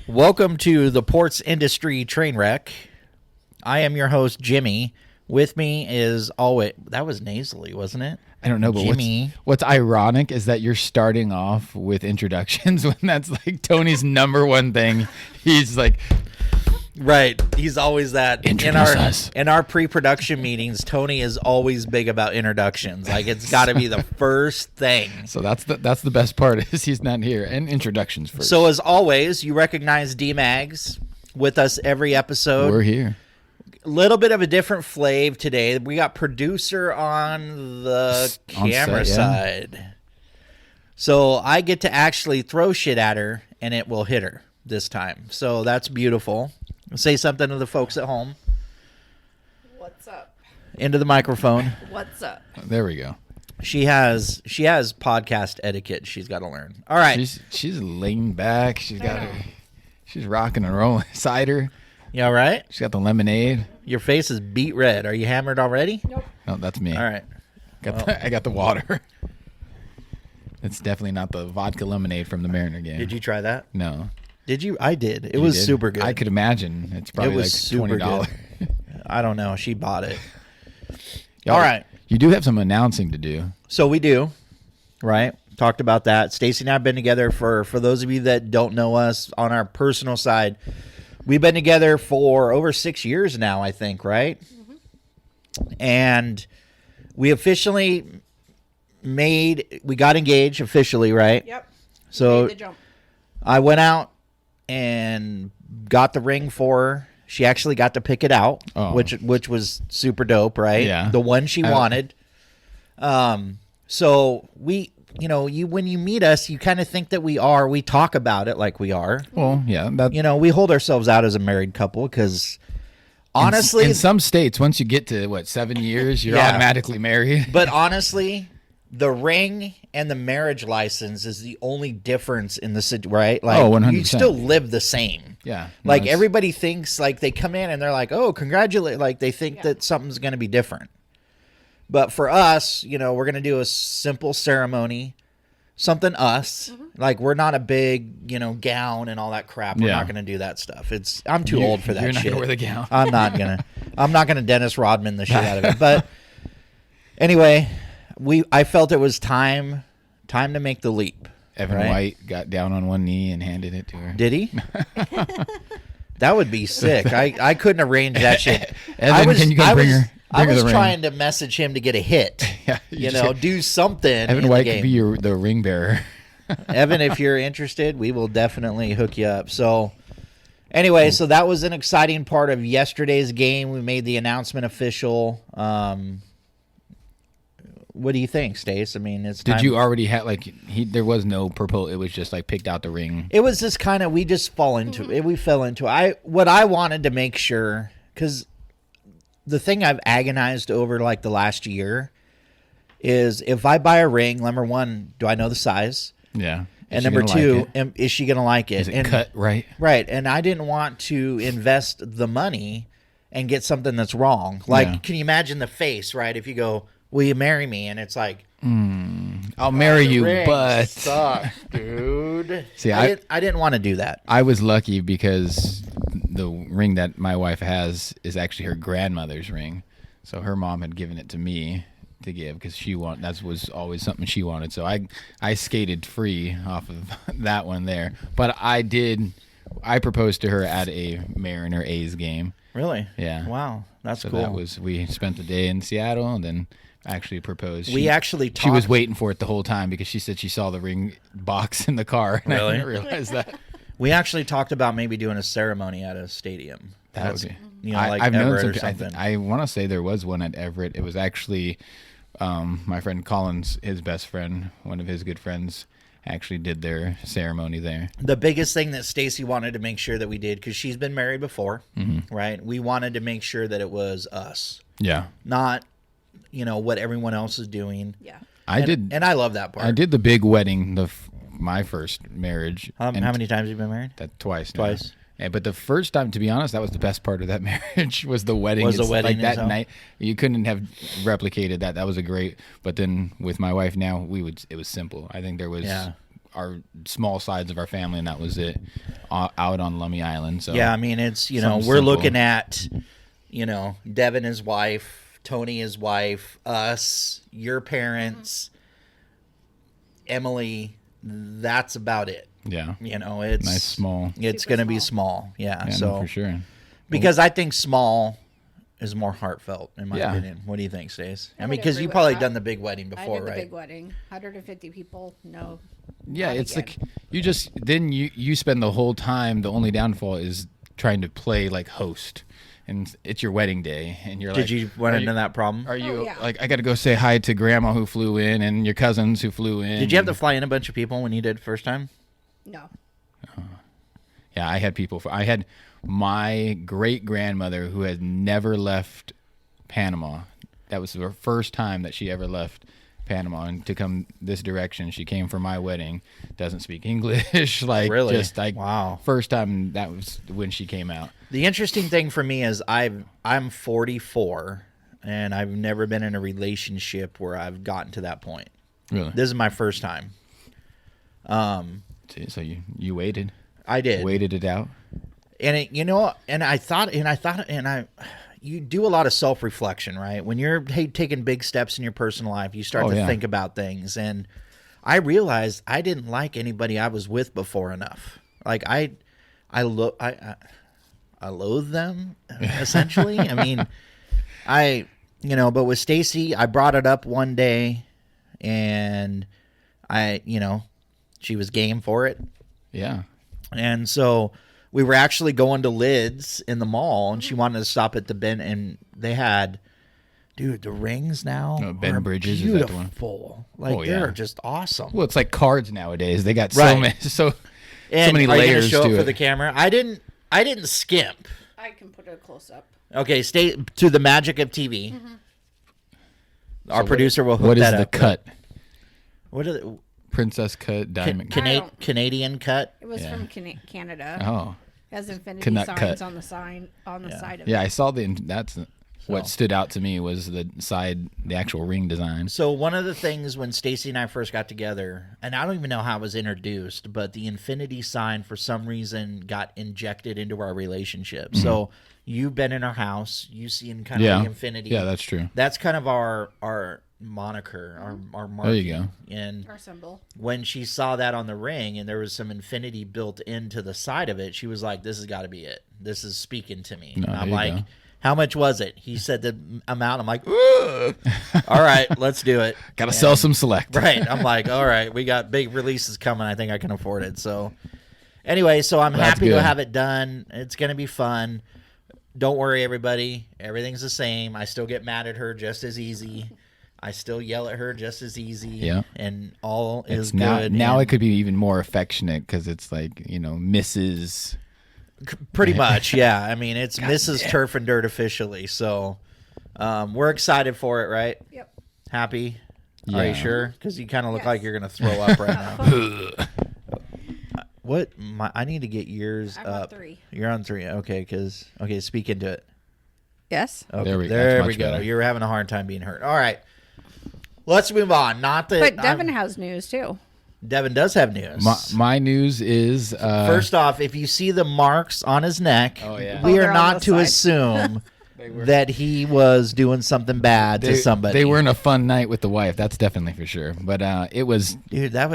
Welcome to the Ports Industry Trainwreck. I am your host, Jimmy. With me is always... That was nasally, wasn't it? I don't know, but Jimmy. what's ironic is that you're starting off with introductions when that's like Tony's number one thing. He's like... Right. He's always that. Introduce us. In our pre-production meetings, Tony is always big about introductions. Like, it's got to be the first thing. So that's the best part is he's not here. And introductions first. So, as always, you recognize D-Mags with us every episode. We're here. A little bit of a different flavor today. We got producer on the camera set, yeah. side. So I get to actually throw shit at her, and it will hit her this time. So that's beautiful. Say something to the folks at home. What's up? Into the microphone. What's up? There we go. She has podcast etiquette she's got to learn. All right. She's laying back. She's rocking and rolling. Cider. You all right? She's got the lemonade. Your face is beet red. Are you hammered already? Nope. No, that's me. All right. I got the water. It's definitely not the vodka lemonade from the Mariner game. Did you try that? No. Did you? I did. It was super good. I could imagine. It's probably like super $20. good. I don't know. She bought it. Y'all, All right. You do have some announcing to do. So we do, right? Talked about that. Stacy and I have been together for those of you that don't know us on our personal side. We've been together for over 6 years now, I think, right? Mm-hmm. And we officially we got engaged officially, right? Yep. So Made the jump. I went out and got the ring for her. She actually got to pick it out, which was super dope, right? Yeah. The one she wanted. So we, when you meet us, you kind of think that we talk about it like we are. Well, yeah. We hold ourselves out as a married couple because honestly, in some states, once you get to 7 years, you're Yeah. automatically married. but honestly, the ring and the marriage license is the only difference in the city, right? Like, 100%. you still live the same. Yeah. Like everybody thinks, like they come in and they're like, "Oh, congratulate!" Like they think Yeah. that something's going to be different. But for us, we're going to do a simple ceremony, something us. Mm-hmm. Like we're not a big, gown and all that crap. We're Yeah. not going to do that stuff. I'm too old for that You're not shit. gonna wear the gown. I'm not gonna Dennis Rodman the shit out of it. But anyway, I felt it was time to make the leap. Evan right? White got down on one knee and handed it to her. Did he? That would be sick. I couldn't arrange that shit. Evan, can you go bring her I was the ring? trying to message him to get a hit. Yeah, do something. Evan in White the could game. be the ring bearer. Evan, if you're interested, we will definitely hook you up. So anyway, so that was an exciting part of yesterday's game. We made the announcement official. What do you think, Stace? I mean, it's time. Did you already have there was no proposal? It was just like picked out the ring. It was just kind of, we just fall into it. We fell into it. What I wanted to make sure, because the thing I've agonized over like the last year is if I buy a ring, number one, do I know the size? Yeah. And number two, is she going to like it? Is it cut right? Right. And I didn't want to invest the money and get something that's wrong. Like, Yeah. can you imagine the face, right? If you go, will you marry me? And it's like, I'll marry you, ring but sucks, dude. See, I didn't want to do that. I was lucky because the ring that my wife has is actually her grandmother's ring. So her mom had given it to me to give because that was always something she wanted. So I skated free off of that one there. But I proposed to her at a Mariner A's game. Really? Yeah. Wow. That's So cool. we spent the day in Seattle and then actually proposed. We actually She was talked- waiting for it the whole time because she said she saw the ring box in the car. And Really? I didn't realize that. We actually talked about maybe doing a ceremony at a stadium. That would be. like I've known Everett or some. something. I want to say there was one at Everett. It was actually my friend Collins, his best friend, one of his good friends, actually did their ceremony there. The biggest thing that Stacy wanted to make sure that we did, because she's been married before, Mm-hmm. right? We wanted to make sure that it was us, Yeah, not what everyone else is doing. Yeah. And I love that part. I did the big wedding, my first marriage. How and many times have you been married? That twice. now. Twice. But the first time, to be honest, that was the best part of that marriage was the wedding. Was the It's wedding like that itself? night? You couldn't have replicated that. That was a great. But then with my wife now, it was simple. I think there was Yeah. our small sides of our family, and that was it. Out on Lummi Island. So Yeah, I mean, it's, you know, Something we're simple. looking at, you know, Devin, his wife, Tony, his wife, us, your parents, Emily. That's about it. yeah, You know, it's nice small. It's Super going to be small. small. Yeah. Yeah, so no, for sure. because I think small is more heartfelt, in my Yeah. opinion. What do you think, Stace? I I mean, would because agree you with probably that. done the big wedding I before, did the right? big wedding, 150 people. No, Yeah, Not it's again. like you spend the whole time. The only downfall is trying to play like host, and it's your wedding day, and you're Did like, you run are into that problem? Are you yeah. like I got to go say hi to grandma who flew in and your cousins who flew in? Did you have to fly in a bunch of people when you did first time? no. Yeah, I had people. I had my great grandmother who had never left Panama. That was her first time that she ever left Panama, and to come this direction, she came for my wedding. Doesn't speak English, like Really? just like Wow. First time that was when she came out. The interesting thing for me is I'm 44, and I've never been in a relationship where I've gotten to that point. Really? This is my first time. See, so you waited, I did. waited it out. And it, you know, you do a lot of self-reflection, right? When you're taking big steps in your personal life, you start Oh, to yeah. think about things. And I realized I didn't like anybody I was with before enough. Like I loathe them essentially. I mean, but with Stacy, I brought it up one day, and she was game for it. Yeah. And so we were actually going to Lids in the mall, and she wanted to stop at the Ben, and they had, dude, the rings now Ben are Bridges, is that the one? beautiful. Like, Oh, yeah. they're just awesome. Well, it's like cards nowadays. They got so Right. many, so And many are you gonna layers show to it for it. the camera? I didn't skimp. I can put a close up. Okay, stay to the magic of TV. Our So producer will hook what is that the up. cut? What are the Princess cut, diamond cut. I don't- Canadian cut? It was Yeah. from Canada. Oh, It has infinity Canuck signs cut. on the sign on the side of yeah. it. I saw that's what stood out to me was the actual ring design. So one of the things when Stacy and I first got together, and I don't even know how it was introduced, but the infinity sign for some reason got injected into our relationship. So you've been in our house, you've seen kind of Yeah, the infinity. yeah, that's true. That's kind of our moniker, our marking. There you go. And Our symbol. when she saw that on the ring and there was some infinity built into the side of it, she was like, "This has got to be it. This is speaking to me." No, and I'm there you like, go. "How much was it?" He said the amount. I'm like, "Ugh." "All right, let's do it." Got to sell some select. Right. I'm like, "All right, we got big releases coming. I think I can afford it." So anyway, so I'm That's happy to good. have it done. It's going to be fun. Don't worry, everybody. Everything's the same. I still get mad at her just as easy. I still yell at her just as easy. Yeah. And all is It's now good. now and it could be even more affectionate because it's like Mrs. pretty much, yeah. I mean, it's Mrs. Turf and Dirt officially. So we're excited for it, right? Yep. Happy? Are you Yeah. sure? Because you kind of look Yes. like you're going to throw up right now. What? I need to get yours I'm up. on 3. You're on 3. Okay, speak into it. Yes. Okay, There we- there that's we much go. better. You're having a hard time being heard. All right. Let's move on. Not that But Devin has news too. Devin does have news. My news is First off, if you see the marks on his neck, Oh, yeah. we Oh, are they're on not the to side. assume that he was doing something bad to somebody. They weren't a fun night with the wife. That's definitely for sure. But it was Dude, that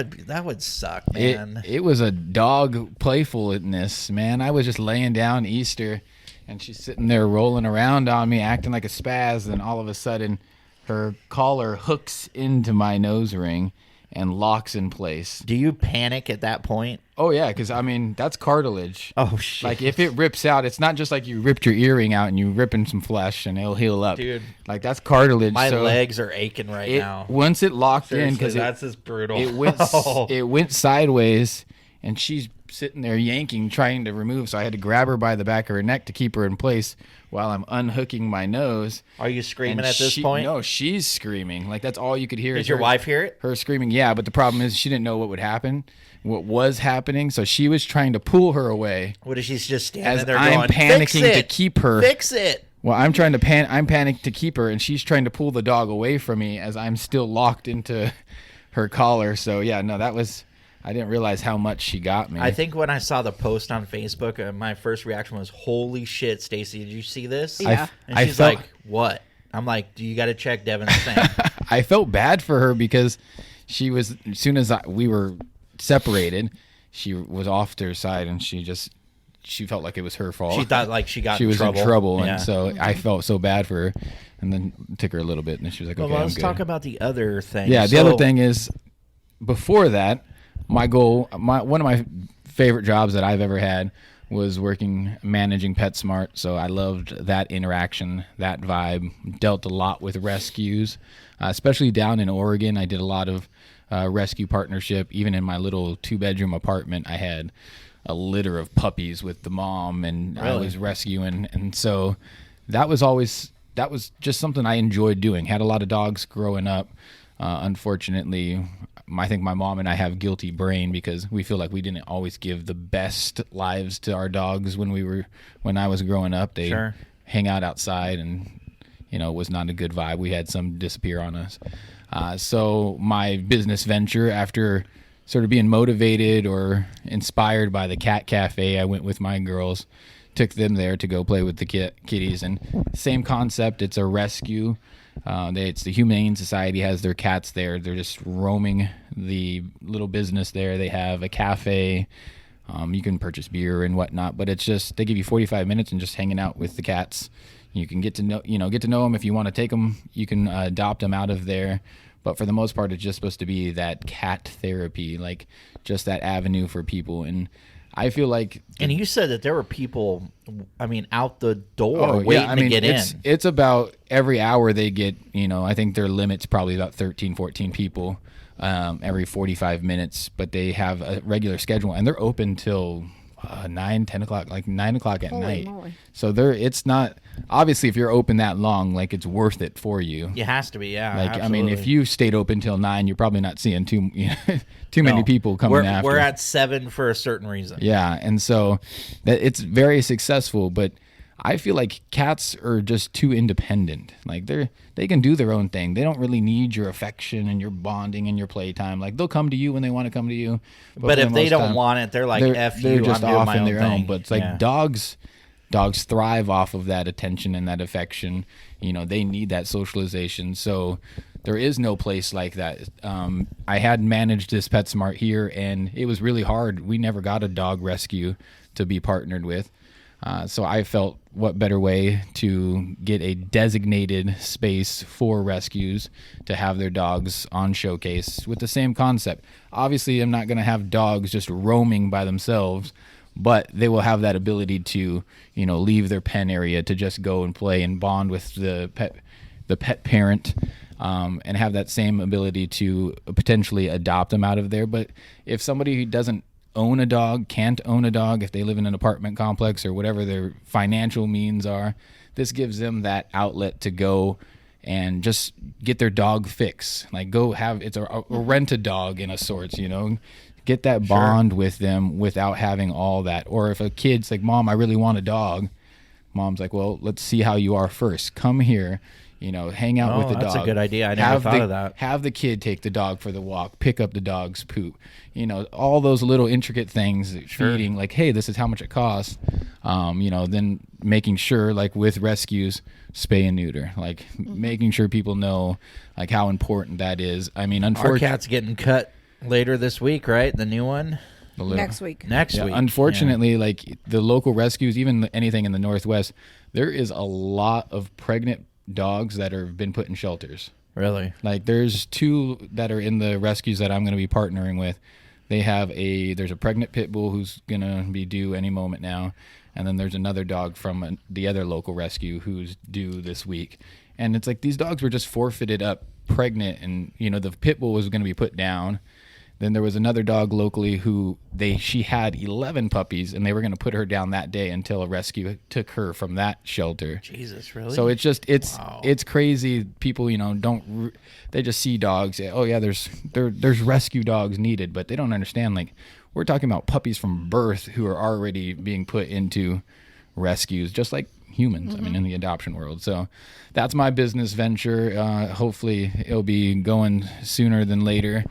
would suck, it, man. it was a dog playfulness, man. I was just laying down Easter, and she's sitting there rolling around on me, acting like a spaz. And all of a sudden, her collar hooks into my nose ring and locks in place. Do you panic at that point? Oh yeah, because I mean that's cartilage. Oh shit. Like if it rips out, it's not just like you ripped your earring out and you ripping some flesh and it'll heal up. Dude. Like that's cartilage. My so legs are aching right now. once it locked in Seriously, because that's just brutal. it went Oh. it went sideways and she's sitting there yanking, trying to remove. So I had to grab her by the back of her neck to keep her in place while I'm unhooking my nose. Are you screaming And at this she- point? No, she's screaming. Like that's all you could hear. Did is your her- wife hear it? her screaming? Yeah, but the problem is she didn't know what would happen, what was happening. So she was trying to pull her away What if she's just standing as there I'm going, "Fix panicking to it! keep her. Fix it!" Well, I'm trying to I'm panicked to keep her, and she's trying to pull the dog away from me as I'm still locked into her collar. So yeah, no, that was I didn't realize how much she got me. I think when I saw the post on Facebook, my first reaction was, "Holy shit, Stacy! Did you see this?" Yeah. And I she's felt- like, "What?" I'm like, "Do you got to check Devin's thing?" I felt bad for her because she was, as soon as we were separated, she was off to her side, and she felt like it was her fault. She thought like she got she was trouble. in trouble, Yeah. and so I felt so bad for her, and then it took her a little bit, and then she was like, Well, "Okay, let's I'm good." talk about the other thing. Yeah, the So- other thing is, before that, my goal, one of my favorite jobs that I've ever had was managing PetSmart. So I loved that interaction, that vibe. Dealt a lot with rescues, especially down in Oregon. I did a lot of rescue partnership. Even in my little 2-bedroom apartment, I had a litter of puppies with the mom, and I Really? was rescuing. And so that was just something I enjoyed doing. Had a lot of dogs growing up. Unfortunately, I think my mom and I have guilty brain because we feel like we didn't always give the best lives to our dogs when I was growing up. They Sure. hang out outside, and it was not a good vibe. We had some disappear on us. So my business venture, after sort of being motivated or inspired by the cat cafe, I went with my girls, took them there to go play with the kitties, and same concept. It's a rescue. It's the Humane Society has their cats there. They're just roaming the little business there. They have a cafe. You can purchase beer and whatnot, but it's just they give you 45 minutes and just hanging out with the cats. You can get to know them. If you want to take them, you can adopt them out of there. But for the most part, it's just supposed to be that cat therapy, like just that avenue for people. And I feel like And you said that there were people, out the door waiting to get in. It's about every hour they get, I think their limit's probably about 13, 14 people every 45 minutes, but they have a regular schedule, and they're open till 9, 10 o'clock, like 9 o'clock at Holy night. moly. So it's not, obviously if you're open that long, like it's worth it for you. It has to be, yeah. Like, absolutely. if you stayed open till 9, you're probably not seeing too many No. people coming after. We're at 7 for a certain reason. Yeah, and so it's very successful, but I feel like cats are just too independent. Like they can do their own thing. They don't really need your affection and your bonding and your playtime. Like they'll come to you when they want to come to you. But for if the they most don't time, want it, they're like, F they're you, just I'm doing off my in own their thing. own. But it's like Yeah. dogs thrive off of that attention and that affection. They need that socialization. So there is no place like that. I had managed this PetSmart here, and it was really hard. We never got a dog rescue to be partnered with. So I felt what better way to get a designated space for rescues to have their dogs on showcase with the same concept. Obviously, I'm not going to have dogs just roaming by themselves, but they will have that ability to, leave their pen area to just go and play and bond with the pet parent, and have that same ability to potentially adopt them out of there. But if somebody who doesn't own a dog, can't own a dog, if they live in an apartment complex or whatever their financial means are, this gives them that outlet to go and just get their dog fix. Like go have, it's a rent a dog in a sorts, get that bond with them without having all that. Or if a kid's like, Mom, I really want a dog. Mom's like, well, let's see how you are first. Come here, hang out with the dog. That's a good idea. I never thought of that. Have the kid take the dog for the walk, pick up the dog's poop, all those little intricate things, feeding, like, hey, this is how much it costs. Then making sure, like with rescues, spay and neuter, like making sure people know like how important that is. Our Unfortunately, cat's getting cut later this week, right? The new one Next week. next week. Unfortunately, like the local rescues, even anything in the Northwest, there is a lot of pregnant dogs that have been put in shelters. Really? Like there's 2 that are in the rescues that I'm going to be partnering with. There's a pregnant pit bull who's going to be due any moment now. And then there's another dog from the other local rescue who's due this week. And it's like these dogs were just forfeited up pregnant, and the pit bull was going to be put down. Then there was another dog locally who she had 11 puppies, and they were going to put her down that day until a rescue took her from that shelter. Jesus, really? So it's just Wow. it's crazy. People they just see dogs. Say, oh yeah, there's rescue dogs needed, but they don't understand. Like we're talking about puppies from birth who are already being put into rescues, just like humans. In the adoption world. So that's my business venture. Hopefully it'll be going sooner than later.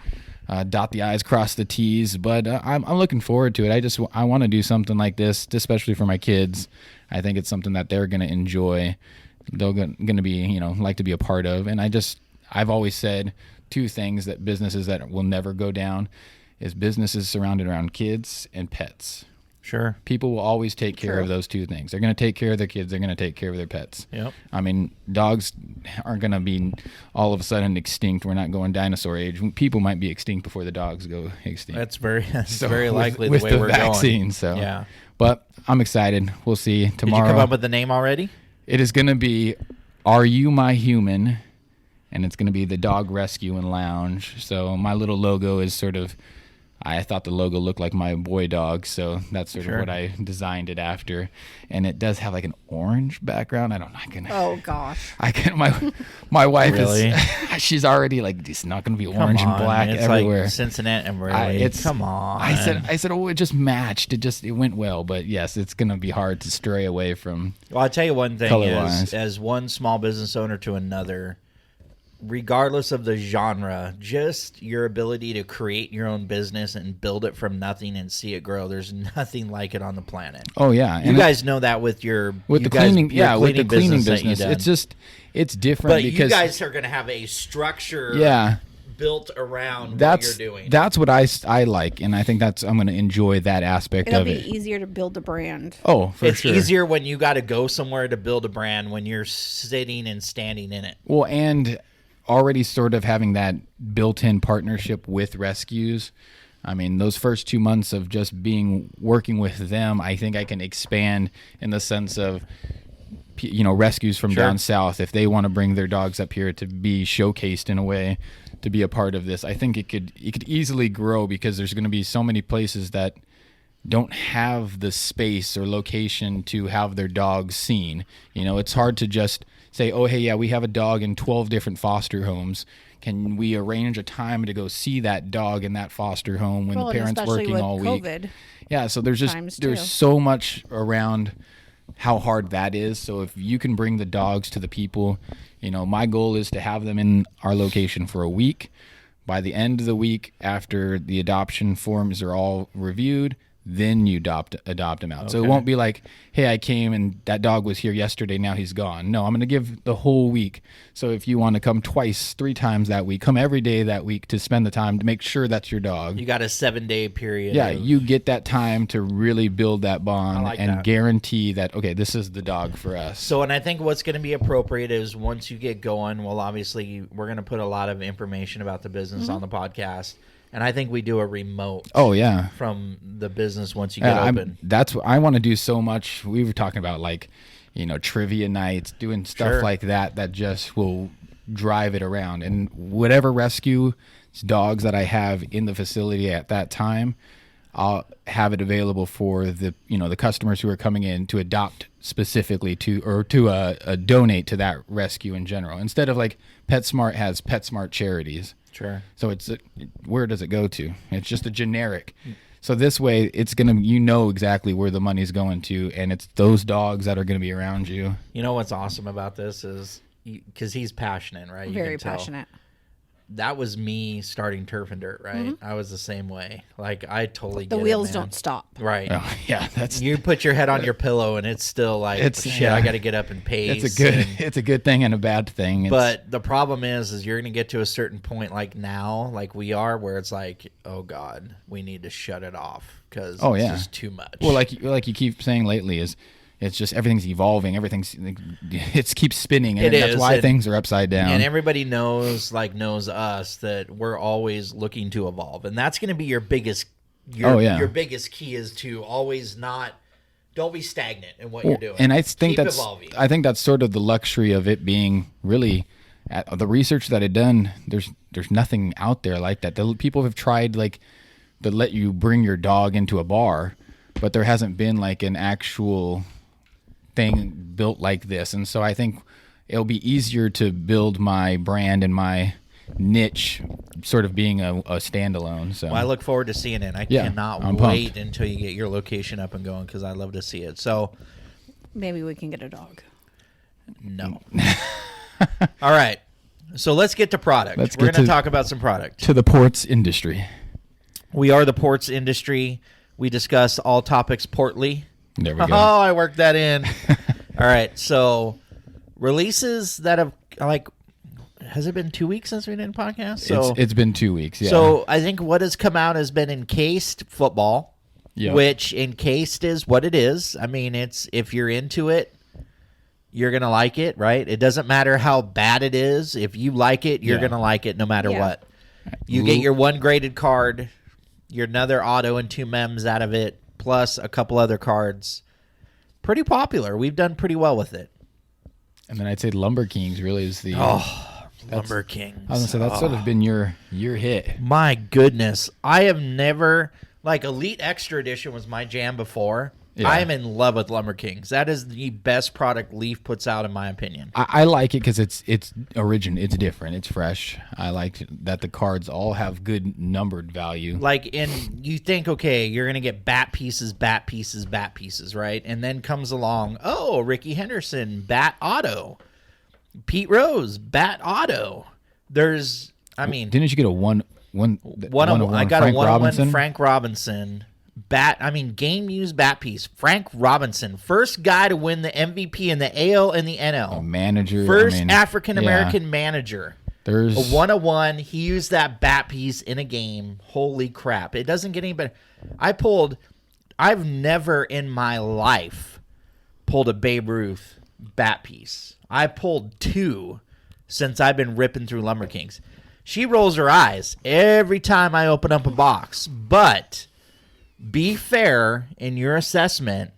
dot the I's, cross the T's. But I'm looking forward to it. I want to do something like this, especially for my kids. I think it's something that they're going to enjoy. They're going to be, like to be a part of. And I've always said two things that businesses that will never go down is businesses surrounded around kids and pets. Sure. People will always take care of those two things. They're going to take care of their kids. They're going to take care of their pets. Yep. I mean, dogs aren't going to be all of a sudden extinct. We're not going dinosaur age. People might be extinct before the dogs go extinct. That's very So very likely with the way the we're vaccine. going. So yeah. But I'm excited. We'll see tomorrow. Did you come up with the name already? It is going to be Are You My Human? And it's going to be the Dog Rescue and Lounge. So my little logo is sort of, I thought the logo looked like my boy dog, so that's sort of what I designed it after. And it does have like an orange background. I don't know. Oh gosh. My wife Really? is, she's already like, it's not going to be orange and black it's everywhere. Like Cincinnati and really. Come on. I said, it just matched. It went well. But yes, it's going to be hard to stray away from. Well, I'll tell you one thing Color-wise. as one small business owner to another, regardless of the genre, just your ability to create your own business and build it from nothing and see it grow. There's nothing like it on the planet. Oh yeah, You guys know that with your with the guys- cleaning, your with the cleaning that you business, done. it's different But because you guys are going to have a structure built around what that's you're doing. that's what I like, and I think I'm going to enjoy that aspect It'll of be it. easier to build a brand. Oh, for It's sure. easier when you got to go somewhere to build a brand when you're sitting and standing in it. Well, and already sort of having that built-in partnership with rescues. I mean, those first 2 months of just working with them, I think I can expand in the sense of, rescues from down south. If they want to bring their dogs up here to be showcased in a way, to be a part of this, I think it could easily grow because there's going to be so many places that don't have the space or location to have their dogs seen. It's hard to just say, oh, hey, yeah, we have a dog in 12 different foster homes. Can we arrange a time to go see that dog in that foster home when the and parent's especially working with all week? COVID Yeah, so there's times, too. so much around how hard that is. So if you can bring the dogs to the people, my goal is to have them in our location for a week. By the end of the week, after the adoption forms are all reviewed, then you adopt them out. So it won't be like, hey, I came and that dog was here yesterday, now he's gone. No, I'm going to give the whole week. So if you want to come twice, 3 times that week, come every day that week to spend the time to make sure that's your dog. You got a 7-day period. Yeah, of- you get that time to really build that bond like and that. guarantee that, okay, this is the dog for us. So, and I think what's going to be appropriate is once you get going, well, obviously, we're going to put a lot of information about the business on the podcast. And I think we do a remote Oh, yeah. from the business once you get open. That's what I want to do so much. We were talking about trivia nights, doing stuff Sure. like that just will drive it around. And whatever rescue dogs that I have in the facility at that time, I'll have it available for the the customers who are coming in to adopt specifically to donate to that rescue in general. Instead of like PetSmart has PetSmart charities. Sure. So where does it go to? It's just a generic. So this way, it's gonna exactly where the money's going to, and it's those dogs that are gonna be around you. You know what's awesome about this is because he's passionate, right? You Very can tell. passionate. That was me starting Turf and Dirt, right? I was the same way. Like I totally The get wheels it, man. don't stop. Right. Oh, yeah, that's You put your head on your pillow and it's still like shit. I got to get up and pace. it's a good thing and a bad thing. But the problem is you're going to get to a certain point like now, like we are, where it's like, oh God, we need to shut it off because Oh, it's yeah. just too much. well, like you keep saying lately is. It's just everything's evolving. It keeps spinning, and It that's is, why and- things are upside down. and everybody knows us that we're always looking to evolve, and that's going to be your biggest. Your biggest key is to always don't be stagnant in what you're doing. And I think Keep that's evolving. I think that's sort of the luxury of it being really the research that I've done. There's nothing out there like that. People have tried to let you bring your dog into a bar, but there hasn't been like an actual thing built like this. And so I think it'll be easier to build my brand and my niche sort of being a standalone. So Well, I look forward to seeing it. I Yeah, cannot I'm wait pumped. until you get your location up and going because I love to see it. So, Maybe we can get a dog. no. All right. So let's get to product. Let's We're get going to to- talk about some product. To the ports industry. We are the ports industry. We discuss all topics portly. There we Oh, go. I worked that in. All right. So releases that have has it been 2 weeks since we did a podcast? So It's been 2 weeks. Yeah. So I think what has come out has been encased football, Yep. which encased is what it is. I mean, it's if you're into it, you're gonna like it, right? It doesn't matter how bad it is. If you like it, you're Yeah. gonna like it no matter Yeah. what. You get your one graded card, your another auto and 2 mems out of it, plus a couple other cards. Pretty popular. We've done pretty well with it. and then I'd say Lumber Kings really is the. Lumber Kings. I was gonna say that's sort of been your hit. My goodness. I have never Elite Extra Edition was my jam before. Yeah. I am in love with Lumber Kings. That is the best product Leaf puts out in my opinion. I like it because it's original, it's different, it's fresh. I like that the cards all have good numbered value. You think, okay, you're gonna get bat pieces, right? And then comes along, oh, Ricky Henderson, bat auto. Pete Rose, bat auto. There's Didn't you get a one? I got Frank a 1-on-1 Robinson? Frank Robinson game used bat piece. Frank Robinson, first guy to win the MVP in the AL and the NL. A manager. First African American yeah. manager. There's A 1-on-1. He used that bat piece in a game. Holy crap. It doesn't get any better. I've never in my life pulled a Babe Ruth bat piece. I pulled 2 since I've been ripping through Lumber Kings. She rolls her eyes every time I open up a box. But be fair in your assessment.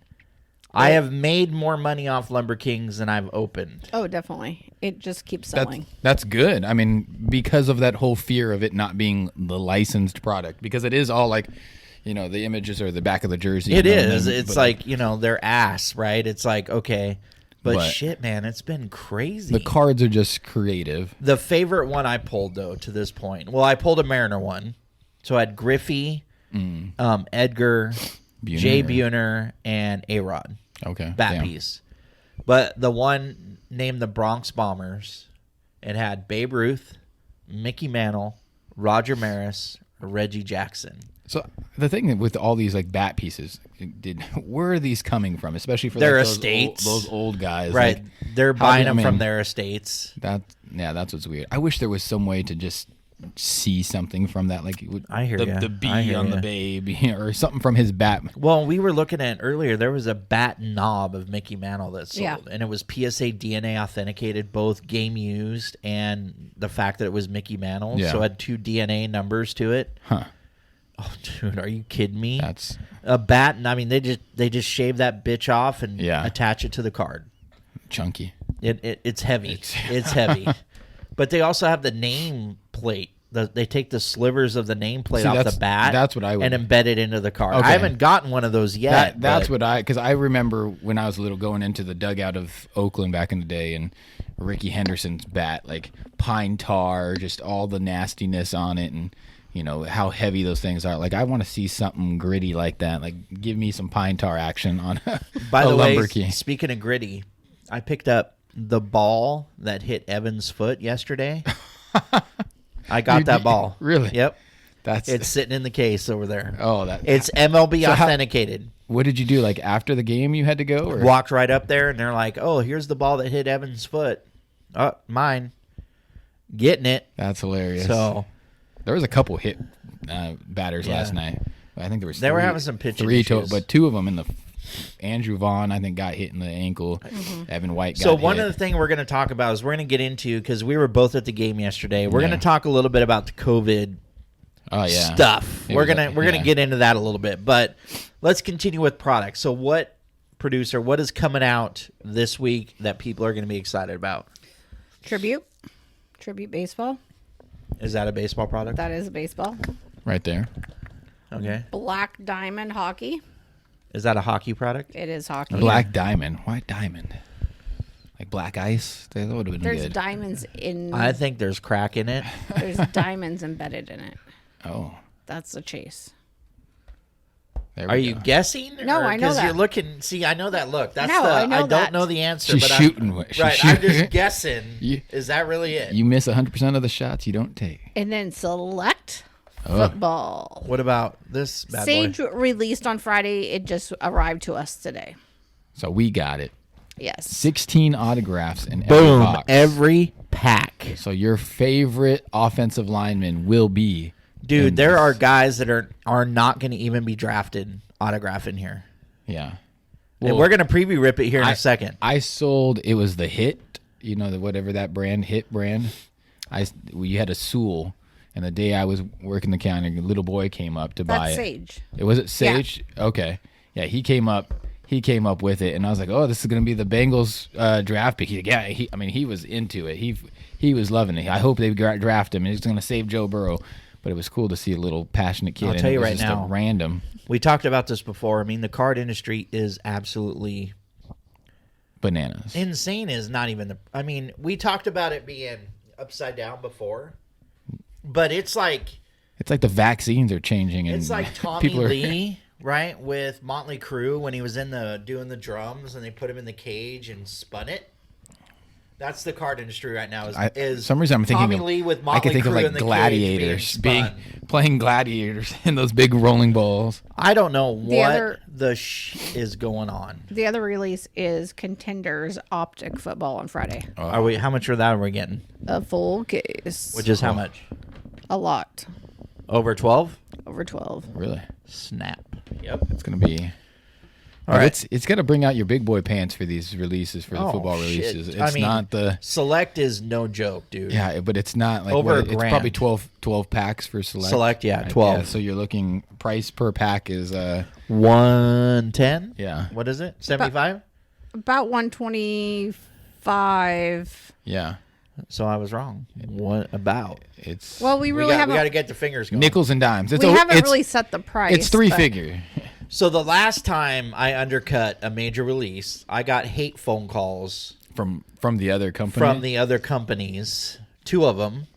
I have made more money off Lumber Kings than I've opened. Oh, definitely. It just keeps selling. that's good. I mean, because of that whole fear of it not being the licensed product, because it is all the images are the back of the jersey. It and is. then- It's but their ass, right? It's like, okay. But But- shit, man, it's been crazy. the cards are just creative. The favorite one I pulled, though, to this point. Well, I pulled a Mariner one. So I had Griffey, Edgar, Buhner. Jay Buhner, and A-Rod. Okay. Bat damn. piece. But the one named the Bronx Bombers, it had Babe Ruth, Mickey Mantle, Roger Maris, Reggie Jackson. So the thing with all these like bat pieces, where are these coming from? Especially for Their like, those estates. those old guys, Right. Like, They're how buying do- I them from mean, their estates. that's what's weird. I wish there was some way to just see something from that, like I hear ya. the B I hear on ya. the babe, or something from his bat. Well, we were looking at earlier, there was a bat knob of Mickey Mantle that sold. Yeah. And it was PSA DNA authenticated, both game used and the fact that it was Mickey Mantle. Yeah. So it had 2 DNA numbers to it. Huh? Oh, dude, are you kidding me? That's A bat, I mean, they just shave that bitch off and Yeah. attach it to the card. chunky. It's heavy. It's heavy. But they also have the name plate. They take the slivers of the nameplate See, off that's- the bat that's what I would- and embed it into the card. Okay. I haven't gotten one of those yet. That's but because I remember when I was little going into the dugout of Oakland back in the day, and Ricky Henderson's bat, like pine tar, just all the nastiness on it, and how heavy those things are. Like I want to see something gritty like that. Like give me some pine tar action on By a the way, Lumber King. speaking of gritty, I picked up the ball that hit Evan's foot yesterday. I got that ball. Really? Yep. That's It's sitting in the case over there. that. It's MLB So how- authenticated. What did you do? Like after the game, you had to go? Or? Walked right up there, and they're like, "Oh, here's the ball that hit Evan's foot. Oh, mine. Getting it." That's hilarious. So there was a couple hit batters Yeah. last night. I think there was. They were three- having some pitching three issues. but 2 of them in the. Andrew Vaughn, I think, got hit in the ankle. Evan White got So one hit. of the things we're going to talk about is we're going to get into, because we were both at the game yesterday. We're Yeah. going to talk a little bit about the COVID stuff. It We're was gonna get into that a little bit, but let's continue with products. So what is coming out this week that people are going to be excited about? Tribute baseball. Is that a baseball product? That is baseball. right there. Okay. Black Diamond hockey. Is that a hockey product? It is hockey. Black Diamond. Why diamond? Like black ice? That would have been There's good. diamonds in. I think there's crack in it. There's diamonds embedded in it. Oh, That's the chase. There we Are you go. guessing? No, I know that. You're looking. See, I know that look. That's No, I know don't that. know the answer. She's but shooting. I'm, She's right. I'm shooting. just guessing. You- Is that really it? You miss 100% of the shots you don't take. And then select Oh. football. What about this bad Sage boy? released on Friday. It just arrived to us today. So we got it. Yes. 16 autographs in every Boom! box. Every pack, So your favorite offensive lineman will be dude. in There this. are guys that are not going to even be drafted autograph in here. Yeah. And we're going to preview rip it here in I- a second. I sold. It was the Hit. You know, whatever that brand, Hit brand. We had a Sewell, and the day I was working the counter, a little boy came up to buy That's it. Sage. It was it Sage? Okay. Yeah, he came up with it, and I was like, "Oh, this is gonna be the Bengals draft pick." He was into it. He was loving it. I hope they draft him, and he's gonna save Joe Burrow. But it was cool to see a little passionate kid. I'll and tell it you was right just now. a random We talked about this before. I mean, the card industry is absolutely bananas. insane. Is not even the. I mean, we talked about it being upside down before, but it's like It's like the vaccines are changing, and it's like Tommy people are. Lee, right, with Motley Crue when he was in doing the drums and they put him in the cage and spun it. That's the card industry right now. Is For some reason I'm thinking Tommy of, Lee with I Motley could think of Crue like in the cage gladiators being spun. playing gladiators in those big rolling balls. I don't know what other- is going on. The other release is Contenders Optic Football on Friday. Are we? How much for that are we getting? A full case. Which is how much? a lot. Over 12? Over 12. Really, Snap. Yep. it's gonna be. All right. It's gonna bring out your big boy pants for these releases for the Oh, football shit. releases. It's I mean, not the Select is no joke, dude. yeah, but it's not like Over a it's grand. probably 12 packs for select. Select, yeah, 12. Yeah, so you're looking price per pack is 110? yeah. What is it? 75? About 125. Yeah. So I was wrong. What about? It's Well, we We really got to haven't. get the fingers going. nickels and dimes. It's We haven't it's, really set the price. It's three but figure. So the last time I undercut a major release, I got hate phone calls from the other company. from the other companies, two of them,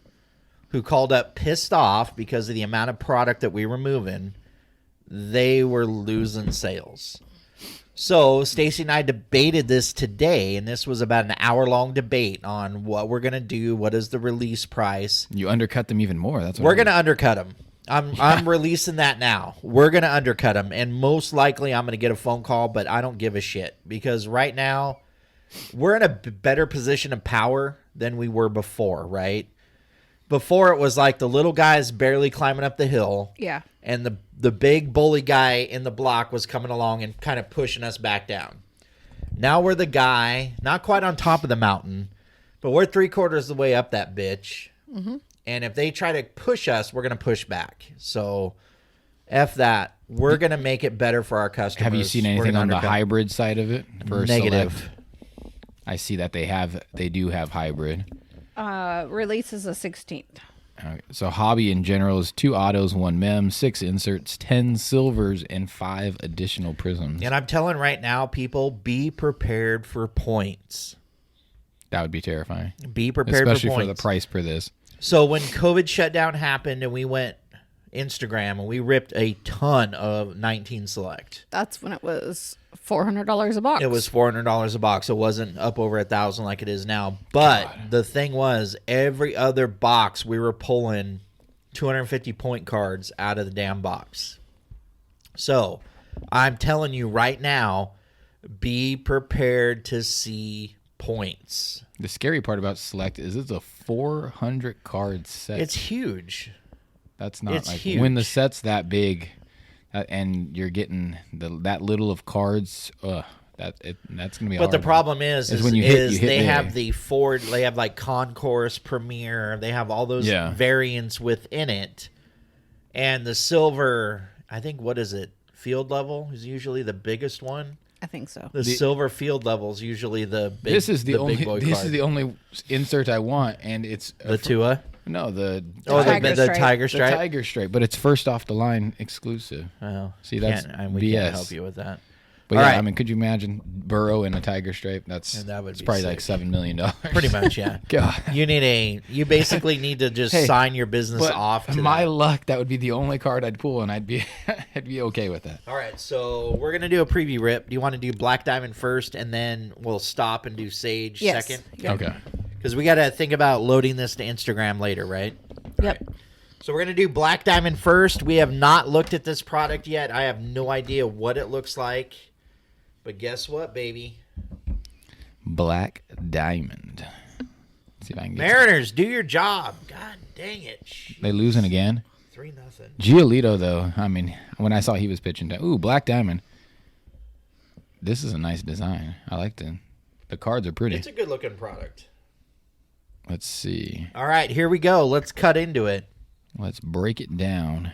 who called up pissed off because of the amount of product that we were moving. They were losing sales. So Stacy and I debated this today, and this was about an hour-long debate on what we're going to do, what is the release price. You undercut them even more. That's what We're going to undercut them. I'm releasing that now. We're going to undercut them, and most likely I'm going to get a phone call, but I don't give a shit because right now we're in a better position of power than we were before, right? Before it was like the little guys barely climbing up the hill, Yeah. and the big bully guy in the block was coming along and kind of pushing us back down. Now we're the guy, not quite on top of the mountain, but we're 3/4 of the way up that bitch. Mm-hmm. And if they try to push us, we're going to push back. So, F that. We're going to make it better for our customers. Have you seen We're anything gonna on the undercut- hybrid side of it? For Negative. Select? I see that they do have hybrid. Release is the 16th. So hobby in general is 2 autos, 1 mem, 6 inserts, 10 silvers, and 5 additional prisms. And I'm telling right now, people, be prepared for points. That would be terrifying, Be prepared especially for for points. the price per this. So when COVID shutdown happened and we went Instagram and we ripped a ton of 19 Select. That's when it was $400 a box. It was $400 a box. It wasn't up over 1,000 like it is now. But the thing was, every other box we were pulling 250 point cards out of the damn box. So I'm telling you right now, be prepared to see points. The scary part about Select is it's a 400 card set. It's huge. That's not it's like huge. when the set's that big, and you're getting that little of cards. That's gonna be. But the hard. problem is when you hit they big. have the Ford, they have like Concourse, Premier, they have all those Yeah. variants within it. And the silver, I think, what is it? Field level is usually the biggest one. I think so. The silver field level is usually the big. This is the only. big boy This card. is the only insert I want, and it's the Tua. No, the Tiger the Stripe. Tiger the Stripe. Tiger Stripe, but it's first off the line exclusive. Oh, See, that's we can't BS. help you with that. But All yeah, right. I mean, could you imagine Burrow in a tiger stripe? That's And that would it's be probably sick. like $7 million. Pretty much, yeah. God. You basically need to just Hey, sign your business But off to my that. luck, that would be the only card I'd pull, and I'd be I'd be okay with that. All right, so we're gonna do a preview rip. Do you want to do Black Diamond first, and then we'll stop and do Sage Yes. second? Yep. Okay. Because we got to think about loading this to Instagram later, right? Yep. So we're gonna do Black Diamond first. We have not looked at this product yet. I have no idea what it looks like, but guess what, baby? Black Diamond. Let's see if I can get Mariners, do your job. God dang it! They losing again? 3-0. Giolito, though, I mean, when I saw he was pitching, ooh, Black Diamond. This is a nice design. I like the cards are pretty. It's a good looking product. Let's see. All right, here we go. Let's cut into it. Let's break it down.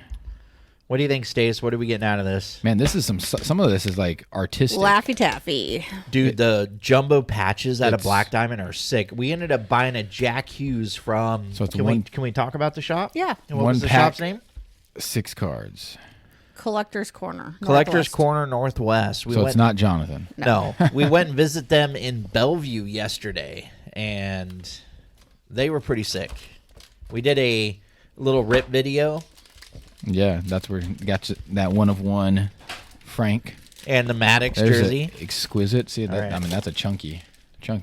What do you think, Stace? What are we getting out of this? Man, this is some of this is like artistic. Laffy Taffy. Dude, the jumbo patches out of It's- Black Diamond are sick. We ended up buying a Jack Hughes from. So it's can one- we talk about the shop? Yeah. And what One was the pack. shop's name? 6 cards. Collector's Corner. Collector's Northwest. Corner Northwest. We So went, it's not Jonathan. No, we went and visit them in Bellevue yesterday, and they were pretty sick. We did a little rip video, Yeah, that's where you got that one of one Frank. and the Maddox There's jersey. a exquisite. See that? right. I mean, that's a chunky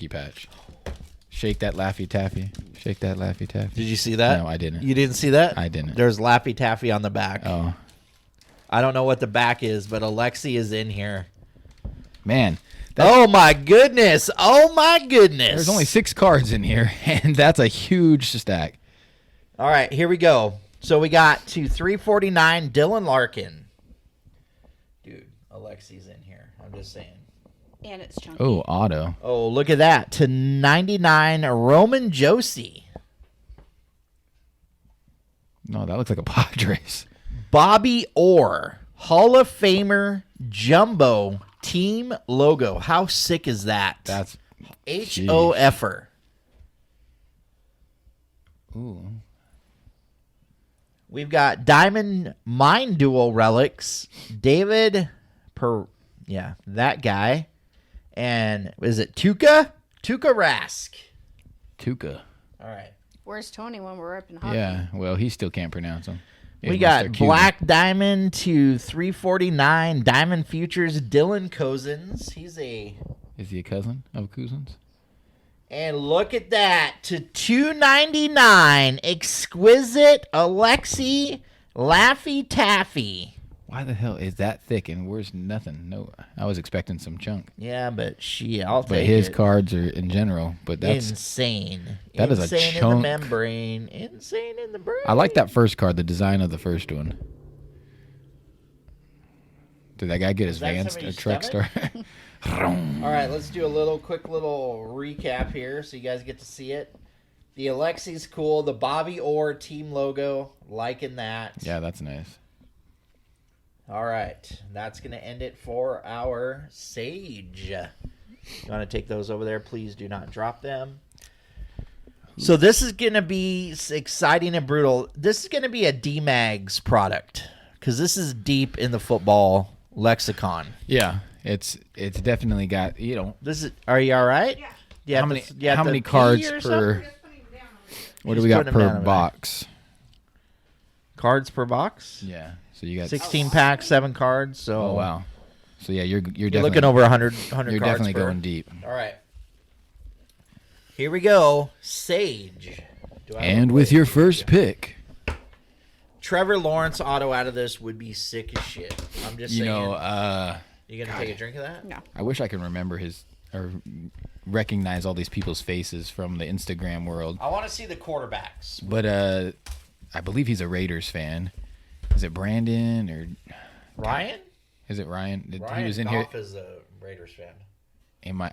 patch. Shake that Laffy Taffy. Shake that Laffy Taffy. Did you see that? No, I didn't. You didn't see that? I didn't. There's Laffy Taffy on the back. Oh I don't know what the back is, but Alexi is in here. man, Oh my goodness! Oh my goodness! there's only 6 cards in here, and that's a huge stack. All right, here we go. So we got to 349 Dylan Larkin. Dude, Alexi's in here. I'm just saying. And it's chunky. Oh, auto. Oh, look at that. To 99 Roman Josie. No, that looks like a Padres. Bobby Orr. Hall of Famer Jumbo team logo. How sick is that? That's HOFer. ooh. We've got Diamond Mind Duel relics. David that guy. And is it Tuca? Tuca Rask. Tuca. All right. Where's Tony when we're up in hockey? Yeah, well, he still can't pronounce them. We got Black Diamond to 349 Diamond Futures Dylan Cozens. Is he a cousin of Cousins? And look at that to 299 Exquisite Alexi Laffy Taffy. Why the hell is that thick and where's nothing? No, I was expecting some chunk. Yeah, but I'll But take his it. cards are in general. But that's Insane. that is a Insane in the chunk. membrane. Insane in the brain. I like that first card, the design of the first one. Did that guy get his that van somebody's truck stomach? started? All right, let's do a quick little recap here so you guys get to see it. The Alexi's cool. The Bobby Orr team logo, liking that. Yeah, that's nice. All right, that's going to end it for our Sage. You want to take those over there? Please do not drop them. So this is going to be exciting and brutal. This is going to be a D-Mags product because this is deep in the football lexicon. Yeah, it's definitely got This is. Are you all right? Yeah. You how have many to- you have how to many pee cards or per? something? What do Just we got putting them down per over there. box? Cards per box? Yeah, so you got 16 packs, 7 cards. So Oh wow. So yeah, you're you're definitely looking over 100 You're cards definitely per. going deep. All right. Here we go. Sage. Do I have And a with play? your first pick, Trevor Lawrence auto out of this would be sick as shit. I'm just saying. You gonna take a drink of that? No. I wish I could remember or recognize all these people's faces from the Instagram world. I want to see the quarterbacks. But I believe he's a Raiders fan. Is it Brandon or Ryan? is it Ryan? Ryan He was in Goff here. is a Raiders fan.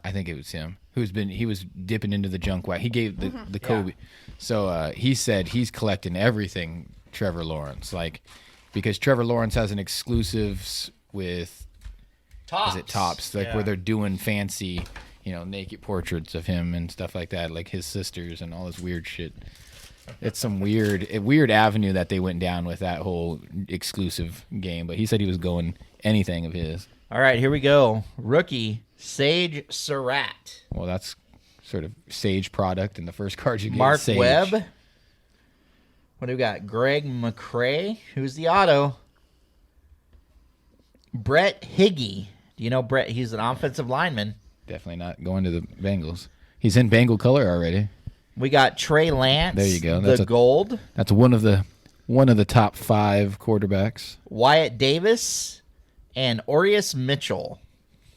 I think it was him he was dipping into the junk wax. He gave the Kobe. Yeah. So he said he's collecting everything Trevor Lawrence, because Trevor Lawrence has an exclusives with Tops. Tops, Yeah. where they're doing fancy, naked portraits of him and stuff like that, like his sisters and all this weird shit. It's some weird avenue that they went down with that whole exclusive game, but he said he was going anything of his. All right, here we go. Rookie, Sage Surratt. Well, that's sort of Sage product, and the first card you get Mark is Sage. Webb. What do we got? Greg McCrae. Who's the auto? Brett Higgy. Do you know Brett? He's an offensive lineman. Definitely not going to the Bengals. He's in Bengal color already. We got Trey Lance. There you go. The That's gold. That's one of the top 5 quarterbacks. Wyatt Davis and Orius Mitchell.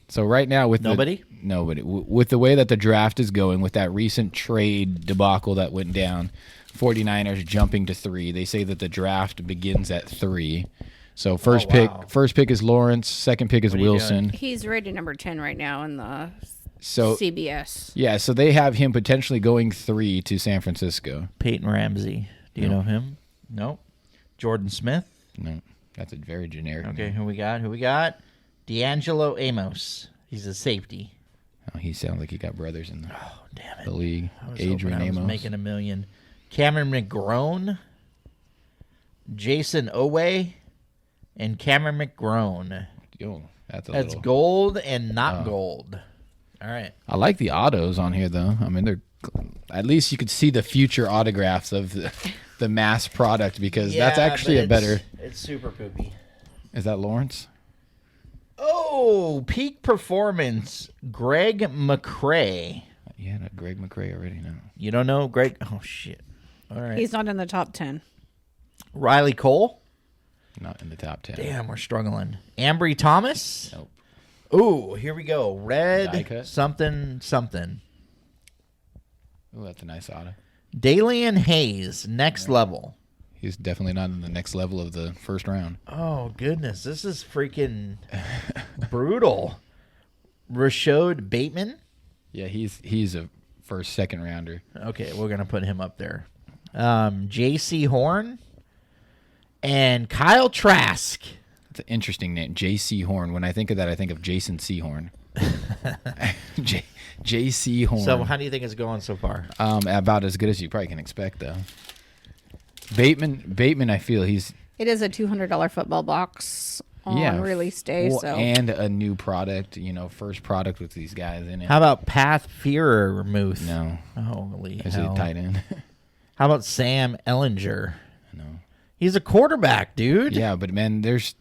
So right now with Nobody? Nobody. With the way that the draft is going, with that recent trade debacle that went down, 49ers jumping to 3. They say that the draft begins at 3. So first pick is Lawrence, second pick is What are you Wilson. He's rated number 10 right now in the So CBS. yeah, so they have him potentially going 3 to San Francisco. Peyton Ramsey. Do you know him? No. Jordan Smith. No, that's a very generic Okay, name. who we got? D'Angelo Amos. He's a safety. Oh, he sounds like he got brothers in Oh, damn it. the league. I was hoping Adrian I was Amos. making $1 million. Cameron McGrone, Jason Owe, and Cameron McGrone. Yo, that's That's little. gold and not gold. All right. I like the autos on here, though. I mean, they're at least you could see the future autographs of the mass product because that's actually but a better. It's super poopy. Is that Lawrence? Oh, peak performance. Greg McCrae. Yeah, no, Greg McCrae already. No, You don't know Greg? Oh, shit. All right. He's not in the top 10. Riley Cole. not in the top 10. Damn, we're struggling. Ambry Thomas. Nope. Ooh, here we go. Die Red cut? something something. Oh, that's a nice auto. Dalian Hayes, next level. He's definitely not in the next level of the first round. Oh, goodness. This is freaking brutal. Rashad Bateman. Yeah, he's a first, second rounder. Okay, we're going to put him up there. J.C. Horn and Kyle Trask. It's an interesting name, J.C. Horn. When I think of that, I think of Jason Seahorn. J.C. Horn. So how do you think it's going so far? About as good as you probably can expect, though. Bateman, I feel he's It is a $200 football box on release day. well, So and a new product, first product with these guys in it. How about Path Fearmuth? No, Holy is hell. it tight end? How about Sam Ellinger? No. He's a quarterback, dude. Yeah, but man, there's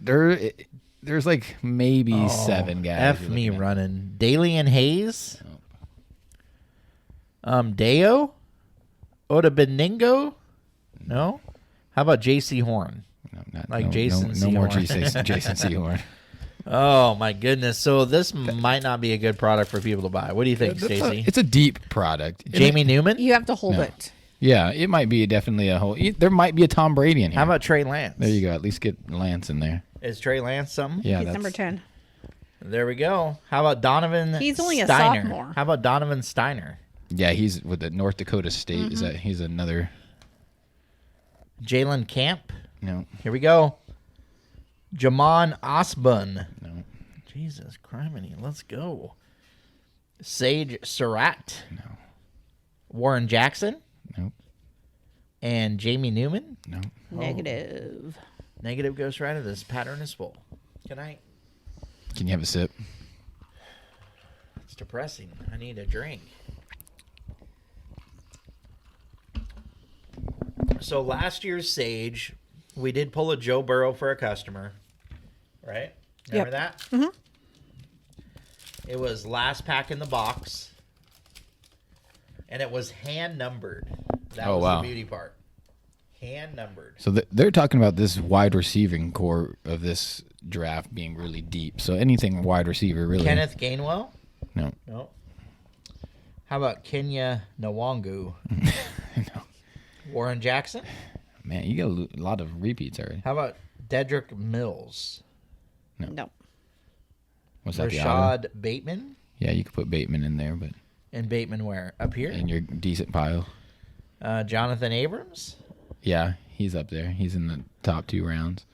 like maybe 7 guys. F you're me looking at. running. Dalian Hayes. Deo. Oda Beningo. No. How about J.C. Horn? No, not, Like no, Jason no more Sehorn. Jason Seahorn. Oh my goodness! So this might not be a good product for people to buy. What do you think, Stacy? It's a deep product. Jamie Newman. you have to hold No. it. Yeah, it might be definitely a whole. There might be a Tom Brady in here. How about Trey Lance? There you go. At least get Lance in there. Is Trey Lance something? Yeah, He's that's number 10. There we go. How about Donovan? He's only a Steiner? sophomore. How about Donovan Steiner? Yeah, he's with the North Dakota State. Is that he's another? Jalen Camp. No, Here we go. Jamon Osborne. no, Jesus criminy, let's go. Sage Surratt. no, Warren Jackson. no, And Jamie Newman. no. Negative. Negative Ghost Rider. This pattern is full. Good night. Can you have a sip? It's depressing. I need a drink. So last year's Sage, we did pull a Joe Burrow for a customer, right? Remember that? Mm-hmm. It was last pack in the box, and it was hand numbered. That Oh, was wow. the beauty part. Hand numbered. So they're talking about this wide receiving core of this draft being really deep. So anything wide receiver, really. Kenneth Gainwell? No, No. How about Kenya Nwangu? no. Warren Jackson? Man, you got a lot of repeats already. How about Dedrick Mills? No. What's that? The auto? Rashad Bateman? Yeah, you could put Bateman in there, but And Bateman where? Up here? in your decent pile. Jonathan Abrams? Yeah, he's up there. He's in the top 2 rounds.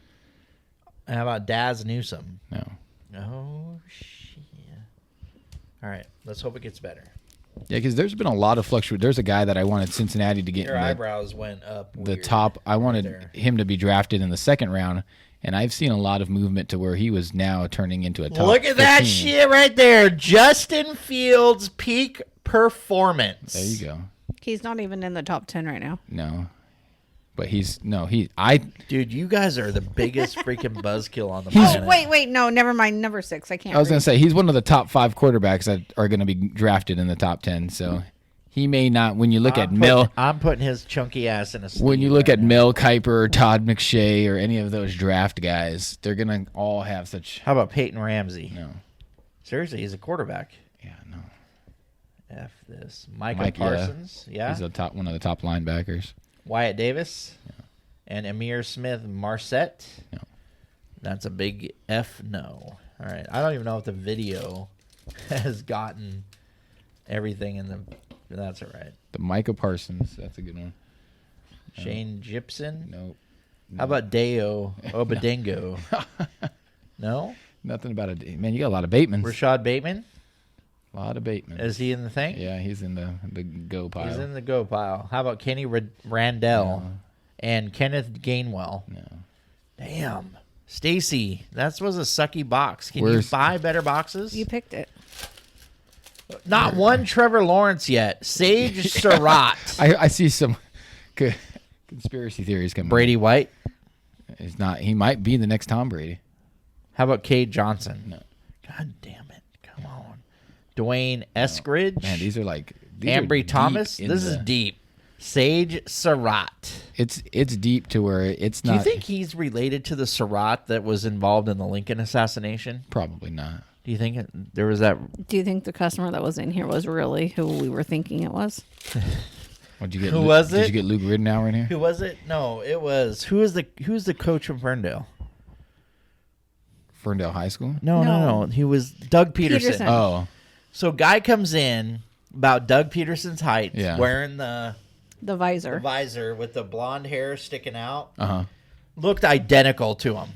How about Daz Newsome? No. Oh, shit. All right, let's hope it gets better. Yeah, because there's been a lot of fluctuation. There's a guy that I wanted Cincinnati to get Your in eyebrows went up. the weird top. I wanted there. him to be drafted in the 2nd round, And I've seen a lot of movement to where he was now turning into a top Look at that 15. shit right there. Justin Fields peak performance. There you go. He's not even in the top 10 right now. No. But he's Dude, you guys are the biggest freaking buzzkill on the He's- planet. Wait, no, never mind. Number 6. I can't. I was read. going to say he's one of the top 5 quarterbacks that are going to be drafted in the top 10. So he may not, when you look at Mel, I'm putting his chunky ass in a sleeve when you look right at now. Mel Kiper, Todd McShay, or any of those draft guys, they're going to all have such. How about Peyton Ramsey? No. Seriously, he's a quarterback. Yeah, no. F this. Micah Mike, yeah. Parsons. Yeah. He's one of the top linebackers. Wyatt Davis. And Amir Smith Marset. No. That's a big F no. All right. I don't even know if the video has gotten everything in the. That's all right. The Micah Parsons, that's a good one. Shane Gibson. Nope. How about Deo Obadengo? No? Nothing about it. Man, you got a lot of Batemans. Rashad Bateman? A lot of Batemans. Is he in the thing? Yeah, he's in the go pile. He's in the go pile. How about Kenny Randall and Kenneth Gainwell? No. Damn. Stacy, that was a sucky box. Can Where's- you buy better boxes? You picked it. Not one Trevor Lawrence yet. Sage Surratt. I see some conspiracy theories coming. Brady White. Is not. He might be the next Tom Brady. How about Cade Johnson? No. God damn it. Come on. Dwayne Eskridge. Man, these are like Ambry Thomas. This is deep. Sage Surratt. It's deep to where it's Do not. you think he's related to the Surratt that was involved in the Lincoln assassination? Probably not. Do you think there was that? Do you think the customer that was in here was really who we were thinking it was? What'd you get? Who was Did it? you get Luke Ridnour in here? Who was it? No, it was who's the coach from Ferndale? Ferndale High School. No. He was Doug Peterson. Peterson. Oh, So guy comes in about Doug Peterson's height, Yeah. wearing the The visor. visor with the blonde hair sticking out. uh-huh. Looked identical to him.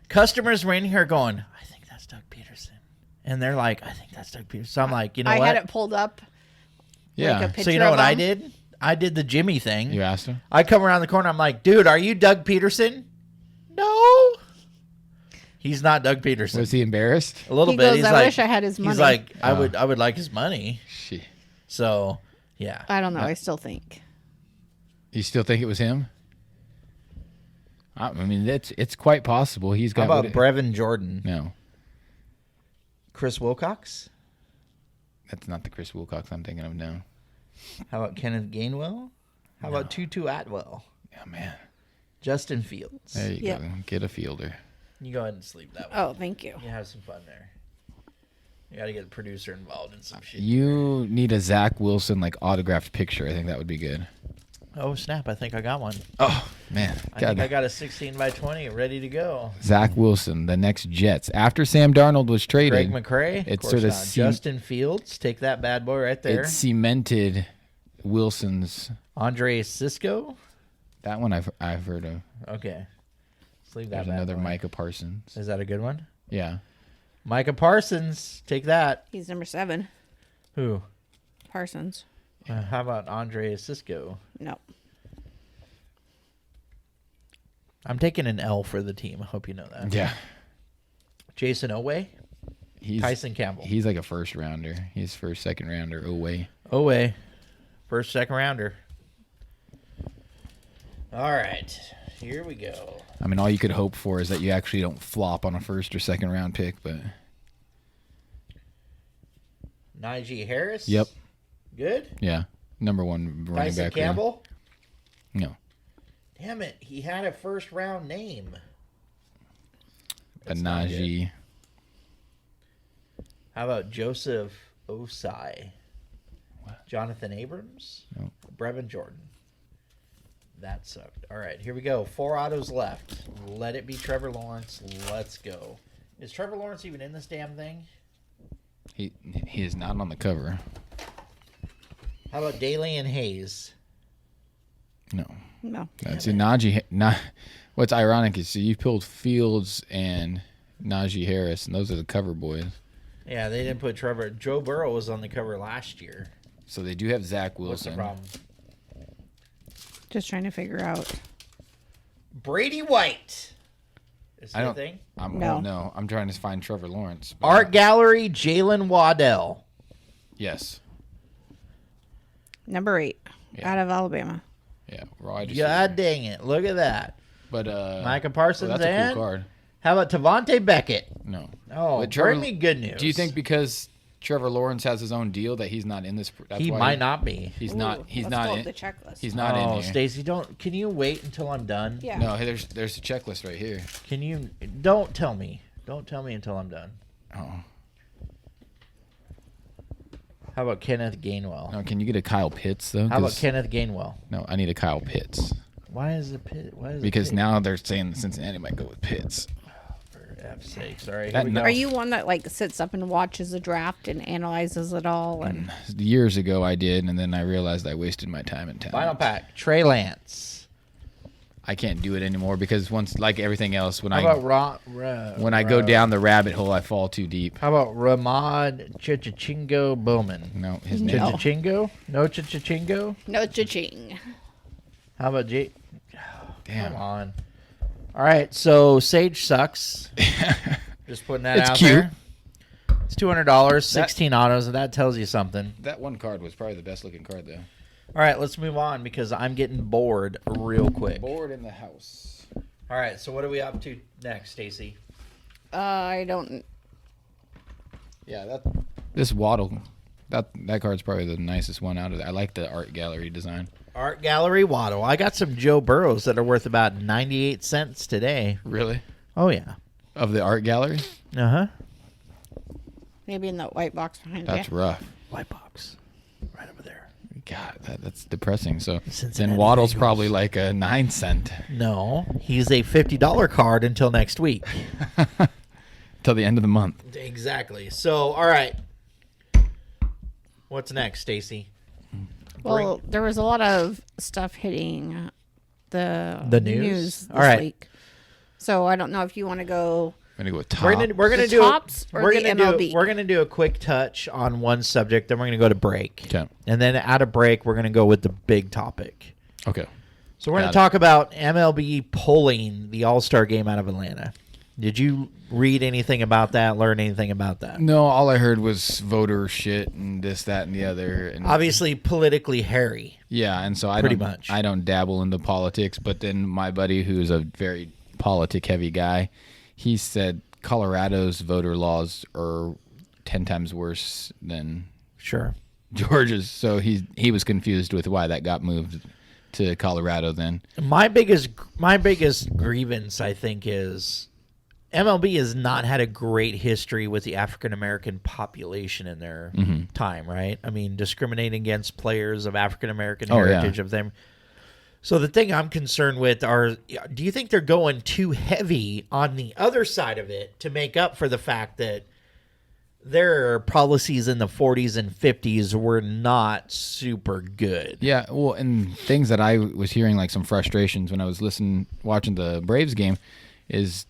Customers were in here going, I think that's Doug Peterson. And they're like, I think that's Doug Peterson. So I'm like, you know I what? had it pulled up. Yeah. Like a picture So you know of what I him. did? I did the Jimmy thing. You asked him. I come around the corner. I'm like, dude, are you Doug Peterson? No. He's not Doug Peterson. Was he embarrassed? A little He bit. goes, He's "I like, wish I had his money." He's like, I Oh. would like his money. Shit. So yeah. I don't know. I still think. You still think it was him? I mean, it's quite possible. He's How got. about Brevin Jordan? No, Chris Wilcox? that's not the Chris Wilcox I'm thinking of now. How about Kenneth Gainwell? How about Tutu Atwell? Yeah, man. Justin Fields. There you Yep. go. Get a fielder. You go ahead and sleep that way. Oh, thank you. You have some fun there. You got to get the producer involved in some shit. You need a Zach Wilson like autographed picture. I think that would be good. Oh snap! I think I got one. Oh man, I think I got a 16 by 20 ready to go. Zach Wilson, the next Jets after Sam Darnold was traded. Greg McCray. It's Of sort of course not. Justin Fields. Take that bad boy right there. It cemented Wilson's. Andre Cisco. That one I've heard of. Okay. Let's leave that There's bad another boy. Micah Parsons. Is that a good one? Yeah. Micah Parsons. Take that. He's number 7. Who? Parsons. How about Andre Cisco? No. I'm taking an L for the team. I hope you know that. Yeah. Jason Oweh. He's Tyson Campbell. He's like a first rounder. He's first, second rounder. Oh way. Oweh. First, second rounder. All right. Here we go. I mean, all you could hope for is that you actually don't flop on a first or second round pick, but Najee Harris. yep. Good. Yeah. Number one running Tyson back. there. Campbell. No. Damn it. He had a first round name. But That's not Najee. How about Joseph Osai? Jonathan Abrams? No. Brevin Jordan. That sucked. All right, here we go. 4 autos left. Let it be Trevor Lawrence. Let's go. Is Trevor Lawrence even in this damn thing? He is not on the cover. How about Dalian Hayes? No. No. That's a Najee. What's ironic is you pulled Fields and Najee Harris, and those are the cover boys. Yeah, they didn't put Trevor. Joe Burrow was on the cover last year. So they do have Zach What's the Wilson. problem? Just trying to figure out. Brady White. Is I that a don't thing? No. I'm trying to find Trevor Lawrence. but- Art Gallery, Jalen Waddell. Yes. Number 8 Yeah. out of Alabama. Yeah. Wide God dang it. Look at that. But Micah Parsons that's a and cool card. how about Tavante Beckett? No. Oh, But Trevor- bring me good news. Do you think because Trevor Lawrence has his own deal that he's not in this? That's he why might not be? He's Ooh, not. He's let's not. pull up In, the checklist. he's not in Oh, here. Stacy, can you wait until I'm done? Yeah. No, hey, there's a checklist right here. Can you don't tell me. Don't tell me until I'm done. Oh. How about Kenneth Gainwell? No, can you get a Kyle Pitts though? How about 'Cause- Kenneth Gainwell? No, I need a Kyle Pitts Why is the pit? Why is it because Pitt? now they're saying that Cincinnati might go with Pitts. For F's sake, sorry. That Here we go. Are you one that like sits up and watches the draft and analyzes it all? And Years ago I did, and then I realized I wasted my time and talent. Final pack? Trey Lance. I can't do it anymore because once, like everything else, when How I about when I go down the rabbit hole, I fall too deep. How about Ramad Chichingo Bowman? No, his No. name. Chichingo? No Chichingo? no cha-ching. How about J? Damn. Come on. All right, so Sage sucks. Just putting that It's out cute. there. It's $200, 16 autos, and that tells you something. That one card was probably the best looking card though. All right, let's move on because I'm getting bored real quick. Board in the house. All right, so what are we up to next, Stacy? I don't. Yeah, this Waddle, that card's probably the nicest one out of that. I like the art gallery design. Art Gallery Waddle. I got some Joe Burrows that are worth about 98 cents today. Really? Oh, yeah. Of the art gallery? Uh-huh. Maybe in that white box behind That's you. rough. White box. Right over there. God, that's depressing. So Cincinnati then Waddle's Bengals. probably like a 9-cent No, he's a $50 card until next week. till the end of the month. Exactly. So, all right. What's next, Stacy? Well, there was a lot of stuff hitting the news? this All right. week. So I don't know if you want to go. I'm gonna go with top. We're gonna The do tops or we're the gonna MLB? do we're gonna do a quick touch on one subject, then we're gonna go to break. Okay. And then out of break, we're gonna go with the big topic. Okay. So we're Got gonna it. talk about MLB pulling the All-Star game out of Atlanta. Did you read anything about that? Learn anything about that? No, all I heard was voter shit and this, that, and the other. And Obviously, politically hairy. yeah, and so Pretty much. I don't dabble into politics, but then my buddy, who's a very politic-heavy guy, he said Colorado's voter laws are 10 times worse than Sure. Georgia's. So he was confused with why that got moved to Colorado. Then My biggest grievance, I think, is MLB has not had a great history with the African American population in their time, right? I mean, discriminating against players of African American Oh, yeah. heritage of them. So the thing I'm concerned with are, do you think they're going too heavy on the other side of it to make up for the fact that their policies in the 40s and 50s were not super good? yeah, well, and things that I was hearing, like some frustrations when I was watching the Braves game, is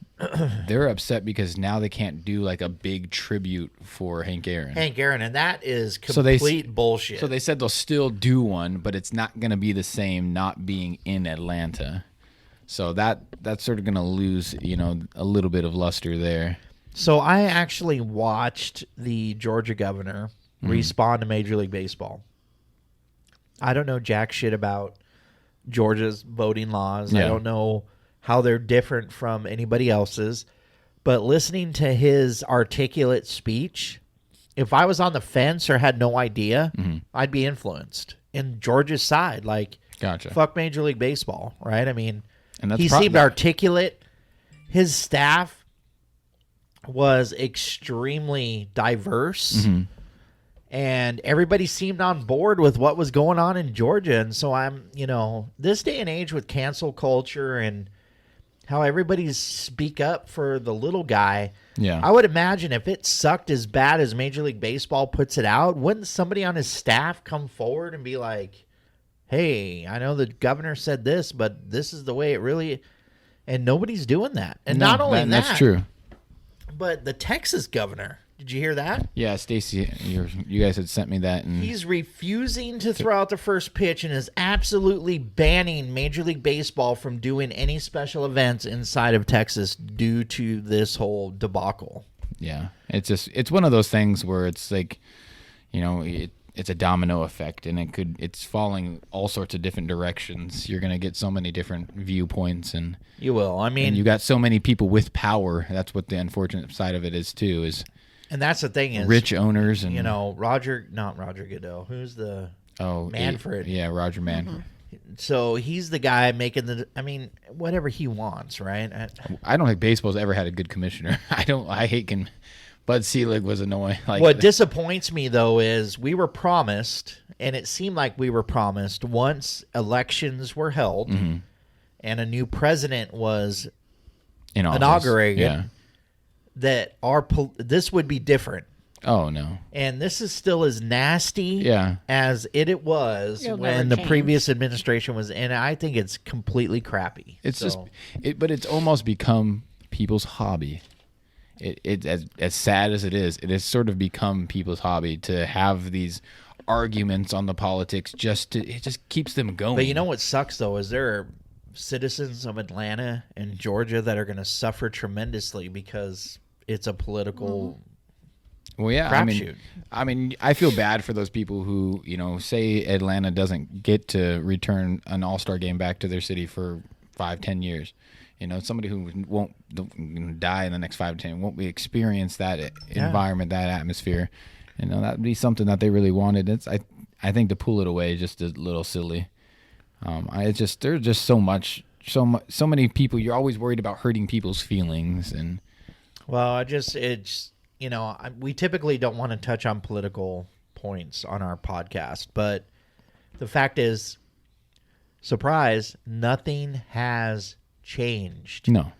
they're upset because now they can't do like a big tribute for Hank Aaron. Hank Aaron, and that is So they- complete bullshit. So they said they'll still do one, but it's not going to be the same not being in Atlanta. So that's sort of going to lose, a little bit of luster there. So I actually watched the Georgia governor respond to Major League Baseball. I don't know jack shit about Georgia's voting laws. I Yeah. don't know how they're different from anybody else's. But listening to his articulate speech, if I was on the fence or had no idea, I'd be influenced in Georgia's side. Like, Gotcha. fuck Major League Baseball, right? I mean, And that's he prob- seemed articulate. His staff was extremely diverse, and everybody seemed on board with what was going on in Georgia. And so I'm, this day and age with cancel culture and how everybody's speak up for the little guy. Yeah. I would imagine if it sucked as bad as Major League Baseball puts it out, wouldn't somebody on his staff come forward and be like, hey, I know the governor said this, but this is the way it really, and nobody's doing that. And No, not only that, that's true. but the Texas governor, Did you hear that? Yeah, Stacy, you guys had sent me that, and He's refusing to throw out the first pitch and is absolutely banning Major League Baseball from doing any special events inside of Texas due to this whole debacle. yeah, it's one of those things where it's like, it's a domino effect, and it's falling all sorts of different directions. You're gonna get so many different viewpoints, and You will. I mean, and you got so many people with power. That's what the unfortunate side of it is too. Is and that's the thing is, rich owners and not Roger Goodell. Who's the Manfred? Roger Manfred. So he's the guy making whatever he wants, right? I don't think baseball's ever had a good commissioner. I hate Bud Selig was annoying. What disappoints me though is we were promised, and it seemed like we were promised once elections were held and a new president was in office. inaugurated, Yeah. that this would be different. Oh no. And this is still as nasty Yeah. as it was It'll when never the change. previous administration was, and I think it's completely crappy. But it's almost become people's hobby. It as sad as it is sort of become people's hobby to have these arguments on the politics. It just keeps them going. But you know what sucks though is there are citizens of Atlanta and Georgia that are going to suffer tremendously because it's a political. Well, yeah, crapshoot. I mean, I feel bad for those people who, say Atlanta doesn't get to return an All-Star game back to their city for 5-10 years. Somebody who won't die in the next 5 to 10 won't experience that environment, that atmosphere. That would be something that they really wanted. I think to pull it away is just a little silly. There's just so many people. You're always worried about hurting people's feelings, and Well, we typically don't want to touch on political points on our podcast, but the fact is, surprise, nothing has changed. no.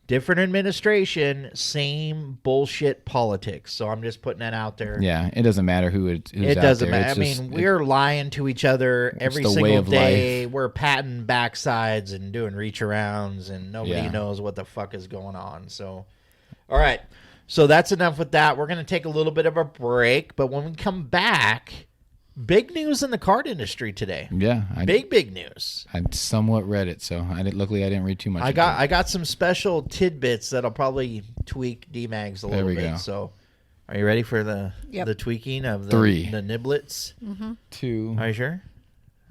Different administration, same bullshit politics. So I'm just putting that out there. Yeah, it doesn't matter who's It out doesn't there. matter. It's We're lying to each other every the way single of day. life. We're patting backsides and doing reach arounds, and nobody Yeah. knows what the fuck is going on. So, all right. So that's enough with that. We're going to take a little bit of a break, but when we come back, big news in the card industry today. Yeah, Big news. I somewhat read it, so luckily I didn't read too much. I into it. got some special tidbits that'll probably tweak DMAGs a little we bit. go. So, are you ready for the Yep. tweaking of the 3. the niblets? 2. Are you sure?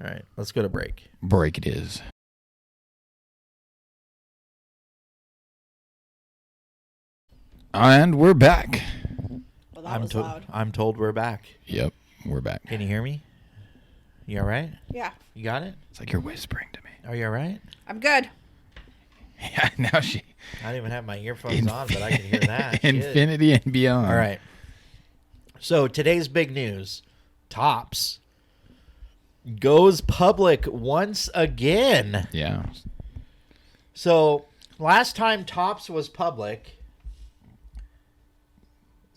All right, let's go to break. Break it is. And we're back. Well, that was loud. I'm told we're back. Yep, we're back. Can you hear me? You all right? Yeah, You got it? It's like you're whispering to me. Are you all right? I'm good. Yeah, now she. I don't even have my earphones on, but I can hear that. Shit. Infinity and beyond. All right. So today's big news: Topps goes public once again. Yeah. So last time Topps was public,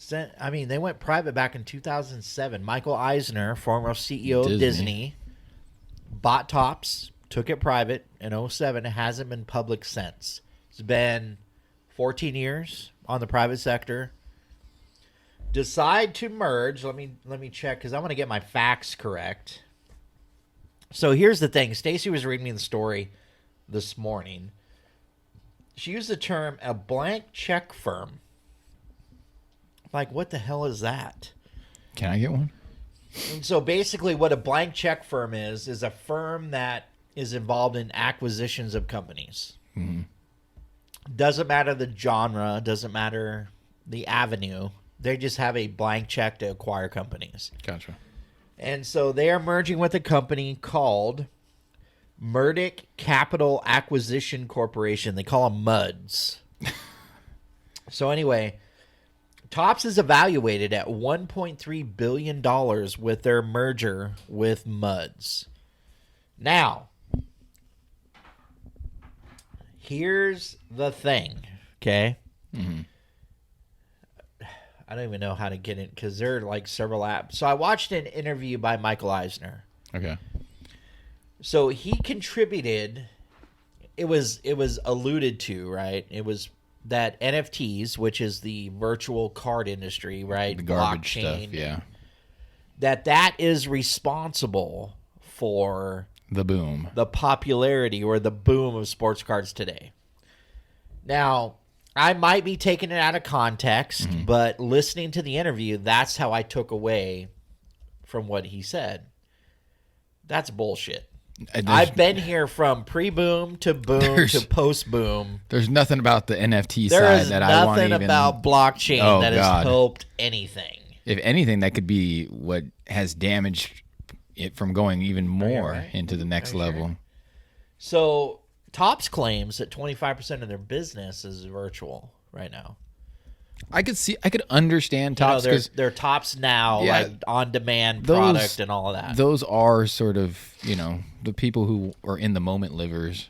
they went private back in 2007. Michael Eisner, former CEO of Disney, bought Topps, took it private in 2007. It hasn't been public since. It's been 14 years on the private sector. Decide to merge. Let me check because I want to get my facts correct. So here's the thing. Stacy was reading me the story this morning. She used the term a blank check firm. Like, what the hell is that? Can I get one? And so basically what a blank check firm is a firm that is involved in acquisitions of companies. Mm-hmm. Doesn't matter the genre, doesn't matter the avenue. They just have a blank check to acquire companies. Gotcha. And so they are merging with a company called Murdoch Capital Acquisition Corporation. They call them MUDs. So anyway, Topps is evaluated at $1.3 billion with their merger with MUDs. Now, here's the thing, okay? Mm-hmm. I don't even know how to get it because there are like several apps. So I watched an interview by Michael Eisner. Okay. So he contributed. It was alluded to, right? It was that NFTs, which is the virtual card industry, right? The garbage Blockchain, stuff, yeah. that is responsible for The boom. the popularity or the boom of sports cards today. Now, I might be taking it out of context, but listening to the interview, that's how I took away from what he said. That's bullshit. I've been here from pre-boom to boom to post-boom. There's nothing about the NFT There side is that I want to nothing even. about blockchain Oh, that has God. helped anything. If anything, that could be what has damaged it from going even more right? into the next Are you level. sure? So Topps claims that 25% of their business is virtual right now. I could understand Topps They're, because they're Topps Now, Yeah, like on-demand those- product and all of that. those are sort of, the people who are in the moment livers.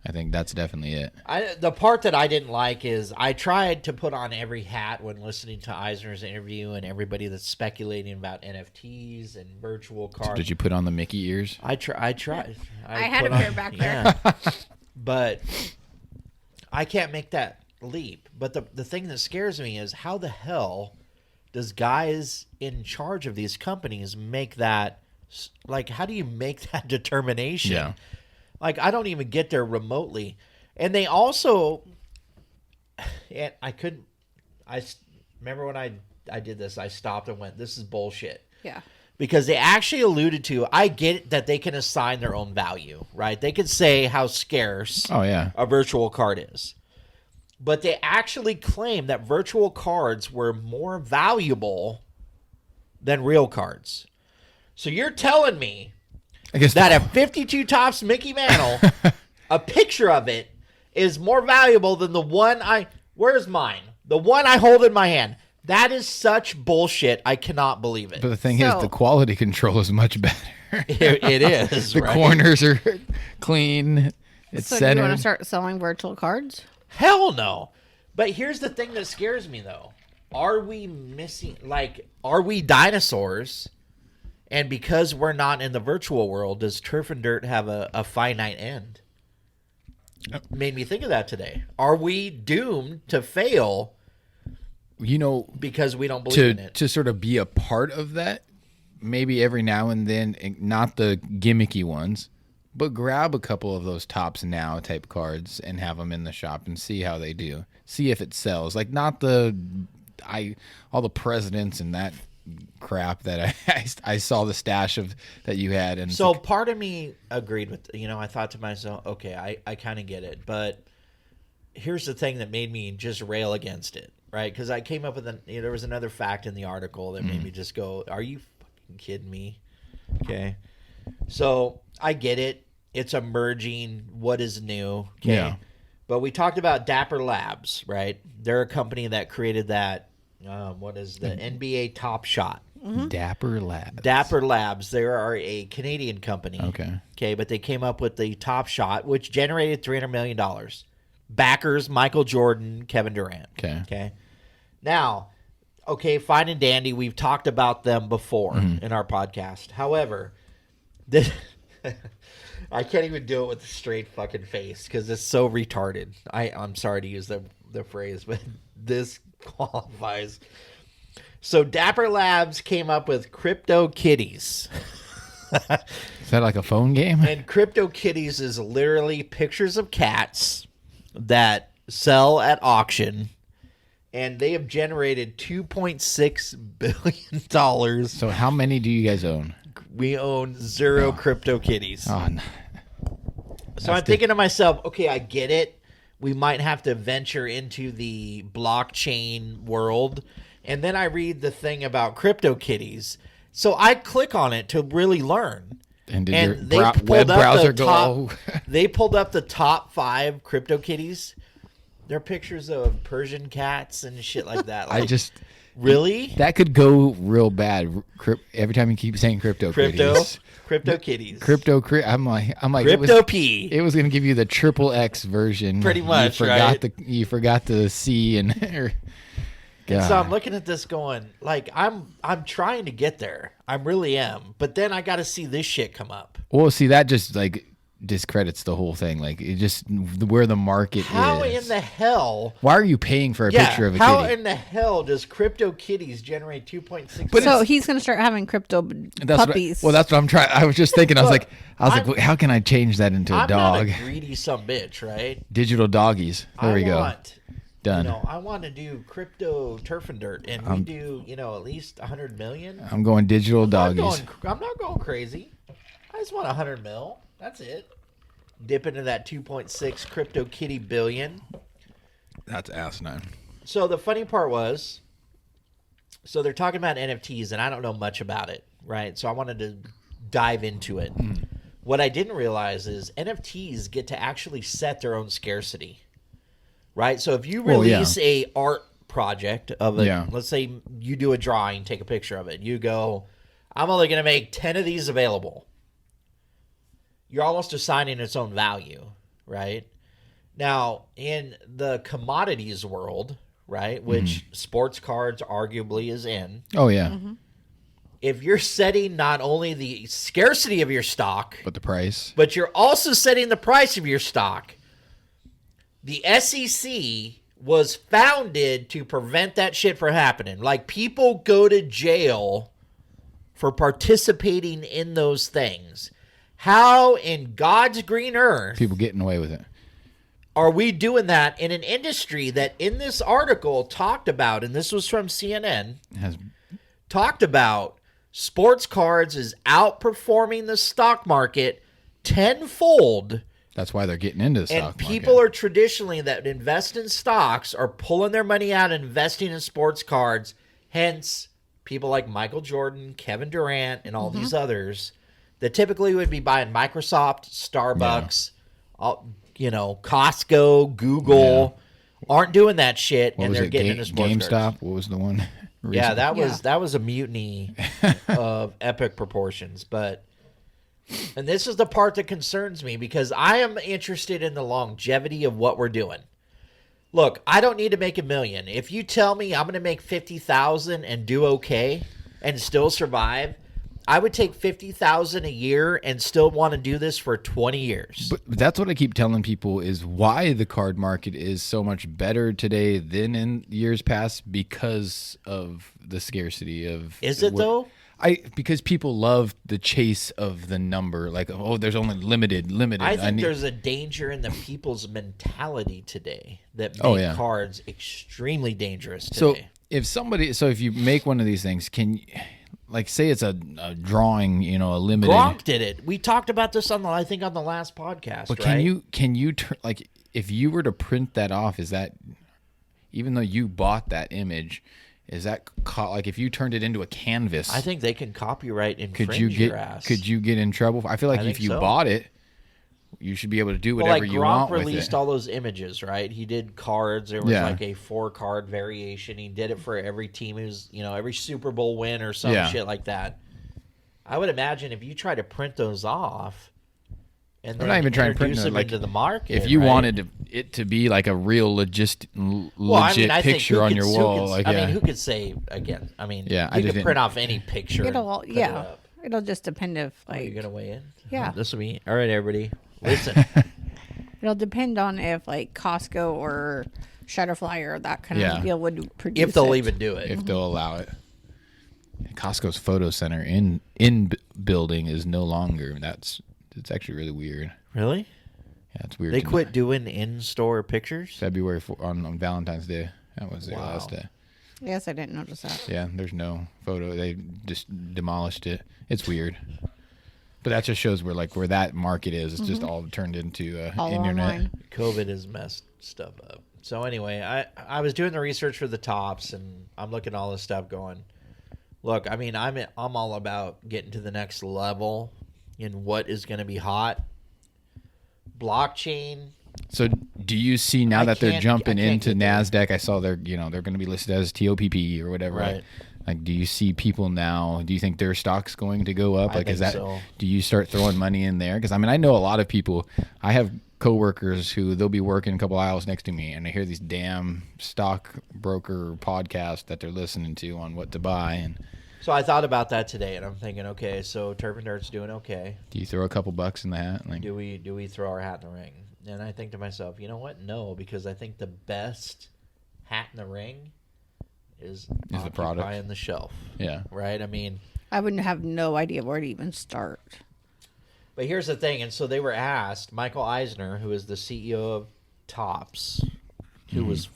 I think that's definitely it. The part that I didn't like is I tried to put on every hat when listening to Eisner's interview and everybody that's speculating about NFTs and virtual cards. Did you put on the Mickey ears? I tried. I had put a pair back there. Yeah. But I can't make that leap. But the thing that scares me is how the hell does guys in charge of these companies make that? Like, how do you make that determination? Yeah. Like, I don't even get there remotely. And they also, and I couldn't, remember when I did this, I stopped and went, this is bullshit. Yeah. Because they actually alluded to, I get that they can assign their own value, right? They could say how scarce Oh, yeah. a virtual card is. But they actually claim that virtual cards were more valuable than real cards. So you're telling me I guess that a 52 Topps Mickey Mantle, a picture of it, is more valuable than the one where's mine? The one I hold in my hand. That is such bullshit. I cannot believe it. But the thing is, So- the quality control is much better. It is. The right? corners are clean. It's So do you centered. want to start selling virtual cards? Hell no. But here's the thing that scares me, though. Are we dinosaurs? And because we're not in the virtual world, does Turf and Dirt have a finite end? Made me think of that today. Are we doomed to fail because we don't believe in it? to sort of be a part of that, maybe every now and then, not the gimmicky ones, but grab a couple of those Topps Now type cards and have them in the shop and see how they do. See if it sells. Like not all the presidents and that crap that I saw the stash of that you had. And So part of me agreed with, I thought to myself, okay, I kind of get it. But here's the thing that made me just rail against it, right? Because I came up with there was another fact in the article that made me just go, are you fucking kidding me? Okay. So I get it. It's emerging. What is new? Okay. Yeah. But we talked about Dapper Labs, right? They're a company that created that, what is the NBA Top Shot? Dapper Labs. Dapper Labs. They are a Canadian company. Okay, but they came up with the Top Shot, which generated $300 million. Backers: Michael Jordan, Kevin Durant. Okay. Now, fine and dandy. We've talked about them before in our podcast. However, this I can't even do it with a straight fucking face because it's so retarded. I'm sorry to use the phrase, but this qualifies. So Dapper Labs came up with Crypto Kitties. Is that like a phone game? And Crypto Kitties is literally pictures of cats that sell at auction. And they have generated $2.6 billion. So how many do you guys own? We own 0 Crypto Kitties. Oh, no. So I'm thinking to myself, okay, I get it. We might have to venture into the blockchain world. And then I read the thing about Crypto Kitties. So I click on it to really learn. And did And your web browser go? top, they pulled up the top 5 Crypto Kitties. They're pictures of Persian cats and shit like that. Like, really? That could go real bad. Every time you keep saying crypto kitties. Crypto Kitties. I'm like Crypto P. It was going to give you the triple X version. Pretty much, right? You forgot the C and. And so I'm looking at this going, like, I'm trying to get there. I really am. But then I got to see this shit come up. Well, see, that just like discredits the whole thing. Like it just where the market How is. in the hell? Why are you paying for a picture of a how kitty? in the hell does Crypto Kitties generate 2.6? But So he's gonna start having crypto puppies. That's what I'm trying. I was just thinking. I was Look, like, well, how can I change that into a I'm dog? not a greedy some bitch, right? Digital doggies. There we go. Done. I want to do crypto turf and dirt, and we do, at least 100 million. I'm going digital I'm doggies. not going crazy. I just want 100 mil. That's it. Dip into that 2.6 Crypto Kitty billion. That's asinine. So the funny part was, so they're talking about NFTs, and I don't know much about it, right? So I wanted to dive into it. What I didn't realize is NFTs get to actually set their own scarcity, right? So if you release a art project of it, let's say you do a drawing, take a picture of it, you go, I'm only going to make 10 of these available. You're almost assigning its own value, right? Now, in the commodities world, right, which sports cards arguably is in. Oh, yeah. If you're setting not only the scarcity of your stock, But the price. but you're also setting the price of your stock, the SEC was founded to prevent that shit from happening. Like, people go to jail for participating in those things. How in God's green earth People getting away with it. are we doing that in an industry that in this article talked about, and this was from CNN, talked about sports cards is outperforming the stock market tenfold. That's why they're getting into the stock And market. people are traditionally that invest in stocks are pulling their money out and investing in sports cards. Hence, people like Michael Jordan, Kevin Durant, and all these others that typically would be buying Microsoft, Starbucks, Costco, Google, aren't doing that shit, What and was they're it? getting into sports GameStop? cards. What was the one? Yeah, recently? that was a mutiny of epic proportions. And this is the part that concerns me because I am interested in the longevity of what we're doing. Look, I don't need to make $1 million. If you tell me I'm going to make 50,000 and do okay and still survive, I would take 50,000 a year and still want to do this for 20 years. But that's what I keep telling people is why the card market is so much better today than in years past because of the scarcity of. Is it though? Because people love the chase of the number, like there's only limited. I think there's a danger in the people's mentality today that make cards extremely dangerous today. If you make one of these things, say it's a drawing, a limited. Gronk did it. We talked about this on the last podcast. But right? can you if you were to print that off, is that even though you bought that image, is that if you turned it into a canvas? I think they can copyright infringe your ass. Could you get in trouble? I feel like if you bought it, you should be able to do whatever you want with it. Gronk released all those images, right? He did cards. There was like a 4-card variation. He did it for every team who's, every Super Bowl win or some shit like that. I would imagine if you try to print those off and then not even trying to print introduce them into the market. If you wanted it to be like a real legit picture on your wall, who could say again? You could print off any picture. It'll just depend if Are you gonna weigh in? Yeah. This will be all right, everybody. Listen. It'll depend on if Costco or Shutterfly or that kind of deal would produce if they'll it. even do it. If they'll allow it. Costco's photo center in building is no longer. It's actually really weird. Really? Yeah, it's weird. They quit doing in-store pictures? February on Valentine's Day. That was their last day. Yes, I didn't notice that. Yeah, there's no photo. They just demolished it. It's weird. But that just shows where that market is. It's just all turned into All internet. online. COVID has messed stuff up. So anyway, I was doing the research for the tops, and I'm looking at all this stuff going, look, I'm all about getting to the next level in what is going to be hot. Blockchain. So do you see now that they're jumping into NASDAQ? I saw they're going to be listed as TOPP or whatever. Right. Like, do you see people now? Do you think their stock's going to go up? I think so. Do you start throwing money in there? Because I know a lot of people. I have coworkers who they'll be working a couple aisles next to me, and they hear these damn stockbroker podcasts that they're listening to on what to buy, and So I thought about that today, and I'm thinking, okay, so Turf and Dirt's doing okay. Do you throw a couple bucks in the hat? Like, Do we throw our hat in the ring? And I think to myself, you know what? No, because I think the best hat in the ring is the product occupying the shelf. yeah. Right? I mean, I wouldn't have no idea where to even start. but here's the thing, and so they were asked, Michael Eisner, who is the CEO of Topps, who was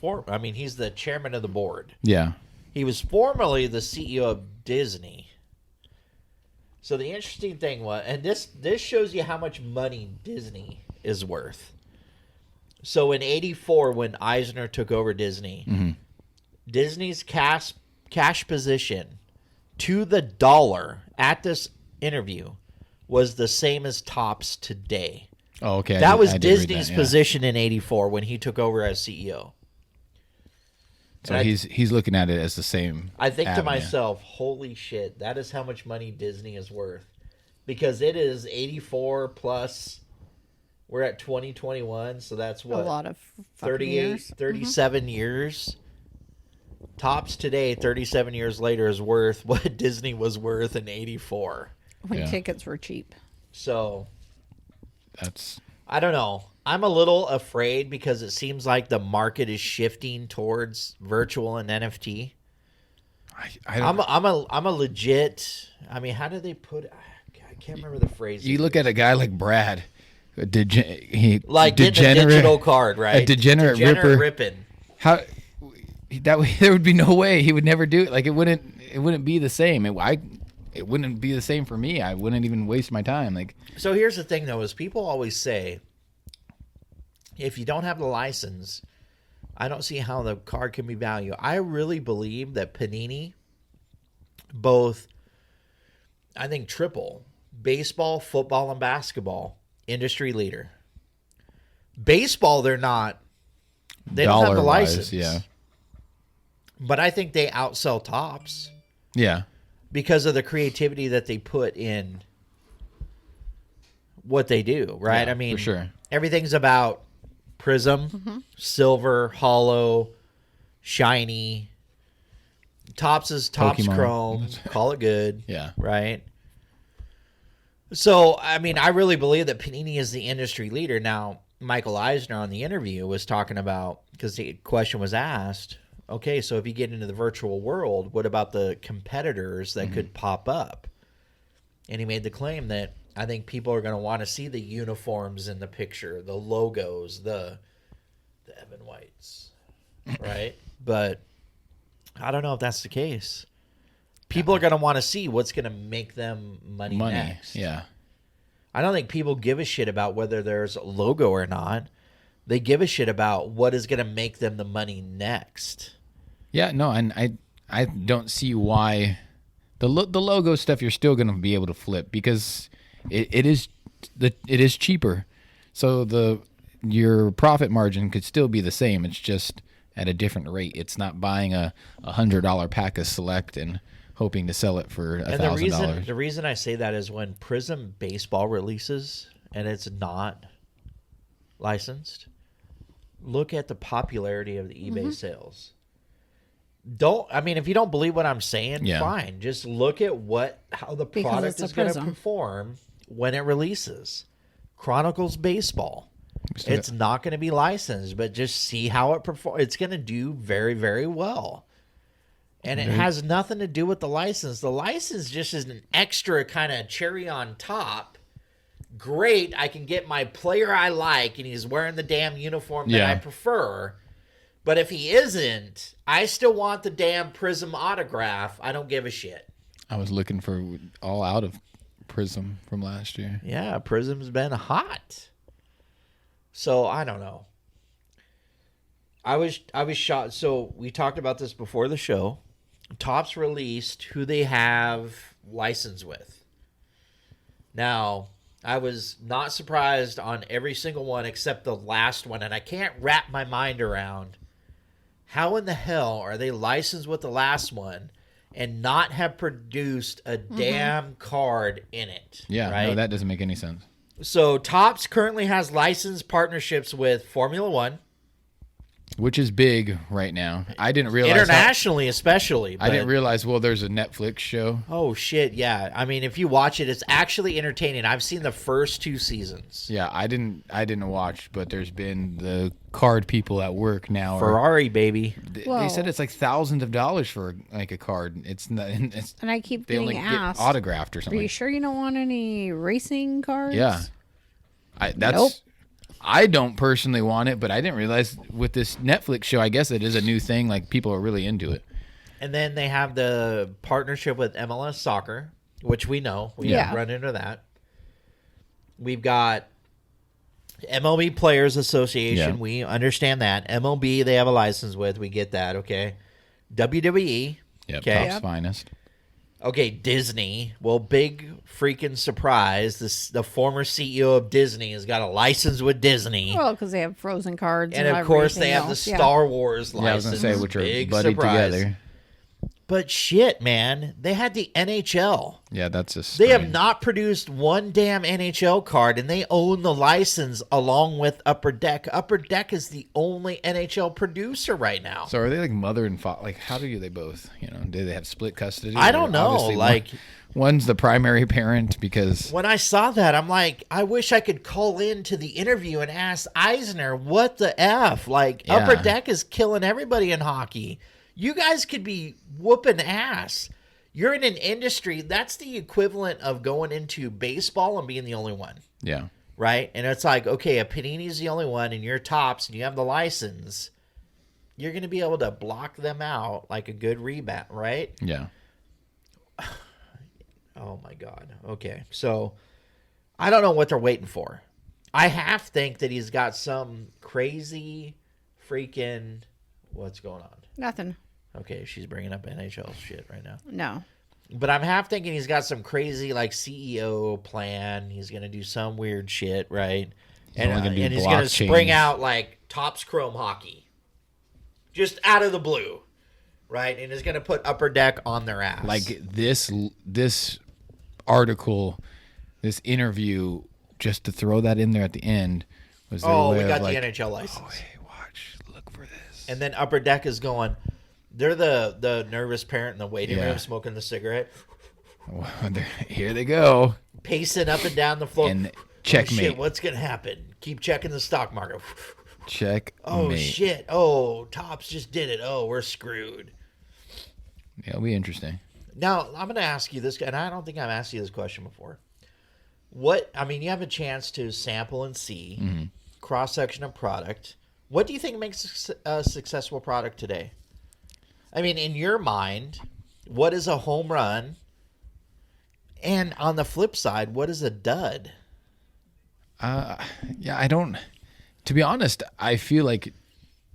he's the chairman of the board. Yeah. He was formerly the CEO of Disney. So the interesting thing was, and this shows you how much money Disney is worth. So in '84, when Eisner took over Disney, Disney's cash position to the dollar at this interview was the same as Topps today. Oh, okay. That was I did read Disney's that, yeah. position in '84 when he took over as CEO. So And he's looking at it as the same. I think to avenue. myself, holy shit, that is how much money Disney is worth. Because it is 84 plus, we're at 2021, so that's what? A lot of fucking 38, years. 37 years. Topps today, 37 years later, is worth what Disney was worth in '84. When Yeah. tickets were cheap. So, That's I don't know. I'm a little afraid because it seems like the market is shifting towards virtual and NFT. I don't, I'm a legit. I mean, how do they put? I can't remember the phrase. you look at a guy like Brad, he like getting a digital card, right? a degenerate ripper. ripping. How that there would be no way he would never do it. Like it wouldn't be the same. It wouldn't be the same for me. I wouldn't even waste my time. Like So here's the thing, though: is people always say, if you don't have the license, I don't see how the card can be valued. I really believe that Panini, both, I think triple, baseball, football, and basketball, industry leader. Baseball, they're not. They don't have the dollar-wise, license. yeah, But I think they outsell Topps yeah. because of the creativity that they put in what they do, right? Yeah, I mean, for sure. everything's about prism, silver, hollow, shiny. Topps is Topps Pokemon. Chrome. Call it good. Yeah. Right? So, I mean, I really believe that Panini is the industry leader. Now, Michael Eisner on the interview was talking about, because the question was asked, okay, so if you get into the virtual world, what about the competitors that could pop up? And he made the claim that I think people are going to want to see the uniforms in the picture, the logos, the Evan Whites, right? But I don't know if that's the case. People are going to want to see what's going to make them money next. Yeah. I don't think people give a shit about whether there's a logo or not. They give a shit about what is going to make them the money next. Yeah, no, and I don't see why the logo stuff you're still going to be able to flip because it is cheaper. So your profit margin could still be the same. It's just at a different rate. It's not buying a $100 pack of Select and hoping to sell it for $1,000. The reason I say that is when Prism Baseball releases and it's not licensed, look at the popularity of the eBay sales. If you don't believe what I'm saying, Yeah. fine. Just look at how the Because product it's a is going to Prism. perform when it releases. Chronicles Baseball. Still It's not going to be licensed, but just see how it performs. It's going to do very, very well. And it has nothing to do with the license. The license just is an extra kind of cherry on top. Great, I can get my player I like, and he's wearing the damn uniform that I Yeah. prefer. But if he isn't, I still want the damn Prism autograph. I don't give a shit. I was looking for all out of Prism from last year. Yeah, Prism's been hot. So I don't know. I was shocked. So we talked about this before the show. Topps released who they have license with. Now, I was not surprised on every single one except the last one, and I can't wrap my mind around how in the hell are they licensed with the last one and not have produced a damn card in it. Yeah, right? no, that doesn't make any sense. So Topps currently has licensed partnerships with Formula One, which is big right now. I didn't realize Internationally, especially. I didn't realize. Well, there's a Netflix show. Oh shit! Yeah, I mean, if you watch it, it's actually entertaining. I've seen the first 2 seasons. Yeah, I didn't watch, but there's been the card people at work now. Ferrari, baby. They said it's like thousands of dollars for like a card. It's not. It's, And I keep they only getting get asked, autographed or are something. you sure you don't want any racing cards? Yeah, Nope. I don't personally want it, but I didn't realize with this Netflix show, I guess it is a new thing. Like people are really into it. And then they have the partnership with MLS Soccer, which we know. We Yeah. have run into that. We've got MLB Players Association. Yeah. We understand that. MLB, they have a license with. We get that, okay? WWE. Yep, Okay. Topps finest. Okay, Disney. Well, big freaking surprise. The former CEO of Disney has got a license with Disney. Well, because they have Frozen cards. And of course, they have the else. Yeah. Star Wars Yeah, I was license. gonna say which are Big buddied surprise. together. But shit, man. They had the NHL. Yeah, that's a. They have strange- not produced one damn NHL card, and they own the license along with Upper Deck. Upper Deck is the only NHL producer right now. So are they like mother and father? Like, how do they both? You know, do they have split custody? I Or don't know, obviously like- one's the primary parent because When I saw that, I'm like, I wish I could call in to the interview and ask Eisner, what the F? Like, Yeah. Upper Deck is killing everybody in hockey. You guys could be whooping ass. You're in an industry, that's the equivalent of going into baseball and being the only one. yeah, Right? And it's like, okay, if Panini's the only one and you're Tops and you have the license, you're going to be able to block them out like a good rebound, right? yeah. Oh my God. Okay. So I don't know what they're waiting for. I half think that he's got some crazy freaking. What's going on? Nothing. Okay, she's bringing up NHL shit right now. No. But I'm half thinking he's got some crazy like CEO plan. He's gonna do some weird shit, right? only gonna do And he's gonna blockchains. spring out like Topps Chrome Hockey, just out of the blue, right? And he's gonna put Upper Deck on their ass. Like this article, this interview, just to throw that in there at the end was. Their oh, way we of got like, the NHL license. Oh, hey, watch, look for this. And then Upper Deck is going. They're the nervous parent in the waiting Yeah. room smoking the cigarette, Well, here they go. pacing up and down the floor. And Oh, checkmate. shit, what's gonna happen? Keep checking the stock market. Check. Oh shit! Oh, Topps just did it. Oh, we're screwed. Yeah, it'll be interesting. Now I'm gonna ask you this, and I don't think I've asked you this question before. What I mean, you have a chance to sample and see cross section of product. What do you think makes a successful product today? I mean, in your mind, what is a home run? And on the flip side, what is a dud? Yeah, I don't. To be honest, I feel like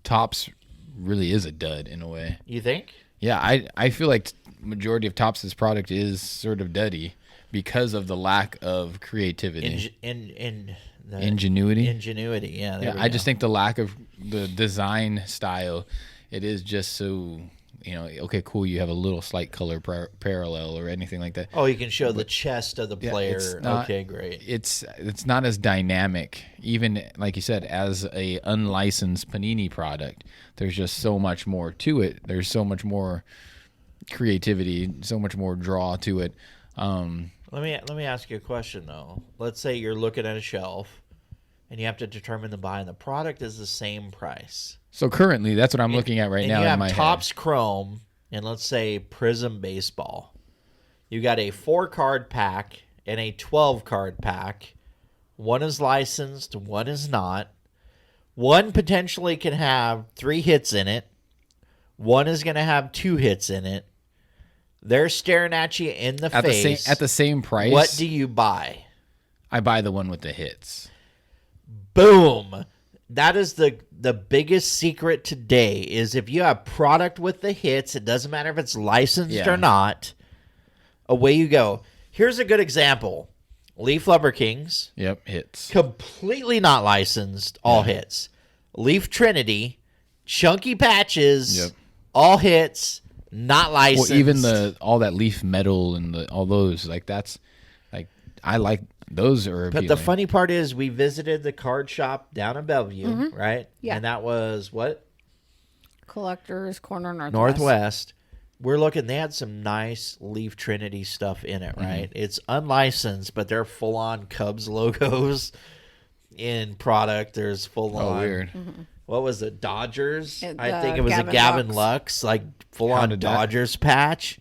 Topps really is a dud in a way. You think? Yeah, I feel like majority of Topps' product is sort of duddy because of the lack of creativity, Ingenuity. ingenuity. Yeah. Yeah, I just think the lack of the design style, it is just so. Okay, cool. You have a little slight color parallel or anything like that. Oh, you can show the chest of the Yeah, player. it's not- Okay, great. It's not as dynamic, even like you said, as a unlicensed Panini product. There's just so much more to it. There's so much more creativity, so much more draw to it. Let me ask you a question though. Let's say you're looking at a shelf, and you have to determine the buy, and the product is the same price. So currently, that's what I'm looking at right And now you in have my Topps Chrome, and let's say Prism Baseball. You got a 4-card pack and a 12-card pack. One is licensed, one is not. One potentially can have 3 hits in it. One is going to have 2 hits in it. They're staring at you in the face. at the same price. What do you buy? I buy the one with the hits. Boom. That is the biggest secret today is if you have product with the hits, it doesn't matter if it's licensed Yeah. or not, away you go. Here's a good example. Leaf Lumber Kings, Yep, hits. completely not licensed, all hits. Leaf Trinity, Chunky Patches, Yep. all hits, not licensed. Well, even all that leaf metal and all those, like that's like I like those are. But the appealing. funny part is we visited the card shop down in Bellevue, right? Yeah. And that was what? Collectors Corner Northwest. Northwest. We're looking. They had some nice Leaf Trinity stuff in it, right? It's unlicensed, but they're full on Cubs logos in product. There's full on. Weird. What was it? Dodgers. I The think it was Gavin a Gavin Lux. Lux, like full How on did that- Dodgers patch.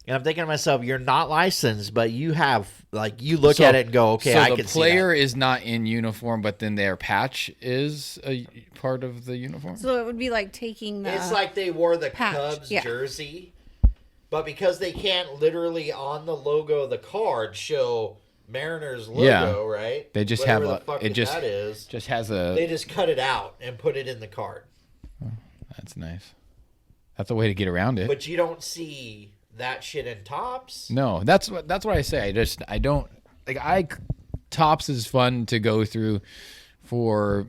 And I'm thinking to myself, you're not licensed, but you have like you look at it and go, okay, so I the can player is not in uniform, but then their patch is a part of the uniform. So it would be like taking see the. that. It's like they wore the patch, Cubs yeah. jersey, but because they can't literally on the logo of the card show Mariners logo, Yeah. right? They just Whatever have the fuck it just that is. just has They a. just cut it out and put it in the card, That's nice. That's a way to get around it. but you don't see that shit in Tops. No, that's what I say. I don't like Tops is fun to go through for,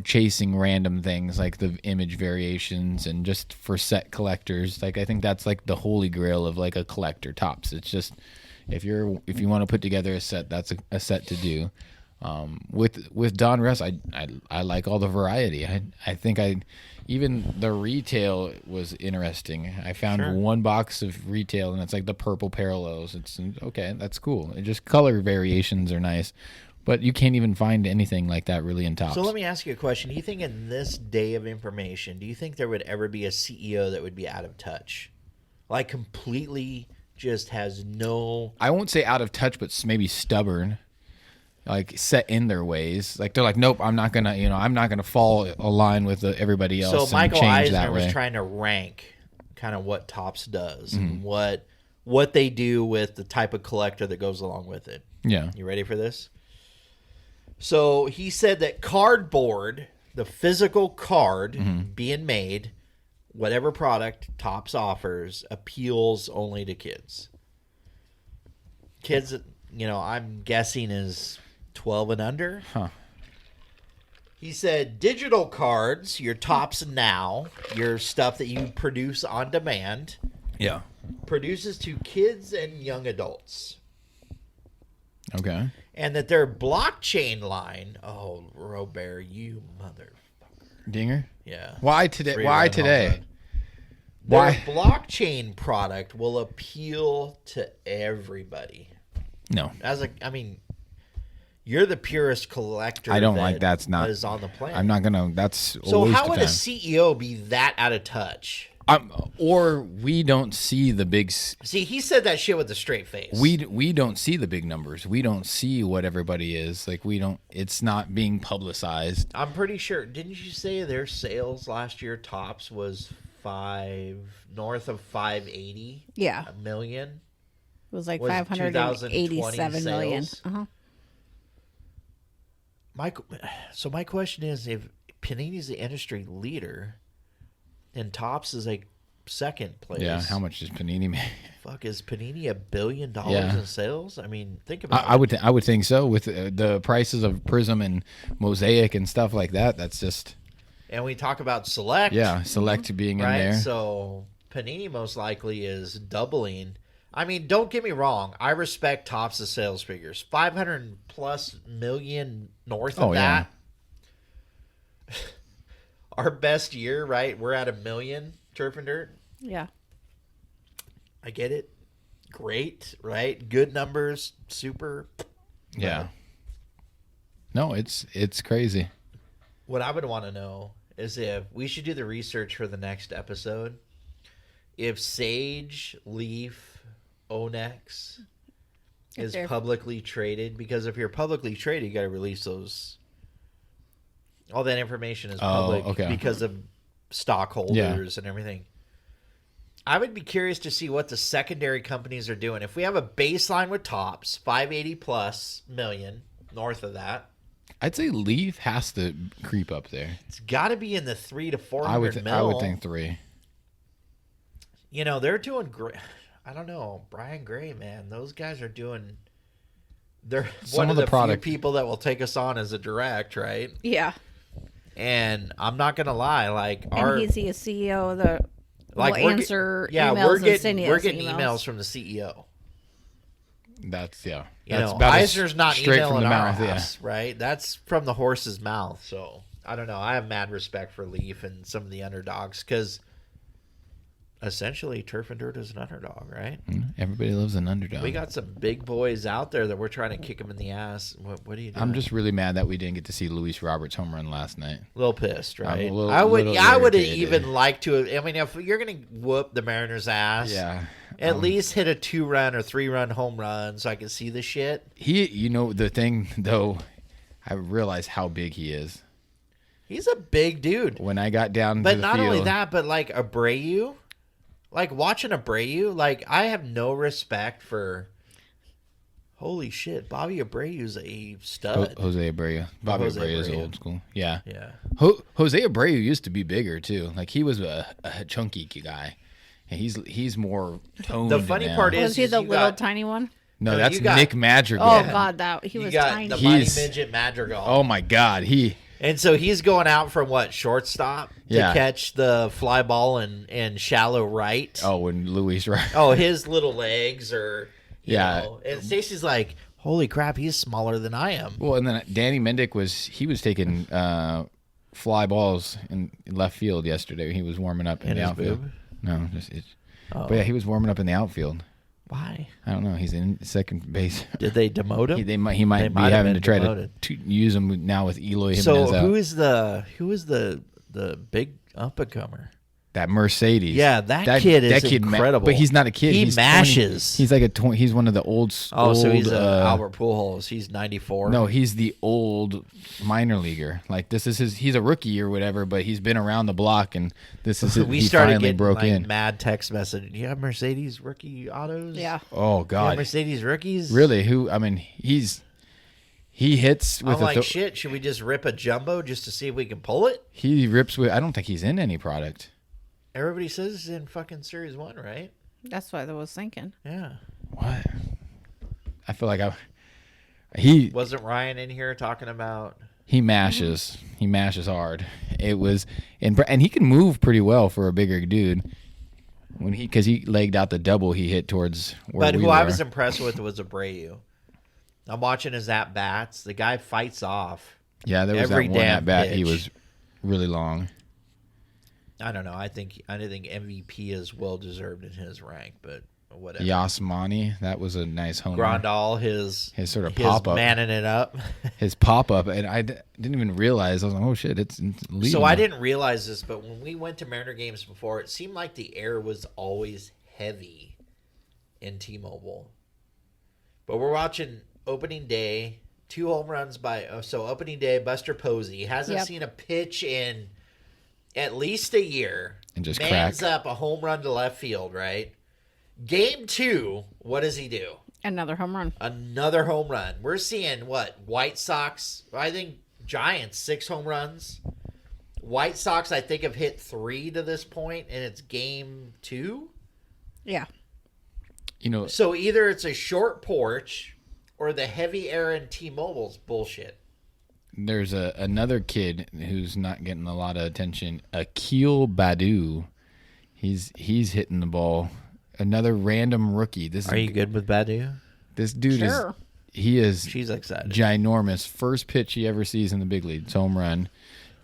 chasing random things like the image variations and just for set collectors. Like I think that's like the holy grail of like a collector, Tops. It's just if you want to put together a set, that's a set to do. With Don Russ, I like all the variety. I think even the retail was interesting. I found one box of retail, and it's like the purple parallels. It's okay, that's cool. It just color variations are nice, but you can't even find anything like that really in Tops. So let me ask you a question. Do you think in this day of information, do you think there would ever be a CEO that would be out of touch? Like completely just has no... I won't say out of touch, but maybe stubborn. Like set in their ways. Like they're like, nope, I'm not gonna fall align with everybody else. So and Michael change Eisner that was way. trying to rank kind of what Tops does and what they do with the type of collector that goes along with it. Yeah. You ready for this? So he said that cardboard, the physical card being made, whatever product Tops offers, appeals only to kids. Kids, I'm guessing is 12 and under. Huh. He said digital cards, your Tops Now, your stuff that you produce on demand, Yeah. produces to kids and young adults. Okay. And that their blockchain line, oh, Robert, you motherfucker. Dinger. Yeah. Why today? Three Why run today? home run. Their Why? blockchain product will appeal to everybody. No. You're the purest collector. I don't like that's not- that is on the planet. I'm not gonna. That's a So waste how of would time. a CEO be that out of touch? Or we don't see the big. See, he said that shit with a straight face. We don't see the big numbers. We don't see what everybody is like. We don't. It's not being publicized. I'm pretty sure. Didn't you say their sales last year Tops was north of 580 Yeah. million? It was like Was 587 million. sales? Uh-huh. So my question is, if Panini's the industry leader and Tops is like second place, Yeah. How much does Panini make? fuck is Panini $1 billion Yeah. in sales? I mean, think about I it. would think so with the prices of Prism and Mosaic and stuff like that. That's just And we talk about Select. Select being right? in there. So Panini most likely is doubling. I mean, don't get me wrong. I respect Tops' sales figures. 500 plus million north of yeah. that. Our best year, right? We're at 1 million, Turf and Dirt. Yeah. I get it. Great, right? Good numbers. Super. Yeah. No, it's crazy. What I would want to know is if we should do the research for the next episode. If Sage, Leaf, Onyx is they're- publicly traded, because if you're publicly traded, you got to release those. All that information is public okay. because of stockholders and everything. I would be curious to see what the secondary companies are doing. If we have a baseline with Tops, 580 plus million, north of that, I'd say Leaf has to creep up there. it's got to be in the 300 to 400 I mil. would think 3. They're doing great. I don't know, Brian Gray, man. Those guys are doing. They're Some one of of the the product- few people that will take us on as a direct, right? Yeah. And I'm not gonna lie, like And he's the CEO that will we're answer yeah, emails we're and getting send we're us getting emails. emails from the CEO. That's You That's know, about as Eisner's not straight emailing from the our mouth. ass, right? That's from the horse's mouth. So I don't know. I have mad respect for Leaf and some of the underdogs because essentially Turf and Dirt is an underdog, right? Everybody loves an underdog. We got some big boys out there that we're trying to kick them in the ass. What are you doing? I'm just really mad that we didn't get to see Luis Roberts home run last night. a little pissed, right? I'm a little- I would little I would have irritated. even liked to. I mean, if you're gonna whoop the Mariners' ass, Yeah. at least hit a 2-run or 3-run home run so I can see the shit. The thing though, I realized how big he is. He's a big dude. When I got down But to the not field, only that, but like Abreu, like watching Abreu, like I have no respect for. Holy shit, Bobby Abreu's a stud. Jose Abreu. Bobby Jose Abreu is Abreu. old school. Yeah. Yeah, Jose Abreu used to be bigger too. Like he was a chunky guy, and he's more toned. The funny now. part is- Was he the you little got- tiny one? no, No, that's you got- Nick Madrigal. Oh God, he you was got tiny. the mighty He's- midget Madrigal. Oh my God, And so he's going out from what, shortstop to Yeah. catch the fly ball and shallow right. when Luis right. Oh, his little legs are, you Yeah. know. And Stacy's like, holy crap, he's smaller than I am. Well, and then Danny Mendick was taking fly balls in left field yesterday. He was warming up in In the his outfield. boob? No, just it. Oh. But yeah, he was warming up in the outfield. Why? I don't know. He's in second base. Did they demote him? He might They be might have having been to try demoted. to use him now with Eloy Jimenez So out. who is the big up and comer? That Mercedes. Yeah, that kid is incredible. but he's not a kid. He He's mashes. 20. He's like he's one of the old. Oh, so he's old, Albert Pujols. He's 94. No, he's the old minor leaguer. Like this is he's a rookie or whatever, but he's been around the block, and this is we he started finally getting broke like in. mad text message. Do you have Mercedes rookie autos? Yeah. Oh You have God, Mercedes rookies? really? Who? I mean, he hits with I'm like, shit, should we just rip a jumbo just to see if we can pull it? he rips with. I don't think he's in any product. Everybody says he's in fucking Series 1, right? That's what I was thinking. Yeah. What? I feel like he Wasn't Ryan in here talking about... He mashes. He mashes hard. It was, and he can move pretty well for a bigger dude. Because he legged out the double he hit towards where But we who were. I was impressed with was Abreu. I'm watching his at-bats. The guy fights off. Yeah, there was every that one damn at bat. He pitch. was really long. I don't know. I think MVP is well-deserved in his rank, but whatever. Yasmani, that was a nice homer. Grandal, his sort of pop-up. manning it up. His pop up, and I didn't even realize. I was like, oh shit, it's leading. So I didn't realize this, but when we went to Mariner games before, it seemed like the air was always heavy in T-Mobile. But we're watching opening day, 2 home runs opening day, Buster Posey hasn't Yep. seen a pitch in at least a year. And just Man's crack. up a home run to left field, right? Game 2, what does he do? Another home run. Another home run. We're seeing what? White Sox, I think Giants, 6 home runs. White Sox, I think, have hit 3 to this point, and it's game 2. Yeah. So either it's a short porch or the heavy air in T-Mobile's bullshit. There's another kid who's not getting a lot of attention. Akil Badu. He's hitting the ball. Another random rookie. Are you good with Badu? This dude Sure. is She's excited. ginormous. First pitch he ever sees in the big leagues, home run.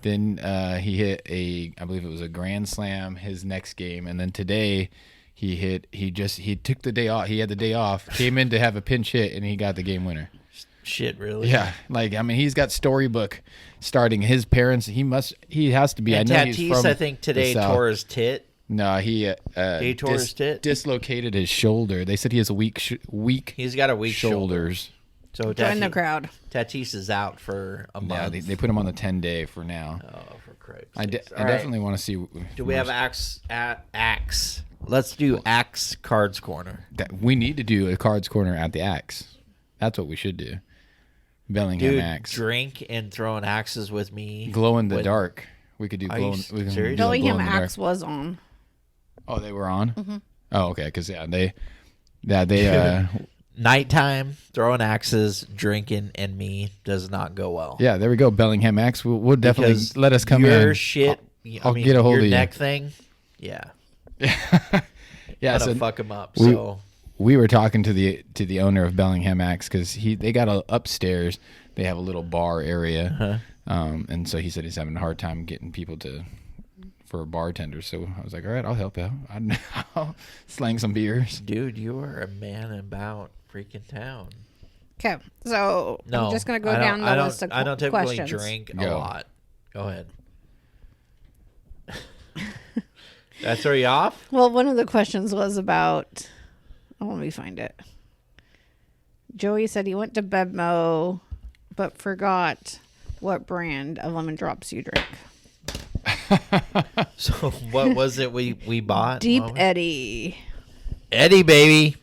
Then he hit I believe it was a grand slam his next game, and then today he took the day off. He had the day off, came in to have a pinch hit, and he got the game winner. Shit, really? Yeah, he's got storybook starting. His parents, he has to be. And I know he's Tatis, from I think, today the South. tore his tit. No, he tore his tit? dislocated his shoulder. They said he has a weak He's got a weak shoulder. shoulders. So Join the crowd. Tatis is out for a Yeah, month. they put him on the 10-day for now. Oh, for Christ's I sakes. All right. definitely want to see. Do we have Axe? Let's do Axe Cards Corner. We need to do a cards corner at the Axe. That's what we should do. Bellingham Dude, Axe. drink and throwing axes with me. Glow in the When- dark. We could do Are glow. you We can serious? do a Bellingham glow in the dark. Axe was on. Oh, they were on. Mm-hmm. Oh, okay. Because they. Nighttime, throwing axes, drinking, and me does not go well. Yeah, there we go. Bellingham Axe. We'll definitely Because let us come your in. shit. I'll get a hold your of you. neck thing. Yeah, Yeah, gotta so fuck him up. we were talking to the owner of Bellingham Axe because they got a upstairs they have a little bar area. Uh-huh. And so he said he's having a hard time getting people for bartenders. So I was like, all right, I'll help out. I'll slang some beers. Dude, you are a man about freaking town. Okay, so No, I'm just gonna go down the list of I don't typically questions. drink a Go. lot. Go ahead. Did I throw you off? Well, one of the questions was about. Oh, let me find it. Joey said he went to Bevmo, but forgot what brand of lemon drops you drink. So what was it we bought? Deep Well, Eddie. Eddie, baby.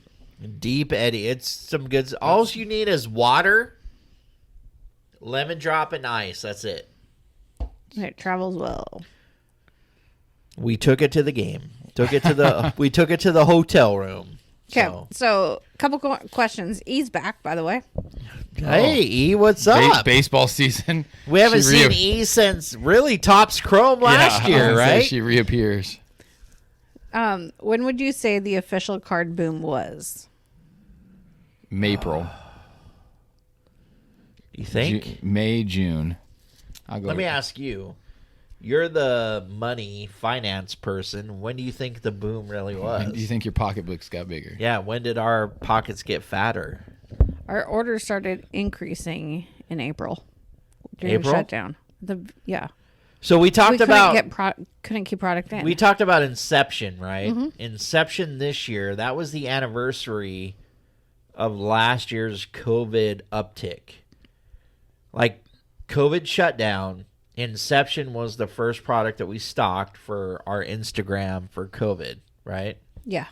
Deep Eddie. It's some good. All you need is water, lemon drop, and ice. That's it. It travels well. We took it to the game. We took it to the hotel room. Okay, So. so couple questions. E's back, by the way. Hey, E, what's up? Baseball season. We haven't She seen E since really Topps Chrome last I year, was gonna say right? She reappears. When would you say the official card boom was? April. You think? May, June. I'll go. Let me ask you. You're the money finance person. When do you think the boom really was? Do you think your pocketbooks got bigger? Yeah, when did our pockets get fatter? Our orders started increasing in April during April? shutdown. So we talked We about couldn't keep product in. we talked about Inception, right? Mm-hmm. Inception this year, that was the anniversary of last year's COVID uptick. Like COVID shut down, Inception was the first product that we stocked for our Instagram for COVID, right? Yeah.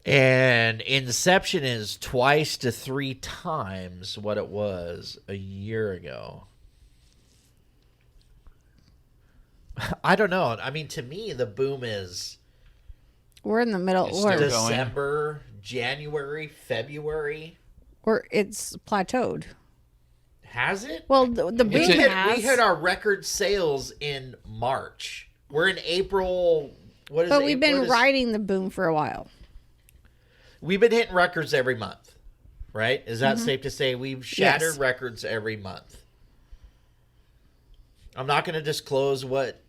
And Inception is twice to 3 times what it was a year ago. I don't know. I mean, to me, the boom is We're in the middle. It's Or, still- December, January, February. or it's plateaued. Has it? Well, the boom It's a- has. We hit our record sales in March. We're in April. What is but it? we've been riding the boom for a while. We've been hitting records every month, right? Is that safe to say? We've shattered Yes. records every month. I'm not going to disclose what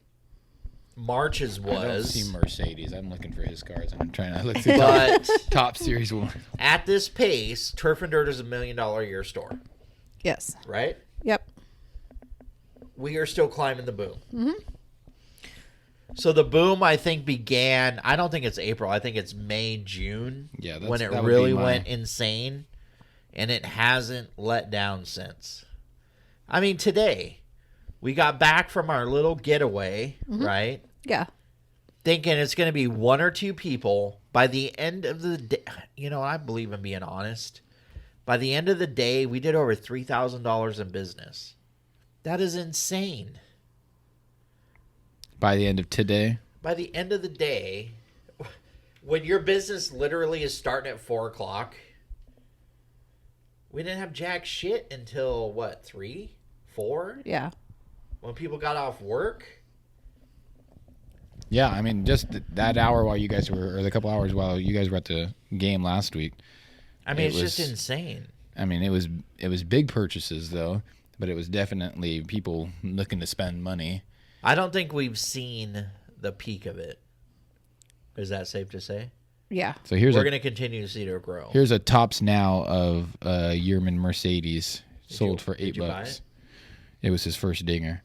March's I don't was, see Mercedes. I'm looking for his cars. I'm trying to look through but top series one. at this pace, Turf and Dirt is $1 million a year store, Yes. right? Yep. We are still climbing the boom. Mm-hmm. So the boom, I think, began. I don't think it's April. I think it's May, June. Yeah, that's- when it that would be really my- went insane, and it hasn't let down since. I mean, today we got back from our little getaway, right? Yeah. Thinking it's going to be 1 or 2 people. By the end of the day, I believe in being honest. By the end of the day, we did over $3,000 in business. That is insane. By the end of today, By the end of the day, when your business literally is starting at 4 o'clock, we didn't have jack shit until what, 3, 4? Yeah. When people got off work. yeah. I mean, just that hour while you guys were, or the couple hours while you guys were at the game last week. I mean, It it's just was- insane. I mean, it was big purchases though, but it was definitely people looking to spend money. I don't think we've seen the peak of it. Is that safe to say? Yeah. So here's We're a going to continue to see it grow. here's a tops now of Yearman Mercedes sold for did you buy $8. It was his first dinger.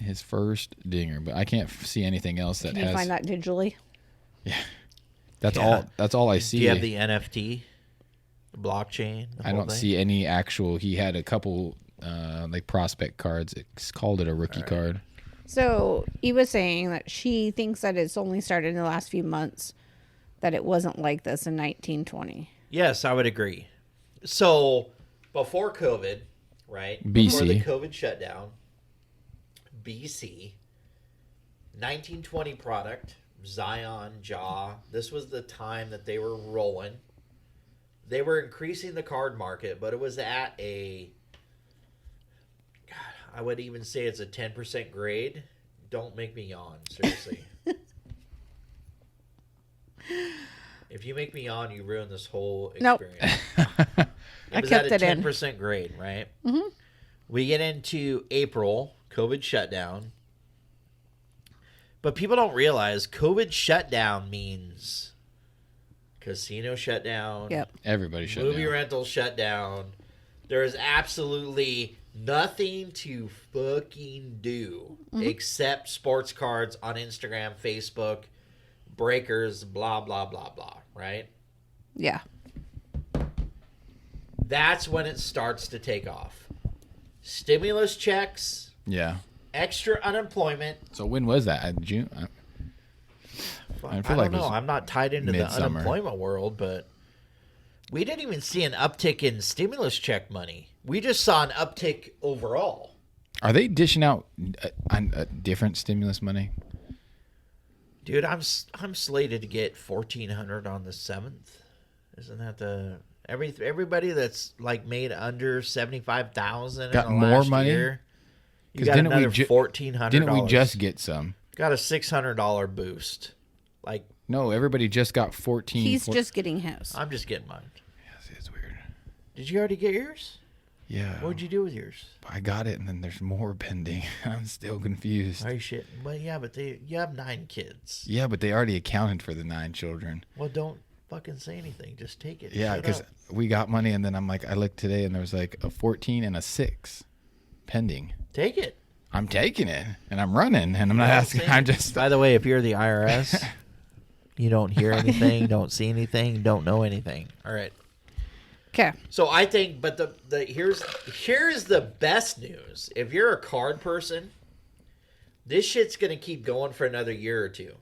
His first dinger, but I can't see anything else that Can you has. find that digitally? That's Yeah. all. That's all I see. Do you have the NFT? The blockchain? The I whole don't thing? see any actual. He had a couple like prospect cards. It's called it a rookie card. So he was saying that she thinks that it's only started in the last few months, that it wasn't like this in 1920. Yes, I would agree. So before COVID, right? BC. Before the COVID shutdown, BC, 1920 product, Zion, Jaw. This was the time that they were rolling. They were increasing the card market, but it was at a, God, I would even say it's a 10% grade. Don't make me yawn, seriously. If you make me yawn, you ruin this whole Nope. experience. I was kept at a it in. 10% grade, right? Mm-hmm. We get into April, COVID shutdown. But people don't realize COVID shutdown means casino shutdown. Yep. Everybody shut Movie down. rental shut down. There is absolutely nothing to fucking do except sports cards on Instagram, Facebook, breakers, blah, blah, blah, blah, right? Yeah. That's when it starts to take off. Stimulus checks, Yeah. extra unemployment. So when was that? June? I feel don't like it know. was I'm not tied into the midsummer. unemployment world, but we didn't even see an uptick in stimulus check money. We just saw an uptick overall. Are they dishing out different stimulus money? Dude, I'm slated to get $1,400 on the 7th. Isn't that the everybody that's like made under 75,000 Got in the more last money? year? You 'Cause got didn't we another ju- $1,400. Didn't we just get some? got a $600 boost? Like, No, everybody just got 14. He's just getting his. I'm just getting mine. Yeah, it's weird. Did you already get yours? Yeah. What'd you do with yours? I got it, and then there's more pending. I'm still confused. Are you shit? Well, yeah, but you have 9 kids. Yeah, but they already accounted for the 9 children. Well, don't fucking say anything. Just take it. Yeah, Shut because up. we got money, and then I'm like, I looked today, and there was like a 14 and a 6 pending. Take it. I'm taking it, and I'm running, and I'm not asking. I'm just. By the way, if you're the IRS, you don't hear anything, don't see anything, don't know anything. All right. Okay. So I think, but the here's the best news. If you're a card person, this shit's gonna keep going for another year or two.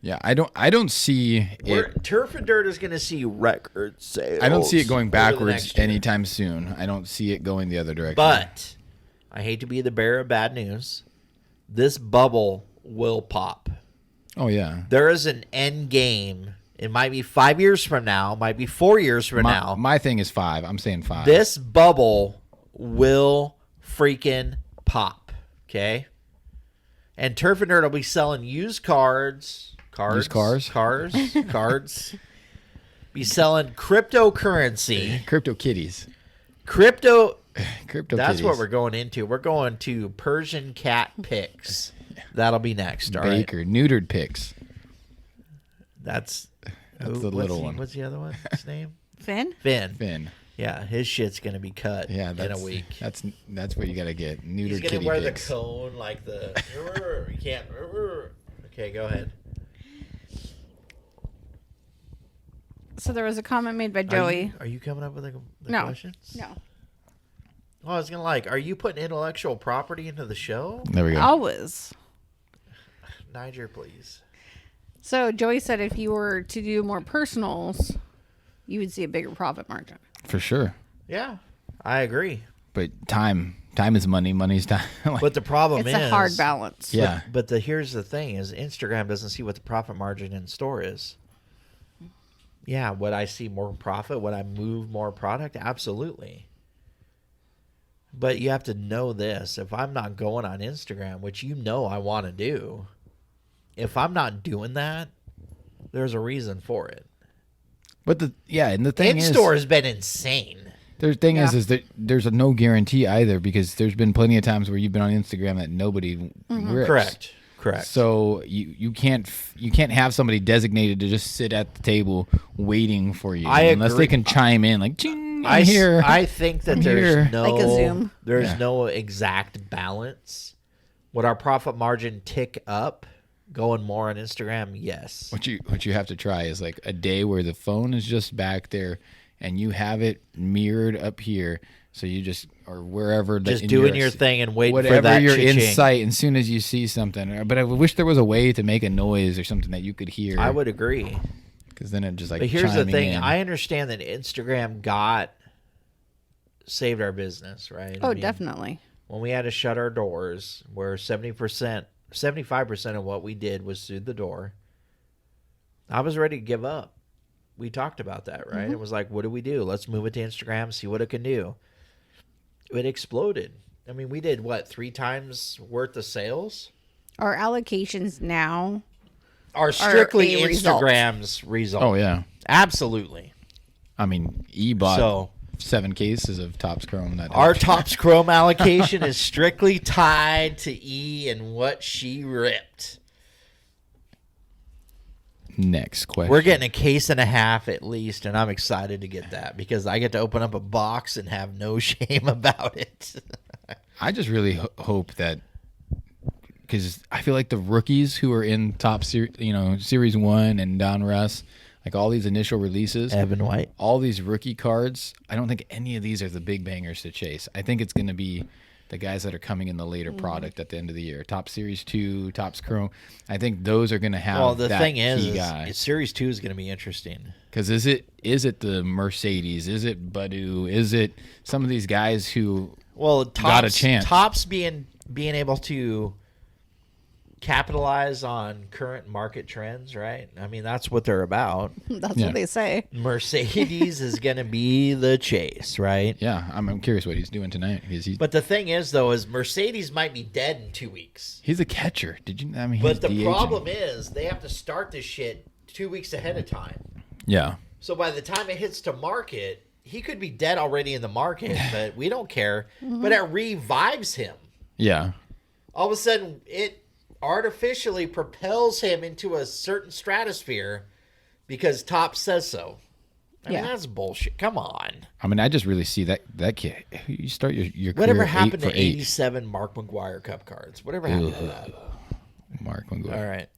Yeah, I don't see it. Turf and Dirt is gonna see record sales. I don't see it going over the backwards next year. anytime soon. I don't see it going the other direction. But I hate to be the bearer of bad news. This bubble will pop. oh yeah, There is an end game. It might be 5 years from now, might be 4 years from now. my thing is 5. I'm saying 5. This bubble will freaking pop. Okay? And Turf and Dirt will be selling used cards. Used cars? Cards. Be selling cryptocurrency. Crypto kitties. Crypto. Crypto That's kitties. what we're going into. We're going to Persian cat pics. That'll be next. All right. Baker neutered pics. That's the what's little one. What's the other one? His name? Finn? Finn. Finn. Yeah, his shit's gonna be cut Yeah, in a week. That's what you got to get. Neutered He's gonna kitty wear pics. the cone like the. You can't. Okay, go ahead. So there was a comment made by Joey. Are you coming up with the No. questions? No. Oh, I was gonna are you putting intellectual property into the show? There we go. Always. Niger, please. So Joey said if you were to do more personals, you would see a bigger profit margin. For sure. Yeah, I agree. But time is money. Money's time. Like, But the problem It's is a hard balance. yeah. But here's the thing: is Instagram doesn't see what the profit margin in store is. Yeah, would I see more profit? Would I move more product? Absolutely. But you have to know this: if I'm not going on Instagram, which you know I want to do, if I'm not doing that, there's a reason for it. But and the thing is, In-store has been insane. the thing Yeah. is that there's no guarantee either, because there's been plenty of times where you've been on Instagram that nobody rips. Correct. So you can't have somebody designated to just sit at the table waiting for you I unless agree. they can chime in like, "Ching, I'm here." I think that I'm there's here. no Like a Zoom. there's Yeah. no exact balance. Would our profit margin tick up going more on Instagram? Yes. What you have to try is like a day where the phone is just back there and you have it mirrored up here, so you just or wherever Just in doing your thing and waiting whatever for that your cha-ching. insight. And soon as you see something, but I wish there was a way to make a noise or something that you could hear. I would agree. because then it just like. But here's the chiming thing: in. I understand that Instagram saved our business, right? Oh, I mean, definitely. When we had to shut our doors, where 75% of what we did was through the door, I was ready to give up. We talked about that, right? Mm-hmm. It was like, what do we do? Let's move it to Instagram, see what it can do. It exploded. I mean, we did what, 3 times worth of sales? Our allocations now. Are strictly a result. Instagram's result. Oh yeah, Absolutely. I mean, E bought So 7 cases of Topps Chrome. That Our Topps Chrome allocation is strictly tied to E and what she ripped. Next question. We're getting a case and a half at least, and I'm excited to get that because I get to open up a box and have no shame about it. I just really hope that, because I feel like the rookies who are in Series 1 and Don Russ, like all these initial releases, Evan White. all these rookie cards, I don't think any of these are the big bangers to chase. I think it's going to be the guys that are coming in the later product at the end of the year. Topps Series 2, Topps Chrome. I think those are going to have Well, the that thing key is guy. Series 2 is going to be interesting. Because is it the Mercedes? Is it Badu? Is it some of these guys who Well, got a chance? Topps being able to capitalize on current market trends, right? I mean, that's what they're about. That's Yeah. what they say. Mercedes is going to be the chase, right? Yeah, I'm curious what he's doing tonight. But the thing is, though, is Mercedes might be dead in 2 weeks. He's a catcher. Did you? I mean, But he's the DHing. problem is they have to start this shit 2 weeks ahead of time. Yeah, So by the time it hits to market, he could be dead already in the market, but we don't care. But it revives him. yeah, All of a sudden, it artificially propels him into a certain stratosphere because Top says so. I mean, Yeah. that's bullshit. Come on. I mean, I just really see that kid. You start your Whatever career happened 8 to for 8. 87 Mark McGuire Cup cards? Whatever happened to that? Mark McGuire. All right.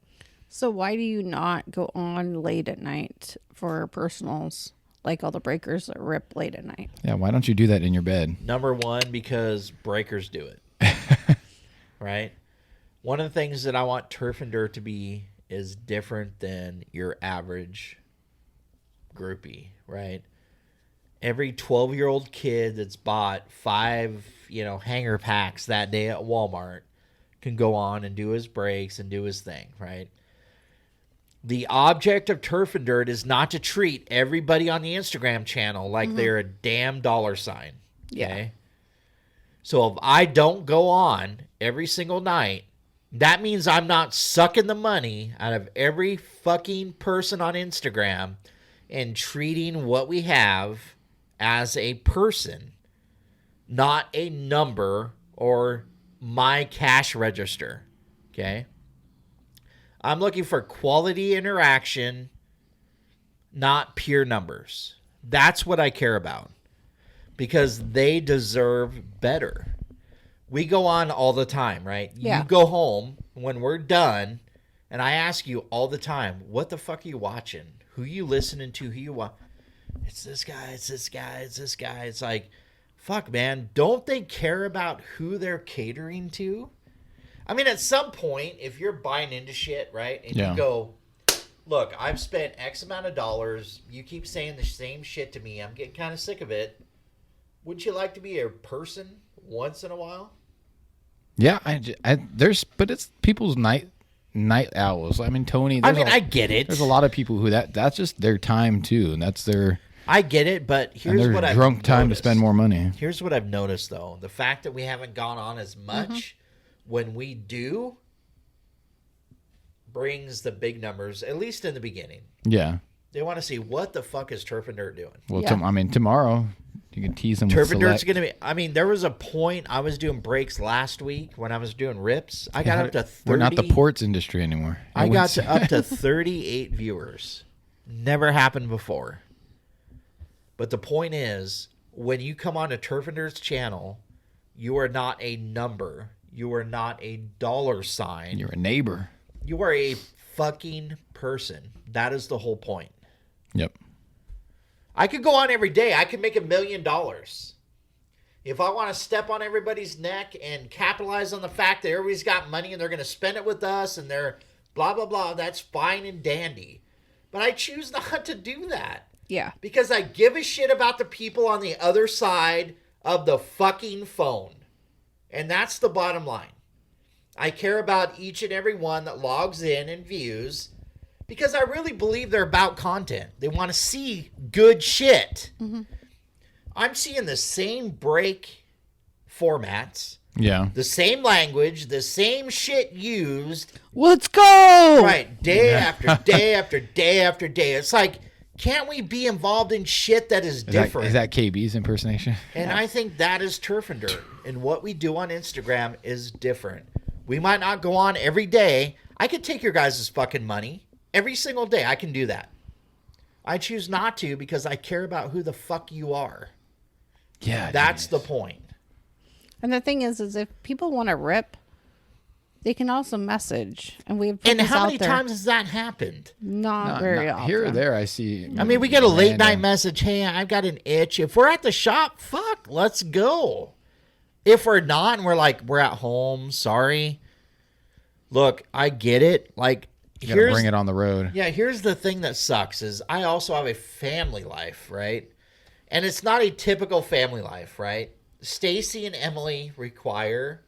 So why do you not go on late at night for personals, like all the breakers that rip late at night? Yeah, why don't you do that in your bed? Number one, because breakers do it. Right? One of the things that I want Turf and Dirt to be is different than your average groupie, right? Every 12-year-old kid that's bought 5, hanger packs that day at Walmart can go on and do his breaks and do his thing, right? The object of Turf and Dirt is not to treat everybody on the Instagram channel like they're a damn dollar sign. Okay? So if I don't go on every single night, that means I'm not sucking the money out of every fucking person on Instagram and treating what we have as a person, not a number or my cash register. Okay? I'm looking for quality interaction, not pure numbers. That's what I care about because they deserve better. We go on all the time, right? Yeah. You go home when we're done, and I ask you all the time, what the fuck are you watching? Who you listening to? Who you watch? It's this guy, it's this guy, it's this guy. It's like, fuck, man, don't they care about who they're catering to? I mean, at some point, if you're buying into shit, right, and Yeah. you go, look, I've spent X amount of dollars. You keep saying the same shit to me. I'm getting kind of sick of it. Wouldn't you like to be a person once in a while? Yeah, but it's people's night owls. I mean, Tony. I get it. There's a lot of people who that's just their time too, and that's their I get it, but and here's their what I've drunk time to noticed. spend more money. Here's what I've noticed, though. The fact that we haven't gone on as much when we do brings the big numbers, at least in the beginning. Yeah. They want to see what the fuck is Turf and Dirt doing. Well, Yeah. Tomorrow you can tease them with Turf and Dirt's select. going to be... I mean, there was a point I was doing breaks last week when I was doing rips. I got up to 30... We're not the ports industry anymore. I got to up to 38 viewers. Never happened before. But the point is, when you come on to Turf and Dirt's channel, you are not a number. You are not a dollar sign. You're a neighbor. You are a fucking person. That is the whole point. Yep. I could go on every day. I could make $1 million. If I want to step on everybody's neck and capitalize on the fact that everybody's got money and they're going to spend it with us and they're blah, blah, blah, that's fine and dandy. But I choose not to do that Yeah. because I give a shit about the people on the other side of the fucking phone. And that's the bottom line. I care about each and every one that logs in and views because I really believe they're about content. They want to see good shit. I'm seeing the same break formats, Yeah. the same language, the same shit used, Let's go. right, day after day after day after day. It's like, Can't we be involved in shit that is different? Is that KB's impersonation? And I think that is Turf and Dirt. And what we do on Instagram is different. We might not go on every day. I could take your guys' fucking money every single day. I can do that. I choose not to because I care about who the fuck you are. Yeah. That's geez. the point. And the thing is if people want to rip, they can also message. And we've put And this how out many there. times has that happened? Not very often. Here or there, I see. I mean, we get a late night random- message. Hey, I've got an itch. If we're at the shop, fuck, let's go. If we're not and we're like, we're at home, sorry. Look, I get it. Like, You gotta bring it on the road. Yeah, here's the thing that sucks is I also have a family life, right? And it's not a typical family life, right? Stacy and Emily require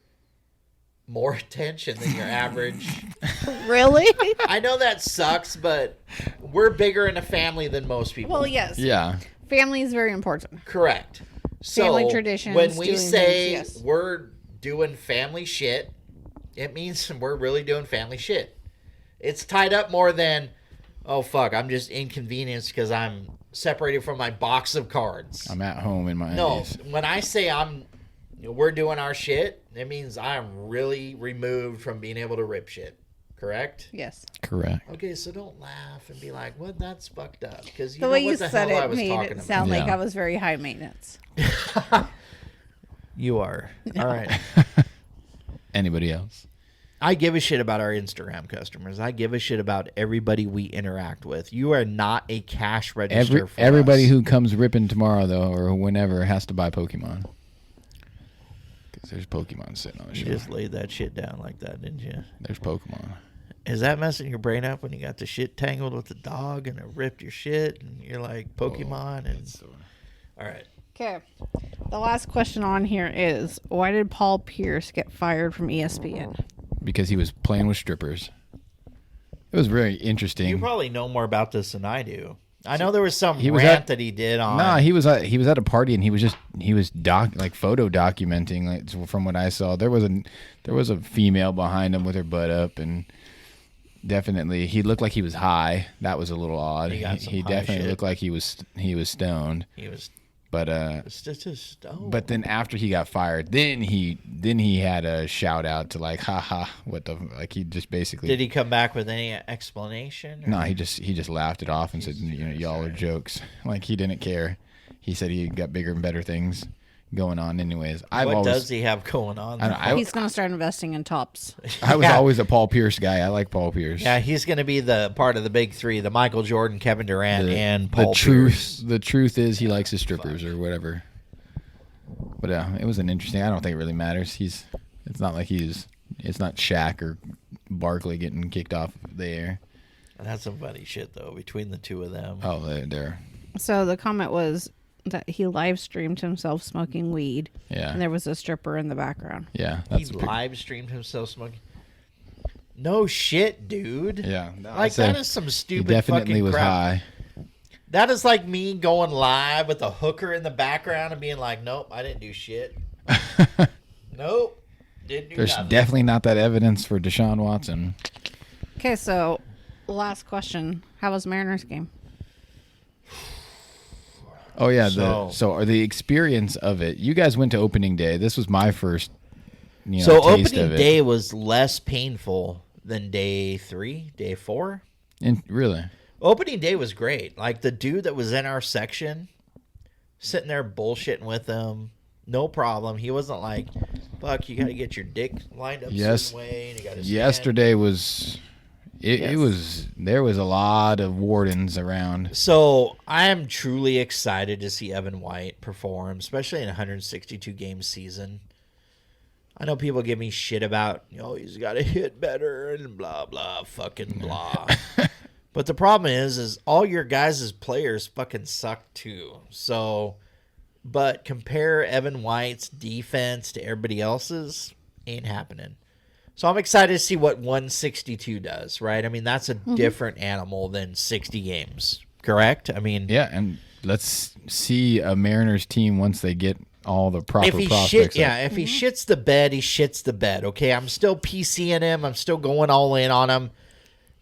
more attention than your average. Really? I know that sucks, but we're bigger in a family than most people. Well, yes. Yeah. Family is very important. Correct. Family So traditions, when we doing say things, yes. we're doing family shit, it means we're really doing family shit. It's tied up more than, oh fuck, I'm just inconvenienced because I'm separated from my box of cards. I'm at home in my No, undies. when I say we're doing our shit, it means I'm really removed from being able to rip shit. Correct? Yes. Correct. Okay, so don't laugh and be like, "Well, that's fucked up," because you The know way what you the said hell I it was made talking it about. sound like Yeah. I was very high maintenance. You are. All right. Anybody else? I give a shit about our Instagram customers. I give a shit about everybody we interact with. You are not a cash register for Everybody us. who comes ripping tomorrow, though, or whenever, has to buy Pokemon. Because there's Pokemon sitting on the You shelf. just laid that shit down like that, didn't you? There's Pokemon. Is that messing your brain up when you got the shit tangled with the dog and it ripped your shit and you're like Pokemon and all right. Okay. The last question on here is, why did Paul Pierce get fired from ESPN? Because he was playing with strippers. It was very interesting. You probably know more about this than I do. I know there was some He was rant at- that he did on. No, he was at a party and he was photo documenting. Like, from what I saw, there was a female behind him with her butt up, and definitely he looked like he was high. That was a little odd. He got some He high definitely shit. looked like he was stoned. He was But just but then after he got fired, then he had a shout out to like, haha, what the, like, he just basically did he come back with any explanation? or- No, he just laughed it off and said, y'all are jokes. Like, he didn't care. He said he got bigger and better things going on anyways. What does he have going on? I don't- He's going to start investing in tops. I was Yeah. always a Paul Pierce guy. I like Paul Pierce. Yeah, he's going to be the part of the big three: the Michael Jordan, Kevin Durant, and the Paul Pierce. The truth is he likes his strippers or whatever. But it was an interesting. I don't think it really matters. It's not like it's not Shaq or Barkley getting kicked off the air. That's some funny shit though between the two of them. Oh, they're So the comment was that he live streamed himself smoking weed, yeah, and there was a stripper in the background. yeah. He That's a pic- live streamed himself smoking. No shit, dude. yeah. No, I Like said that is some he stupid definitely fucking was crap. high. That is like me going live with a hooker in the background and being like, "Nope, I didn't do shit. Nope, didn't do There's nothing." definitely not that evidence for Deshaun Watson. Okay, so last question. How was Mariners game? Oh yeah, So- the experience of it. You guys went to opening day. This was my first, So taste opening of it. day was less painful than day 3, day 4. Really, Opening day was great. Like the dude that was in our section, sitting there bullshitting with them, no problem. He wasn't like, "Fuck, you got to get your dick lined up a Yes. certain way." And you got to yesterday was. It Yes. was there was a lot of wardens around. So I am truly excited to see Evan White perform, especially in a 162 game season. I know people give me shit about, he's got to hit better and blah blah fucking blah. But the problem is all your guys' players fucking suck too. So, but compare Evan White's defense to everybody else's, ain't happening. So I'm excited to see what 162 does, right? I mean, that's a different animal than 60 games, correct? I mean, Yeah, and let's see a Mariners team once they get all the proper if he prospects. if he shits the bed, he shits the bed. Okay, I'm still PCing him. I'm still going all in on him.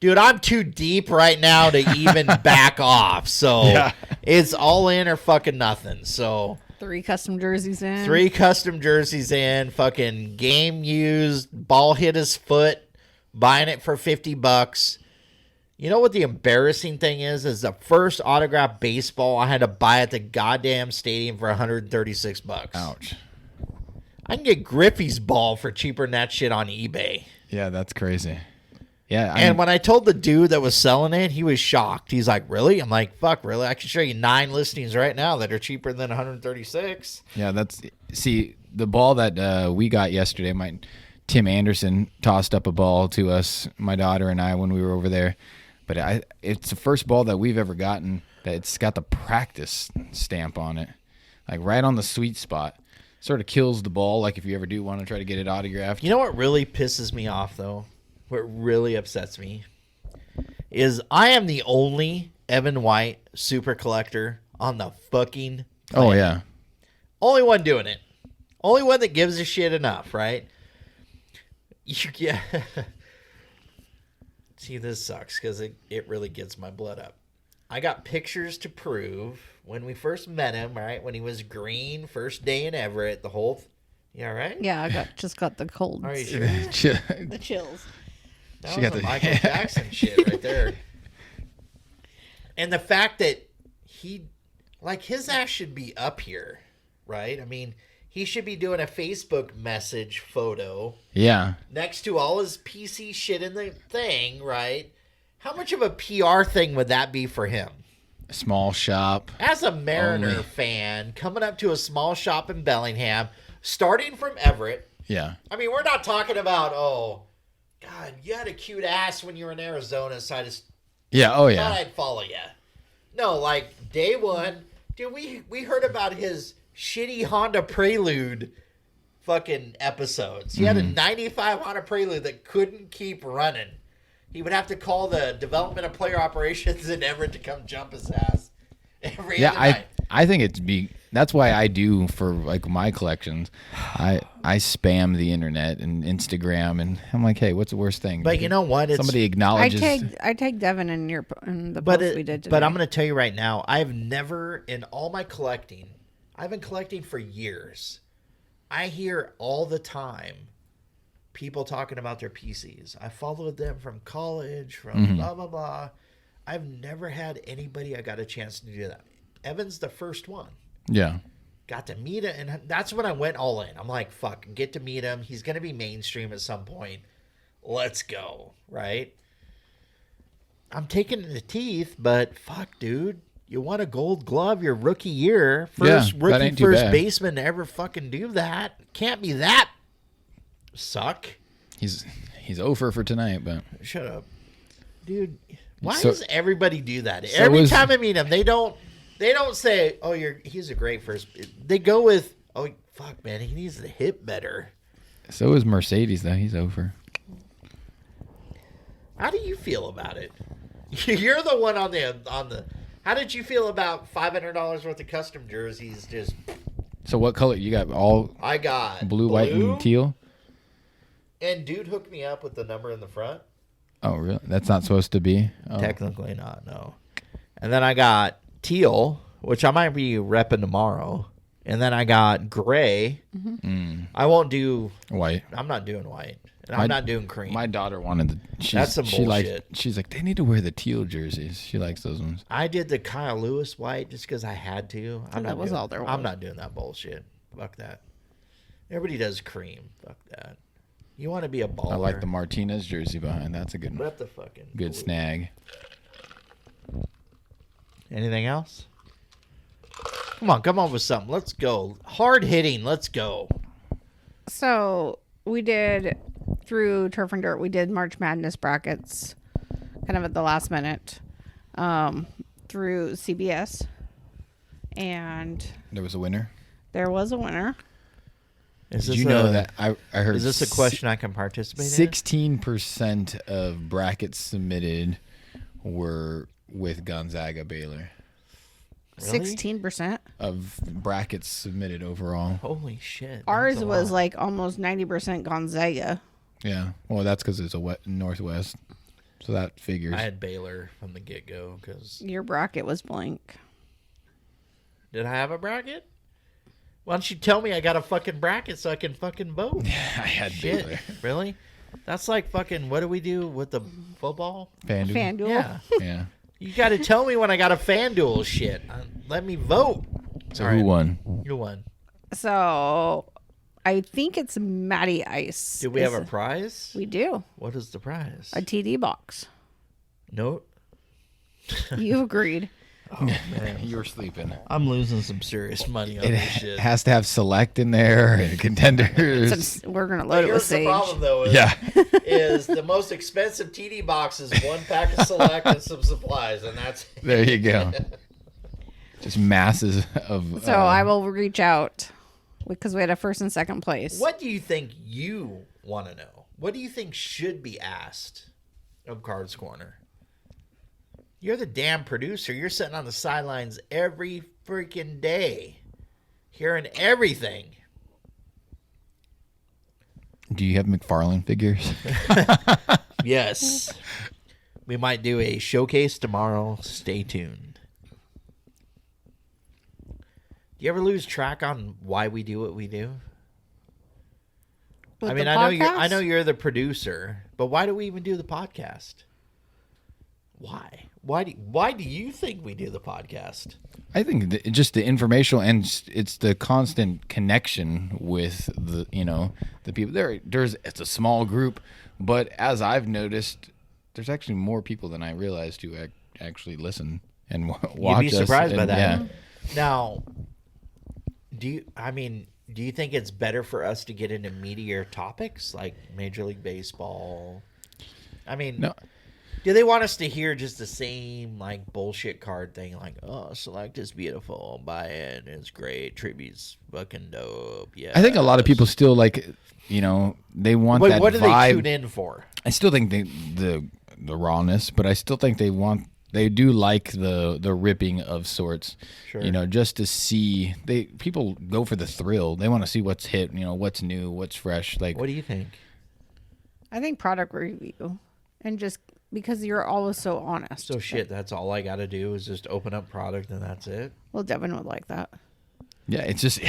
Dude, I'm too deep right now to even back off. So Yeah. it's all in or fucking nothing. So 3 custom jerseys in. 3 custom jerseys in, fucking game used, ball hit his foot, buying it for $50. You know what the embarrassing thing is the first autographed baseball I had to buy at the goddamn stadium for $136. Ouch. I can get Griffey's ball for cheaper than that shit on eBay. Yeah, that's crazy. Yeah, And when I told the dude that was selling it, he was shocked. He's like, "Really?" I'm like, "Fuck, really? I can show you 9 listings right now that are cheaper than 136." yeah, see the ball that we got yesterday. Tim Anderson tossed up a ball to us, my daughter and I, when we were over there. But it's the first ball that we've ever gotten that it's got the practice stamp on it, like right on the sweet spot. Sort of kills the ball. Like if you ever do want to try to get it autographed. You know what really pisses me off though? What really upsets me is I am the only Evan White super collector on the fucking planet. Oh yeah, Only one doing it. Only one that gives a shit enough, right? Yeah. See, this sucks because it really gets my blood up. I got pictures to prove when we first met him, right? When he was green, first day in Everett, the whole... You all right? Yeah, I just got the colds. Are you sure? The chills. That She was got a the- Michael Jackson shit right there. And the fact that his ass should be up here, right? I mean, he should be doing a Facebook message photo yeah. next to all his PC shit in the thing, right? How much of a PR thing would that be for him? Small shop. As a Mariner Only. fan, coming up to a small shop in Bellingham, starting from Everett. Yeah. I mean, we're not talking about, oh, God, you had a cute ass when you were in Arizona, so I just Yeah. Oh thought yeah. I'd follow you. No, like, day one, dude, we heard about his shitty Honda Prelude fucking episodes. He had a 95 Honda Prelude that couldn't keep running. He would have to call the development of player operations in Everett to come jump his ass every Yeah. other night. I think that's why I do for like my collections. I spam the internet and Instagram, and I'm like, hey, what's the worst thing? But you know what? It's, Somebody acknowledges. I tagged Devin in the but post we did today. but I'm going to tell you right now, I've never, in all my collecting, I've been collecting for years. I hear all the time people talking about their PCs. I followed them from college, from blah, blah, blah. I've never had anybody I got a chance to do that. Evan's the first one. Yeah. Got to meet him, and that's when I went all in. I'm like, fuck, get to meet him. He's going to be mainstream at some point. Let's go, right? I'm taking the teeth, but fuck, dude. You won a gold glove your rookie year. First Yeah, that rookie ain't too first bad. baseman to ever fucking do that. Can't be that suck. He's over for tonight, but Shut up. Dude, why So- does everybody do that? So Every is- time I meet him, they don't say, "Oh, he's a great first." They go with, "Oh, fuck, man, he needs to hit better." so is Mercedes though. He's over. How do you feel about it? You're the one on the. How did you feel about $500 worth of custom jerseys? Just So what color you got? All I got blue, white, and teal. And dude hooked me up with the number in the front. Oh, really? That's not supposed to be. Oh. Technically not, no. And then I got teal, which I might be repping tomorrow. And then I got gray. I won't do. White. I'm not doing white. And My- I'm not doing cream. My daughter wanted the. That's some bullshit. She's like, they need to wear the teal jerseys. She likes those ones. I did the Kyle Lewis white just because I had to. that was all there I'm was. not doing that bullshit. Fuck that. Everybody does cream. Fuck that. You want to be a baller. I like the Martinez jersey behind. That's a good Rep the fucking. good blue. snag. Anything else? Come on with something. Let's go. Hard hitting. Let's go. So we did through Turf and Dirt. We did March Madness brackets, kind of at the last minute, through CBS, and There was a winner. there was a winner. Is Did this you know that I heard? Is this a question I can participate in? 16% of brackets submitted were with Gonzaga Baylor. Really? 16%. Of brackets submitted overall. Holy shit. Ours that's a was lot. like almost 90% Gonzaga. Yeah. Well, that's because it's a Northwest. So that figures. I had Baylor from the get-go because... Your bracket was blank. Did I have a bracket? Why don't you tell me I got a fucking bracket so I can fucking vote? I had Shit. Baylor. Really? That's like fucking, what do we do with the football? FanDuel. FanDuel. Yeah. Yeah. You got to tell me when I got a FanDuel shit. Let me vote. So All who right. won? You won. So I think it's Matty Ice. Do we have a prize? We do. What is the prize? A TD box. Note. You agreed. Oh, man. You were sleeping. I'm losing some serious money on It this shit. has to have select in there and contenders. So we're gonna But load it with here's the Sage. problem, though, is, Yeah. is the most expensive TD box is one pack of Select and some supplies, and that's There you go. Just masses of. So I will reach out because we had a first and second place. What do you think you want to know? What do you think should be asked of Cards Corner? You're the damn producer. You're sitting on the sidelines every freaking day, hearing everything. Do you have McFarlane figures? Yes. We might do a showcase tomorrow. Stay tuned. Do you ever lose track on why we do what we do? With I mean, the I podcast? know you're the producer, but why do we even do the podcast? Why? Why do you think we do the podcast? I think just the informational and it's the constant connection with the the people there's it's a small group, but as I've noticed, there's actually more people than I realized who actually listen and watch. You'd be surprised us. by And, that. yeah. Now, do you think it's better for us to get into meatier topics like Major League Baseball? I mean, No. Do they want us to hear just the same like bullshit card thing, like, oh, Select is beautiful, buy it, it's great, Tribute's fucking dope. Yeah, I think a lot of people still they want that What do vibe. they tune in for? I still think the rawness, but I still think they do like the ripping of sorts. Sure. Just to see people go for the thrill. They want to see what's hit, what's new, what's fresh. Like What do you think? I think product review, and just because you're always so honest. So shit, that's all I got to do is just open up product and that's it. Well, Devin would like that. yeah, it's just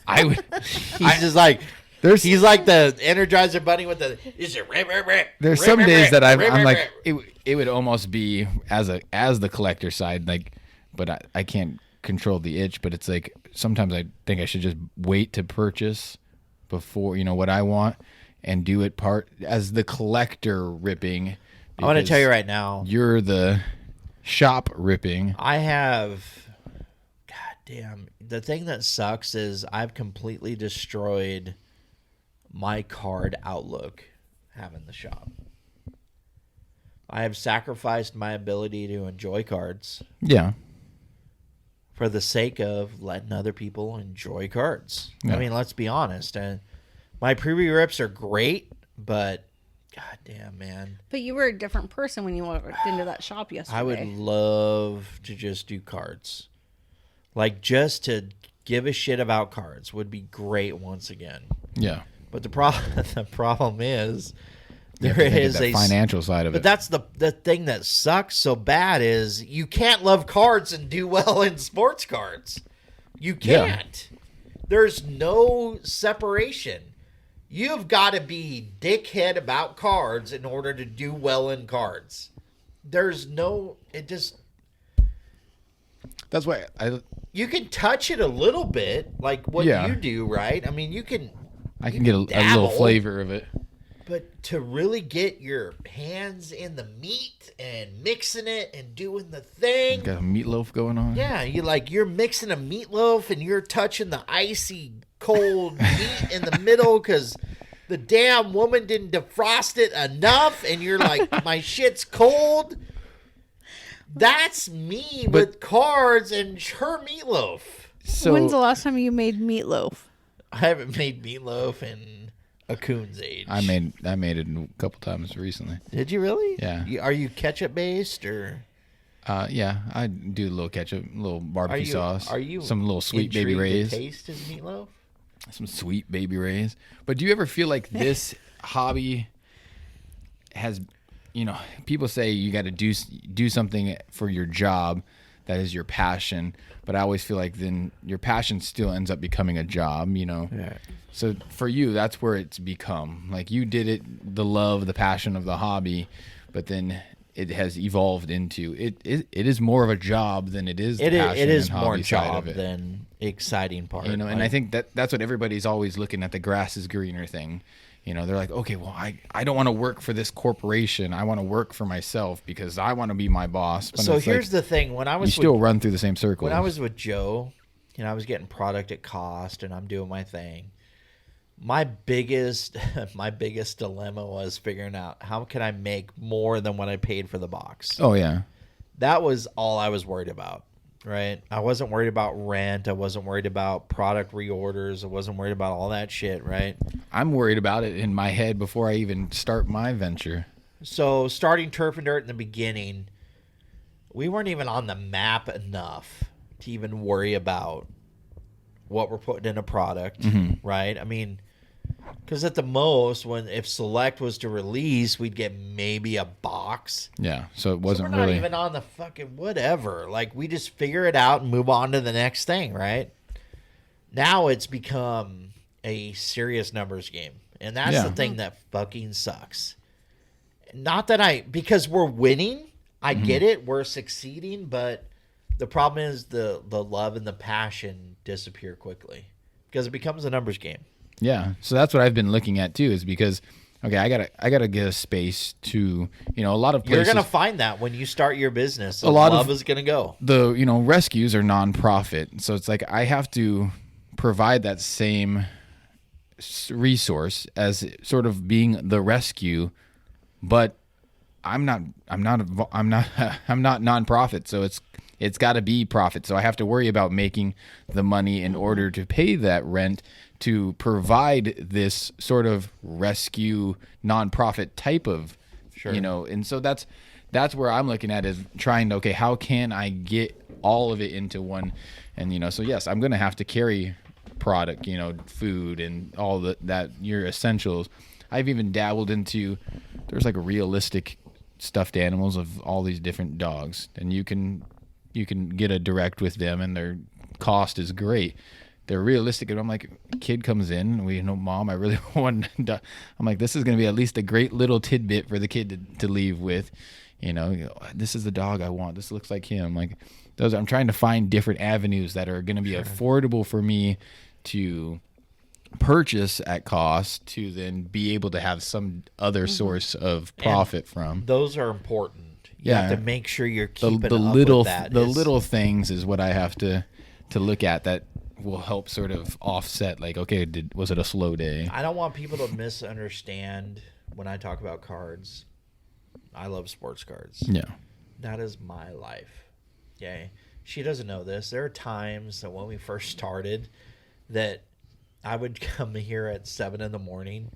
I would. He's just like. There's He's like the Energizer Bunny with the. Is it rip, rip, rip, there's rip, some rip, days rip, that I'm rip, like rip. it would almost be as the collector side, like, but I can't control the itch. But it's like sometimes I think I should just wait to purchase before what I want and do it part as the collector ripping. I want to because tell you right now. you're the shop ripping. I have. God damn. The thing that sucks is I've completely destroyed my card outlook having the shop. I have sacrificed my ability to enjoy cards Yeah. for the sake of letting other people enjoy cards. Yeah. I mean, let's be honest. And my preview rips are great, but god damn, man. But you were a different person when you walked into that shop yesterday. I would love to just do cards. Like, just to give a shit about cards would be great once again. Yeah. But the problem is You have there to think of is the a financial side of But it. that's the thing that sucks so bad is you can't love cards and do well in sports cards. You Yeah. can't. There's no separation. You've got to be dickhead about cards in order to do well in cards. There's no That's why you can touch it a little bit like what Yeah. you do, right? I mean, I can get a little dabble. flavor of it. But to really get your hands in the meat and mixing it and doing the thing, Got a meatloaf going on. yeah, you're mixing a meatloaf and you're touching the icy cold meat in the middle because the damn woman didn't defrost it enough, and you're like, my shit's cold. That's me with cards and her meatloaf. So When's the last time you made meatloaf? I haven't made meatloaf in a coon's age. I made it a couple times recently. Did you really? Yeah. Are you ketchup based or? Yeah, I do a little ketchup, a little barbecue sauce. Are you some little sweet baby intrigued rays? to taste his meatloaf? Some sweet baby rays. But do you ever feel like this hobby has, people say you got to do something for your job that is your passion, but I always feel like then your passion still ends up becoming a job, Yeah. So for you, that's where it's become. Like you did it, the love, the passion of the hobby, but then it has evolved into it is more of a job than it is the passion It is and more hobby side job of it. than exciting part. And Like, I think that's what everybody's always looking at, the grass is greener thing. They're like, okay, well, I don't want to work for this corporation. I want to work for myself because I want to be my boss. But so it's here's like, the thing: when I you was still run through the same circles. when I was with Joe, I was getting product at cost, and I'm doing my thing. My biggest dilemma was figuring out how can I make more than what I paid for the box. Oh yeah, That was all I was worried about, right? I wasn't worried about rent. I wasn't worried about product reorders. I wasn't worried about all that shit, right? I'm worried about it in my head before I even start my venture. So starting Turf and Dirt in the beginning, we weren't even on the map enough to even worry about what we're putting in a product, right? I mean, because at the most, if Select was to release, we'd get maybe a box. Yeah, so it So wasn't we're not really. even on the fucking whatever. Like, we just figure it out and move on to the next thing, right? Now it's become a serious numbers game. And that's Yeah. the thing that fucking sucks. Not that because we're winning, I get it, we're succeeding, but the problem is the love and the passion disappear quickly because it becomes a numbers game. Yeah, so that's what I've been looking at too, is because okay, I gotta get a space to a lot of You're places. gonna find that when you start your business, A lot love of- is gonna go. The rescues are nonprofit, so it's like I have to provide that same resource as sort of being the rescue, but I'm not nonprofit, so it's got to be profit. So I have to worry about making the money in order to pay that rent to provide this sort of rescue nonprofit type of, Sure. and so that's where I'm looking at, is trying to, okay, how can I get all of it into one? And, so yes, I'm going to have to carry product, food and all that your essentials. I've even dabbled into, there's like realistic stuffed animals of all these different dogs, and you can get a direct with them, and their cost is great. They're realistic, and I'm like, kid comes in, and Mom, I really want. I'm like, this is going to be at least a great little tidbit for the kid to leave with. This is the dog I want. This looks like him. Like those, I'm trying to find different avenues that are going to be affordable for me to purchase at cost, to then be able to have some other source of profit from. Those are important. You Yeah. have to make sure you're The keeping up little with that. the It's- little things is what I have to look at, that will help sort of offset, like, okay, was it a slow day? I don't want people to misunderstand when I talk about cards. I love sports cards. Yeah. That is my life. Okay. She doesn't know this. There are times that when we first started that I would come here at 7 a.m.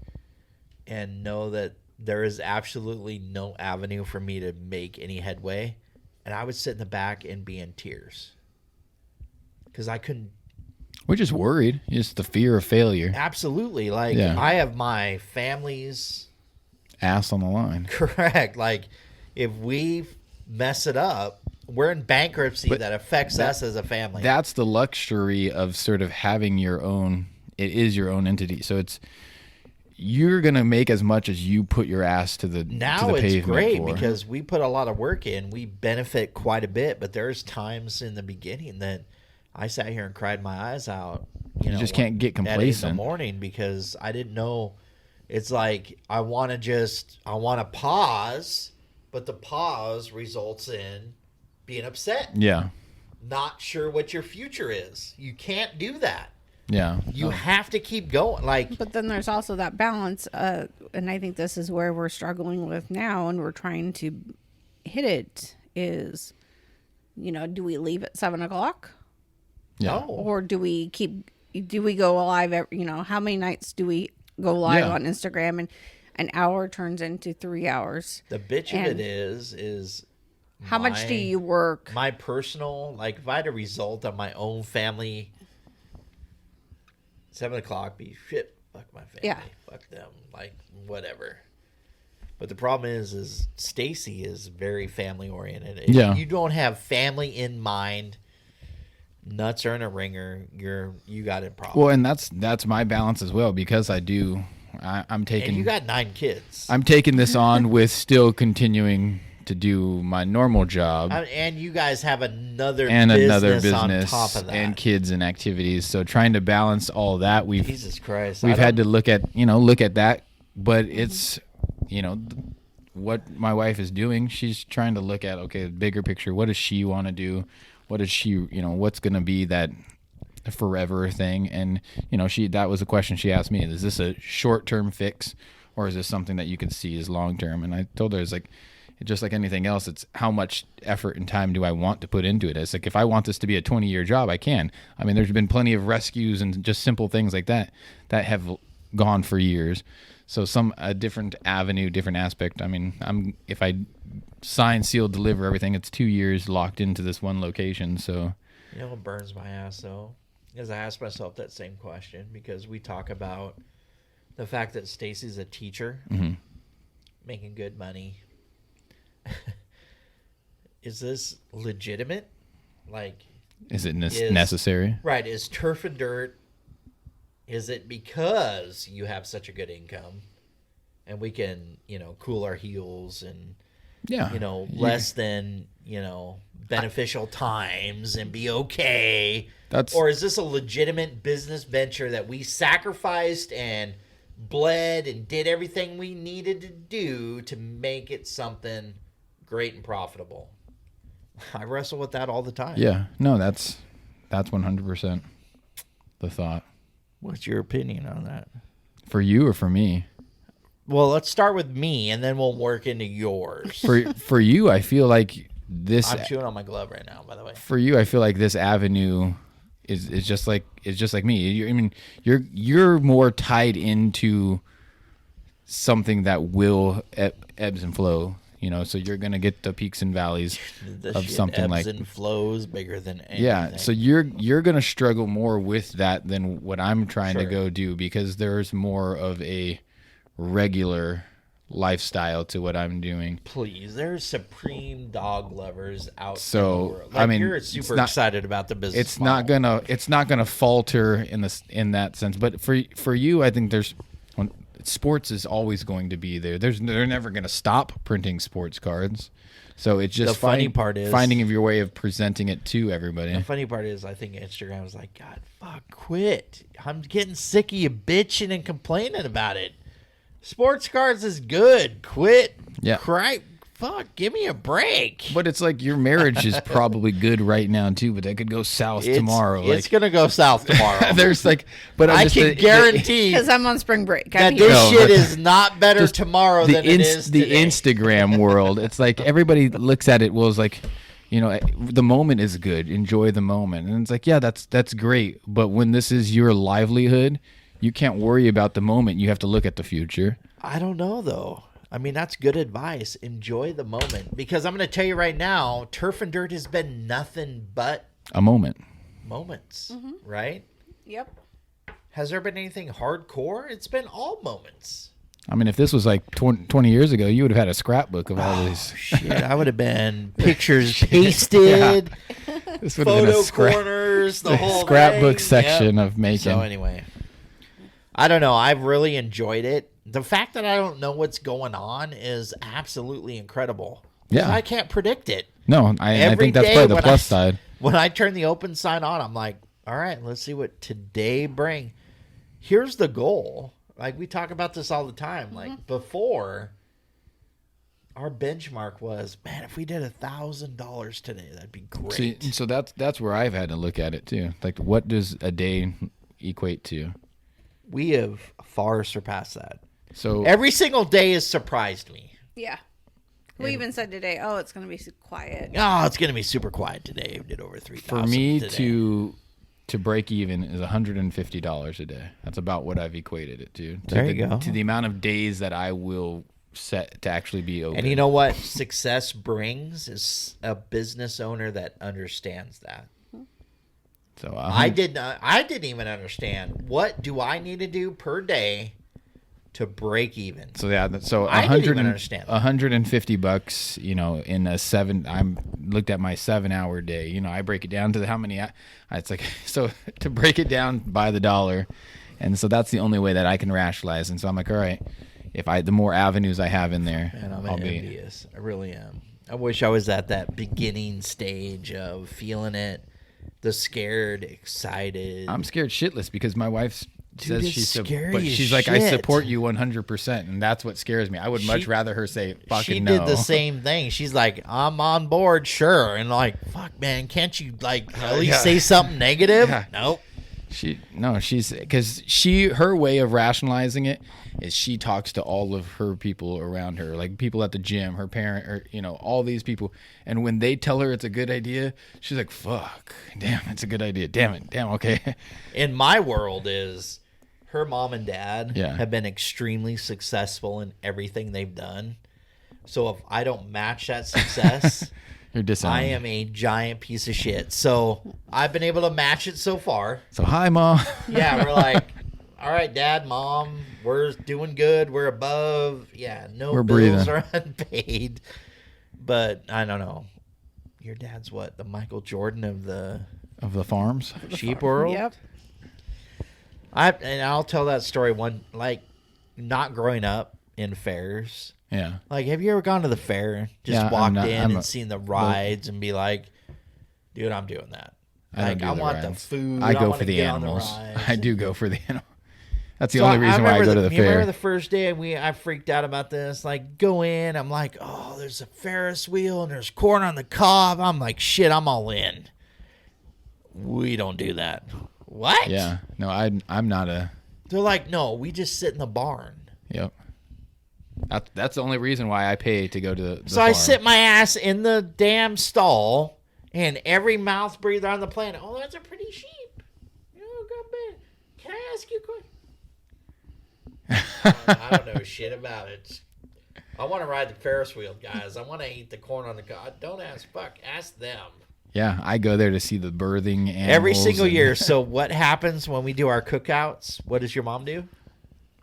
and know that there is absolutely no avenue for me to make any headway. And I would sit in the back and be in tears. Because I couldn't. We're just worried. Just the fear of failure. Absolutely. Like, Yeah. I have my family's Ass on the line. correct. Like, if we mess it up, we're in bankruptcy But that affects us as a family. That's the luxury of sort of having your own. It is your own entity. So you're going to make as much as you put your ass to the Now to the it's pavement great for. because we put a lot of work in. We benefit quite a bit, but there's times in the beginning that I sat here and cried my eyes out. You just can't get at 8 in the complacent. morning because I didn't know. It's like I want to pause, but the pause results in being upset, Yeah. not sure what your future is. You can't do that. Yeah. You have to keep going. Like, But then there's also that balance, and I think this is where we're struggling with now, and we're trying to hit it. Is, do we leave at 7 o'clock, Yeah. no. or do we go live? How many nights do we go live Yeah. on Instagram, and an hour turns into 3 hours? The bitch of And it is How much do you work? my personal, like, if I had a result on my own family, 7 o'clock be shit, fuck my family, Yeah. fuck them, like, whatever. But the problem is Stacy is very family oriented. If Yeah. you don't have family in mind, nuts are in a ringer. You got it problem. Well, and that's my balance as well, because I'm and taking you got 9 kids. I'm taking this on with still continuing to do my normal job And you guys have another business on top of that. and kids and activities. So trying to balance all that, Jesus Christ. we've had to look at that, but it's what my wife is doing. She's trying to look at, okay, the bigger picture. What does she want to do? What does she, what's going to be that forever thing? And that was a question she asked me: is this a short-term fix, or is this something that you can see as long-term? And I told her, it's like, just like anything else, it's how much effort and time do I want to put into it. It's like, if I want this to be a 20-year job, I can. I mean, there's been plenty of rescues and just simple things like that have gone for years. So a different avenue, different aspect. I mean, if I sign, seal, deliver everything, it's 2 years locked into this one location. So You know what burns my ass, though? Is I ask myself that same question, because we talk about the fact that Stacy's a teacher, making good money. Is this legitimate? Like, is it necessary? Right. Is Turf and Dirt, is it because you have such a good income and we can, cool our heels and, less than, beneficial times and be okay? Or is this a legitimate business venture that we sacrificed and bled and did everything we needed to do to make it something great and profitable? I wrestle with that all the time. Yeah. No, that's 100% the thought. What's your opinion on that? For you or for me? Well, let's start with me, and then we'll work into yours. For you, I feel like this. I'm chewing on my glove right now, by the way. For you, I feel like this avenue is just like me. You're more tied into something that will ebbs and flow. So you're gonna get the peaks and valleys of something ebbs like and flows bigger than anything. Yeah. So you're gonna struggle more with that than what I'm trying to go do, because there's more of a regular lifestyle to what I'm doing. Please, there's supreme dog lovers out So, in the world. I mean, you're super excited about the business. It's not gonna falter in that sense. But for you, I think sports is always going to be there. They're never going to stop printing sports cards. So it's just the funny part is finding your way of presenting it to everybody. The funny part is, I think Instagram was like, God, fuck, quit. I'm getting sick of you bitching and complaining about it. Sports cards is good. Quit. Yeah. Cry. Fuck, give me a break. But it's like your marriage is probably good right now too, but that could go south tomorrow. It's gonna go south tomorrow. There's like, but I can guarantee Because I'm on spring break. that this shit is not better tomorrow than it is the today. Instagram world. It's like everybody looks at it. Well, it's like, the moment is good. Enjoy the moment, and it's like, yeah, that's great. But when this is your livelihood, you can't worry about the moment. You have to look at the future. I don't know though. I mean, that's good advice. Enjoy the moment, because I'm going to tell you right now, Turf and Dirt has been nothing but A moment. moments, right? Yep. Has there been anything hardcore? It's been all moments. I mean, if this was like 20 years ago, you would have had a scrapbook of all these. Shit, I would have been pictures pasted, This would have been photo a corners, the whole scrapbook thing. section Yep. of making. So anyway, I don't know. I've really enjoyed it. The fact that I don't know what's going on is absolutely incredible. Yeah. I can't predict it. No, I Every think that's day probably the when plus side. When I turn the open sign on, I'm like, all right, let's see what today bring. Here's the goal. Like, we talk about this all the time. Like, before, our benchmark was, man, if we did $1,000 today, that'd be great. See, so that's where I've had to look at it too. Like, what does a day equate to? We have far surpassed that. So Every single day has surprised me. Yeah. We even said today, oh, it's going to be quiet. Oh, it's going to be super quiet today. We did over 3,000 for me today. to break even is $150 a day. That's about what I've equated it to. There you go. To the amount of days that I will set to actually be open. And you know what success brings is a business owner that understands that. So I didn't even understand, what do I need to do per day to break even. So yeah, so I didn't even understand that. $150, you know, in a 7. I'm looked at my 7-hour day. You know, I break it down to how many. It's like so to break it down by the dollar, and so that's the only way that I can rationalize. And so I'm like, all right, the more avenues I have in there, Man, I'm I'll be. envious. I really am. I wish I was at that beginning stage of feeling it, the scared, excited. I'm scared shitless because my wife says it's she's scary but as she's like, I shit. support you 100%, and that's what scares me. I would much rather her say fucking She no. did the same thing. She's like, I'm on board, sure. And like, fuck, man, can't you like at least Yeah. say something negative? Yeah. Nope. She's because her way of rationalizing it is she talks to all of her people around her, like people at the gym, her parent, or you know, all these people. And when they tell her it's a good idea, she's like, "Fuck, damn, it's a good idea. Damn it, damn, okay." In my world is her mom and dad Yeah. have been extremely successful in everything they've done. So if I don't match that success, You're disowned. I am a giant piece of shit. So I've been able to match it so far. So hi, mom. Yeah, we're like, all right, dad, mom, we're doing good. We're above. Yeah, no We're bills breathing. are unpaid. But I don't know. Your dad's what? The Michael Jordan of the Of the farms. sheep world? Yep. And I'll tell that story not growing up in fairs. Yeah. Like, have you ever gone to the fair, just Yeah, walked I'm in a- and seen the rides and be like, dude, I'm doing that. I don't do I the want the rides. food. I go wanna for the get on animals. rides. I do go for the animal. That's the So only reason why I go to the you remember fair. the first day I freaked out about this? Like, go in, I'm like, oh, there's a Ferris wheel and there's corn on the cob. I'm like, shit, I'm all in. We don't do that. What? Yeah. No, I'm not a. They're like, no, we just sit in the barn. Yep. That's the only reason why I pay to go to the So I farm. sit my ass in the damn stall, and every mouth breather on the planet. Oh, that's a pretty sheep. Oh, go big. Can I ask you a question? I don't know shit about it. I want to ride the Ferris wheel, guys. I want to eat the corn on the cob. Don't ask. Fuck. Ask them. Yeah, I go there to see the birthing animals. Every single and- year. So what happens when we do our cookouts? What does your mom do?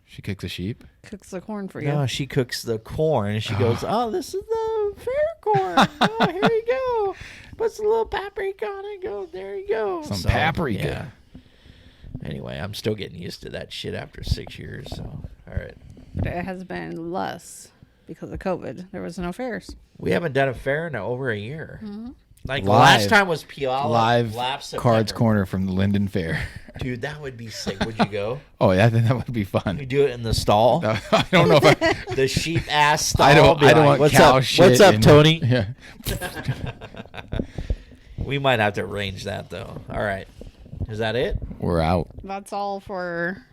She cooks a sheep. Cooks the corn for you. No, she cooks the corn, and she goes, "Oh, this is the fair corn. Oh, here you go. Puts a little paprika on it. Go there, you go. Some paprika. Yeah. Anyway, I'm still getting used to that shit after 6 years. So, all right, But it has been less because of COVID. There was no fairs. we haven't done a fair in over a year. Like the Live. last time was Puyallup. Live last Cards September. Corner from the Linden Fair. Dude, that would be sick. Would you go? Oh, yeah, I think that would be We fun. do it in the stall. I don't know if I. The sheep ass stall. I don't. Be I don't like, want What's cow up? shit. What's up, and- Tony? Yeah. We might have to arrange that though. All right. Is that it? We're out. That's all for.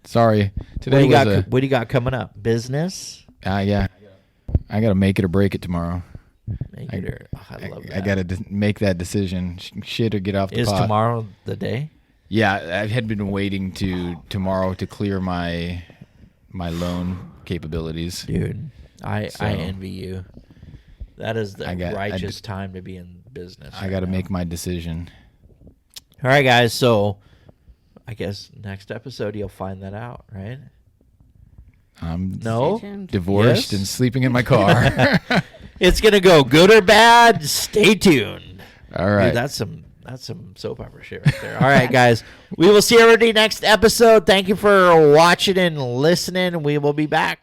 Sorry. What Today do you was got? What do you got coming up? Business? yeah. I gotta make it or break it tomorrow. Make it or- oh, I love that. I gotta make that decision. Shit or get off the Is pot. tomorrow the day? Yeah, I had been waiting to tomorrow to clear my loan capabilities. Dude, I So- envy you. That is the I righteous time to be in business. I got to make my decision. All right, guys. So, I guess next episode you'll find that out, right? I'm No, Stay tuned. divorced Yes? and sleeping in my car. it's gonna go good or bad. Stay tuned. All right. Dude, that's some soap opera shit right there. All right, guys. We will see everybody next episode. Thank you for watching and listening. We will be back.